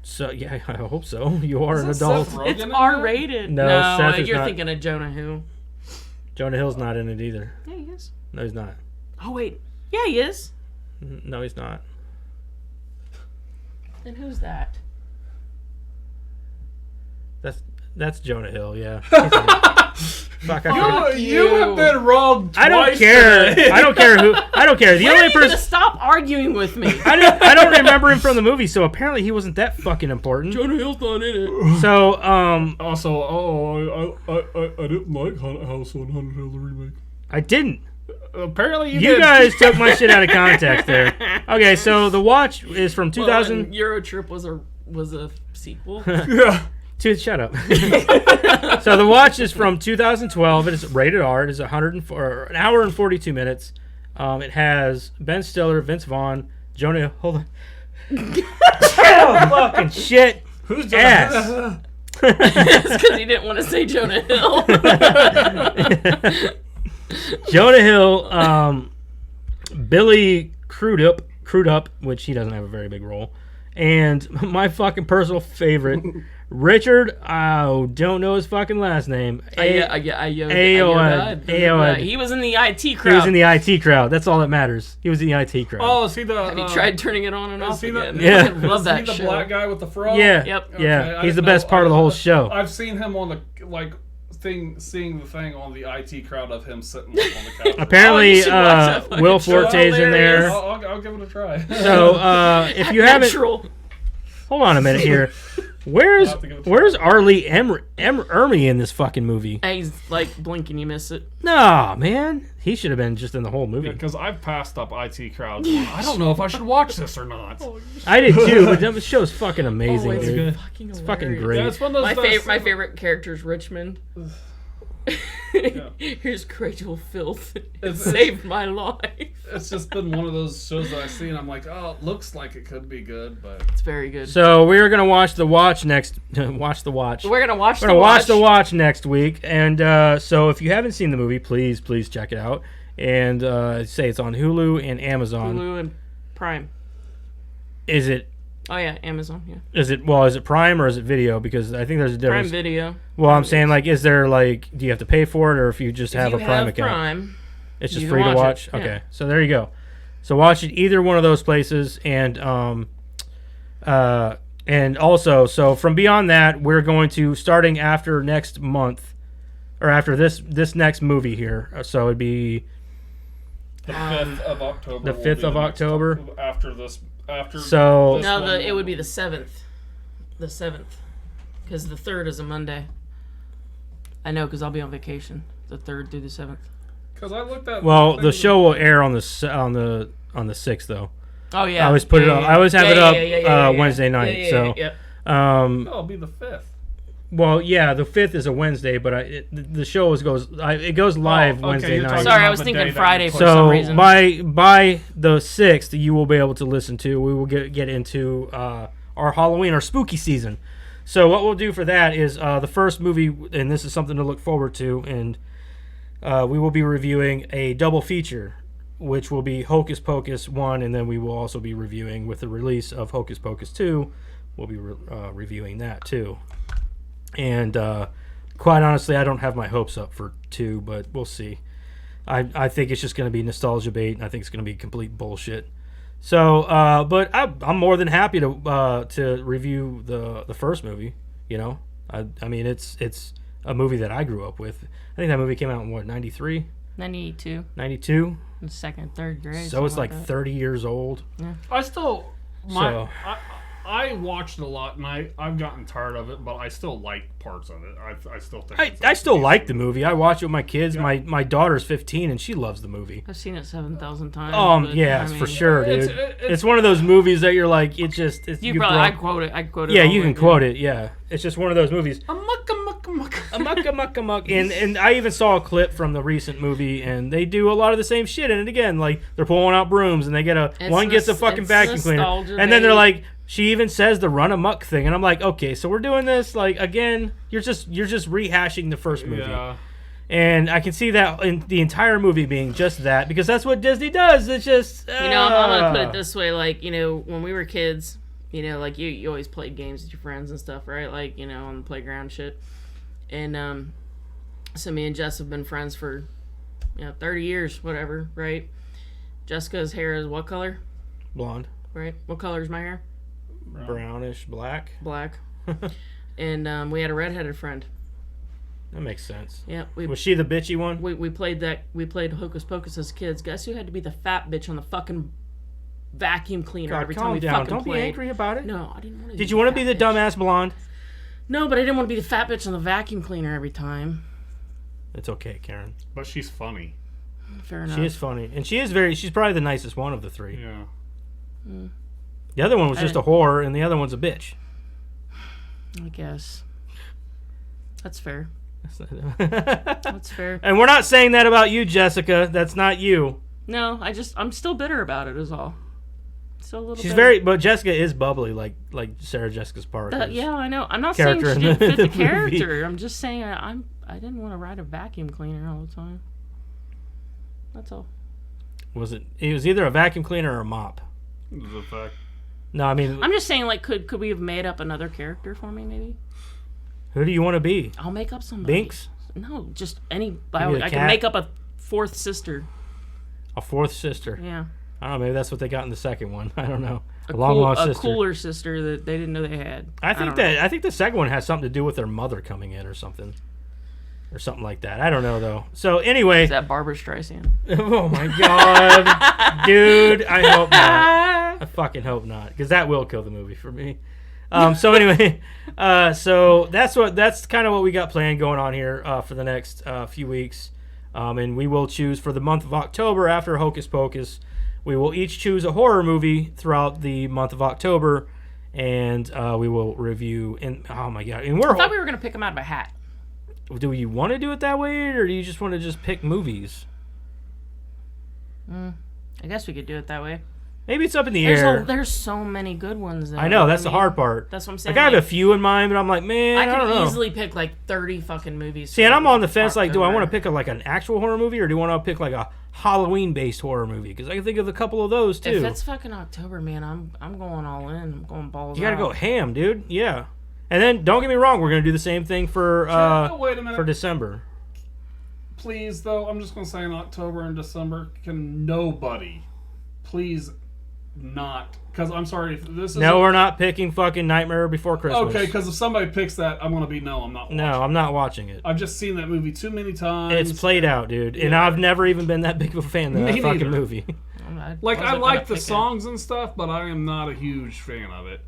So yeah, I hope so. You are an adult. It's R-rated. No, Seth is you're not. Thinking of Jonah Hill. Jonah Hill's not in it either. Yeah, he is. No, he's not. Oh wait. Yeah, he is. No, he's not. Then who's that? That's Jonah Hill, yeah. Fuck, you have been wrong twice. I don't care. Today. I don't care who. I don't care. The only person. Stop arguing with me. I don't remember him from the movie, so apparently he wasn't that fucking important. Jonah Hill's not in it. So also, I didn't like House on Haunted Hill the remake. I didn't. Apparently you did. Guys took my shit out of context there. Okay, so The Watch is from 2000. Eurotrip was a sequel. Yeah. Shut up. So The Watch is from 2012. It is rated R. It is an hour and 42 minutes. It has Ben Stiller, Vince Vaughn, Jonah. Hold on. Oh, fucking shit. Who's ass? It's because he didn't want to say Jonah Hill. Jonah Hill, Billy Crudup, which he doesn't have a very big role, and my fucking personal favorite. Richard, I don't know his fucking last name. He was in the IT crowd. He was in the IT crowd. That's all that matters. He was in the IT crowd. Oh, is he the... Have you tried turning it on and off again? Yeah. I love that show. Is he the black guy with the fro? Yeah. Yep. Yeah. Okay, he's the best part of the whole show. I've seen him on the, seeing the thing on the IT crowd of him sitting on the couch. Apparently, Will Forte's in there. I'll give it a try. So, if you haven't... Hold on a minute here. Where's Arlie Ermy in this fucking movie? He's like blinking, you miss it. Nah, man. He should have been just in the whole movie. Because I've passed up IT crowds. I don't know if I should watch this or not. I did too, but the show's fucking amazing, it's dude. It's fucking great. Yeah, it's one of those my favorite character is Richmond. Yeah. Here's Rachel Filth. It saved my life. It's just been one of those shows that I see and I'm like, oh, it looks like it could be good, but it's very good. So we're gonna watch The Watch next. Watch The Watch. We're gonna watch The Watch next week, and so if you haven't seen the movie, please check it out. And say it's on Hulu and Amazon. Hulu and Prime. Is it? Oh yeah, Amazon. Yeah. Is it Prime or is it Video? Because I think there's a difference. Prime Video. Well, I'm saying is there do you have to pay for it, or if you just have a Prime account? Prime, it's just free to watch. Yeah. Okay, so there you go. So watch it either one of those places, and also so from beyond that, we're going to starting after next month, or after this next movie here. So it'd be the 5th of October. The 5th of October. After this. It would be the 7th. The 7th, because the 3rd is a Monday. I know, because I'll be on vacation the 3rd through the 7th. Because I looked at. Well, the show will air on the 6th though. Oh yeah. I always put it up. I always have it up Wednesday night. It'll be the 5th. Well, yeah, the 5th is a Wednesday, but the show goes live Wednesday night. Sorry, I was thinking Friday for some reason. So by the 6th, you will be able to listen to. We will get into our Halloween, our spooky season. So what we'll do for that is the first movie, and this is something to look forward to, and we will be reviewing a double feature, which will be Hocus Pocus 1, and then we will also be reviewing, with the release of Hocus Pocus 2, we'll be reviewing that too. And quite honestly, I don't have my hopes up for 2, but we'll see. I think it's just going to be nostalgia bait, and I think it's going to be complete bullshit. So, but I'm more than happy to review the first movie. You know, I mean, it's a movie that I grew up with. I think that movie came out in what, 93? 92. 92? In 2nd, 3rd grade. So it's like 30 years old. Yeah. I watched a lot, and I've gotten tired of it, but I still like parts of it. I still think I still like the movie. I watch it with my kids. Yeah. My daughter's 15, and she loves the movie. I've seen it 7,000 times. For sure, dude. It's one of those movies that you're like, I'd quote it. Yeah, you can quote it. Yeah, it's just one of those movies. Amok. And I even saw a clip from the recent movie, and they do a lot of the same shit. And again, like, they're pulling out brooms, and they one gets a fucking vacuum cleaner, and then they're like. She even says the run amok thing, and I'm like, okay, so we're doing this like again. You're just rehashing the first movie, and I can see that in the entire movie being just that, because that's what Disney does. It's just I'm gonna put it this way, like, when we were kids, like you always played games with your friends and stuff, right? Like, on the playground shit, and so me and Jess have been friends for 30 years, whatever, right? Jessica's hair is what color? Blonde. Right. What color is my hair? Brownish black. And we had a redheaded friend. That makes sense. Yeah. Was she the bitchy one? We played Hocus Pocus as kids. Guess who had to be the fat bitch on the fucking vacuum cleaner every time we fucking Don't played? Be angry about it. No, I didn't want to. Did you want to be the dumbass blonde? No, but I didn't want to be the fat bitch on the vacuum cleaner every time. It's okay, Karen. But she's funny. Fair enough. She is funny, and she's probably the nicest one of the three. Yeah. The other one was just a whore, and the other one's a bitch. I guess. That's fair. That's fair. And we're not saying that about you, Jessica. That's not you. No, I'm still bitter about it, is all. Still a little She's bitter. but Jessica is bubbly, like Sarah Jessica Parker. Yeah, I know. I'm not saying she didn't fit the character. I'm just saying I didn't want to ride a vacuum cleaner all the time. That's all. It was either a vacuum cleaner or a mop. It was a fact. No, I mean, I'm just saying, like, could we have made up another character for me, maybe? Who do you want to be? I'll make up somebody. Binks? No, just any. I can make up a fourth sister. A fourth sister? Yeah. I don't know. Maybe that's what they got in the second one. I don't know. A cooler sister that they didn't know they had. I think the second one has something to do with their mother coming in or something. Or something like that. I don't know, though. So, anyway. Is that Barbara Streisand? Oh, my God. Dude, I hope not. I fucking hope not. Because that will kill the movie for me. So, anyway. So, that's kind of what we got planned going on here for the next few weeks. And we will choose for the month of October after Hocus Pocus. We will each choose a horror movie throughout the month of October. And we will review. And oh, my God. And I thought we were going to pick them out of a hat. Do you want to do it that way, or do you just want to just pick movies? I guess we could do it that way. Maybe it's up in the air. There's so many good ones, though. I know, that's the hard part. That's what I'm saying. Like, I have a few in mind, but I'm like, man, I don't know. I could easily pick, like, 30 fucking movies. See, and I'm on the fence, like, do I want to pick, like, an actual horror movie, or do I want to pick, like, a Halloween-based horror movie? Because I can think of a couple of those, too. If it's fucking October, man, I'm going all in. I'm going balls out. You gotta go ham, dude. Yeah. And then, don't get me wrong, we're going to do the same thing for wait a minute. For December. Please, though, I'm just going to say in October and December, can nobody please not... Because I'm sorry, if this is... No, we're not picking fucking Nightmare Before Christmas. Okay, because if somebody picks that, I'm going to be, I'm not watching it. No, I'm not watching it. I've just seen that movie too many times. It's played out, dude. Yeah. And I've never even been that big of a fan of that fucking movie. I like the songs and stuff, but I am not a huge fan of it.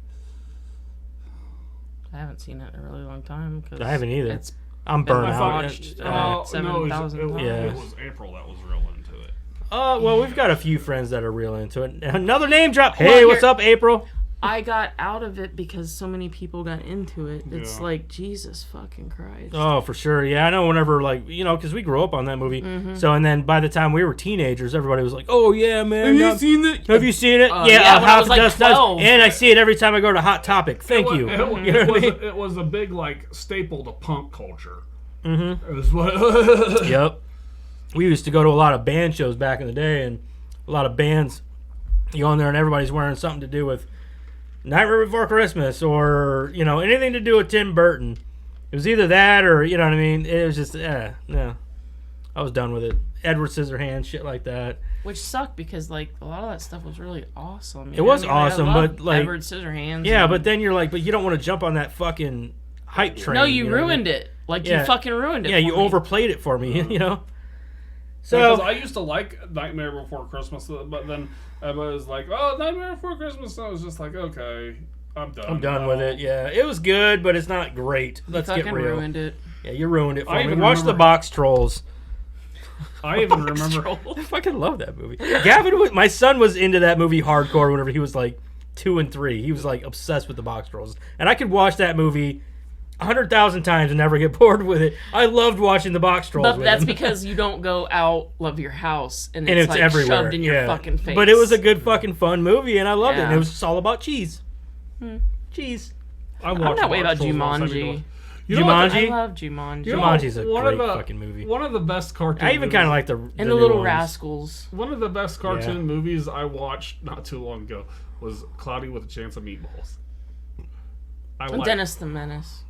I haven't seen it in a really long time. I haven't either. I'm burnt out. No, 7,000. It was April that was real into it. Well, we've got a few friends that are real into it. Another name drop. Hey, what's up, April? I got out of it because so many people got into it. It's like, Jesus fucking Christ. Oh, for sure. Yeah, I know whenever, like, you know, because we grew up on that movie. Mm-hmm. So, and then by the time we were teenagers, everybody was like, oh, yeah, man. Have you seen it? Have you seen it? Yeah, when I was like 12. And I see it every time I go to Hot Topic. Thank you. It was a big, like, staple to punk culture. Mm-hmm. It was what... Yep. We used to go to a lot of band shows back in the day, and a lot of bands, you go in there and everybody's wearing something to do with Nightmare Before Christmas or, you know, anything to do with Tim Burton. It was either that or, you know what I mean? It was just, no. I was done with it. Edward Scissorhands, shit like that. Which sucked because, like, a lot of that stuff was really awesome. It was awesome, but, like... Edward Scissorhands. Yeah, but then you're like, but you don't want to jump on that fucking hype train. No, you ruined it. Like, you fucking ruined it. Yeah, you overplayed it for me, you know? So because I used to like Nightmare Before Christmas, but then everybody was like, "Oh, Nightmare Before Christmas." And I was just like, "Okay, I'm done. I'm done with it." Yeah, it was good, but it's not great. Let's get real. Ruined it. Yeah, you ruined it for me. Watch the Box Trolls. I even remember. I fucking love that movie. Gavin, my son was into that movie hardcore whenever he was like 2 and 3. He was like obsessed with the Box Trolls, and I could watch that movie 100,000 times and never get bored with it. I loved watching the Box Trolls. But that's because you don't go out of your house and it's like everywhere. Shoved in your fucking face. But it was a good fucking fun movie, and I loved it. And it was just all about cheese. Cheese. I'm not way about Jumanji. Jumanji? I love Jumanji. Jumanji's a great fucking movie. One of the best cartoon I even kind of like the And the Little Rascals. One of the best cartoon movies I watched not too long ago was Cloudy with a Chance of Meatballs. Dennis the Menace.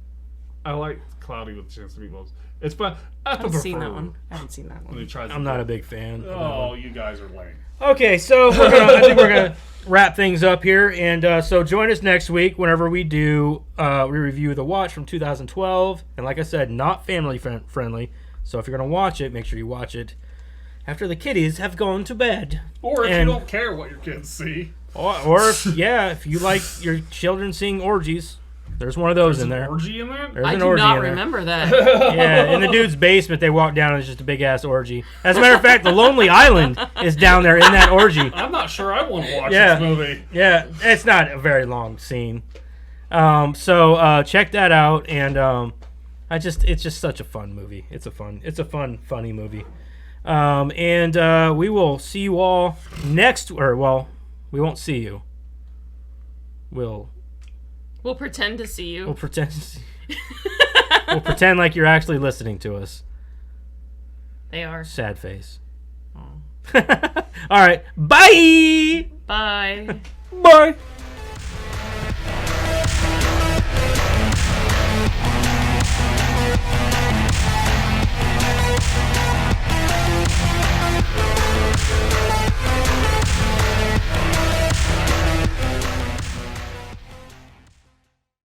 I like Cloudy with a Chance of Meatballs. It's fun. I haven't seen that one. I'm not a big fan. Oh, you guys are lame. Okay, so I think we're going to wrap things up here. And so join us next week whenever we do, we review The Watch from 2012. And like I said, not family friendly. So if you're going to watch it, make sure you watch it after the kiddies have gone to bed. Or if you don't care what your kids see. Or if you like your children seeing orgies. There's one of those in there. Orgy in there? I do not remember that. Yeah, in the dude's basement, they walk down and it's just a big ass orgy. As a matter of fact, the Lonely Island is down there in that orgy. I'm not sure I want to watch this movie. Yeah, it's not a very long scene. So check that out, and it's just such a fun movie. It's a funny movie. And we will see you all next, we won't see you. We'll pretend to see you. We'll pretend to see you. We'll pretend like you're actually listening to us. They are. Sad face. Oh. All right. Bye. Bye. Bye.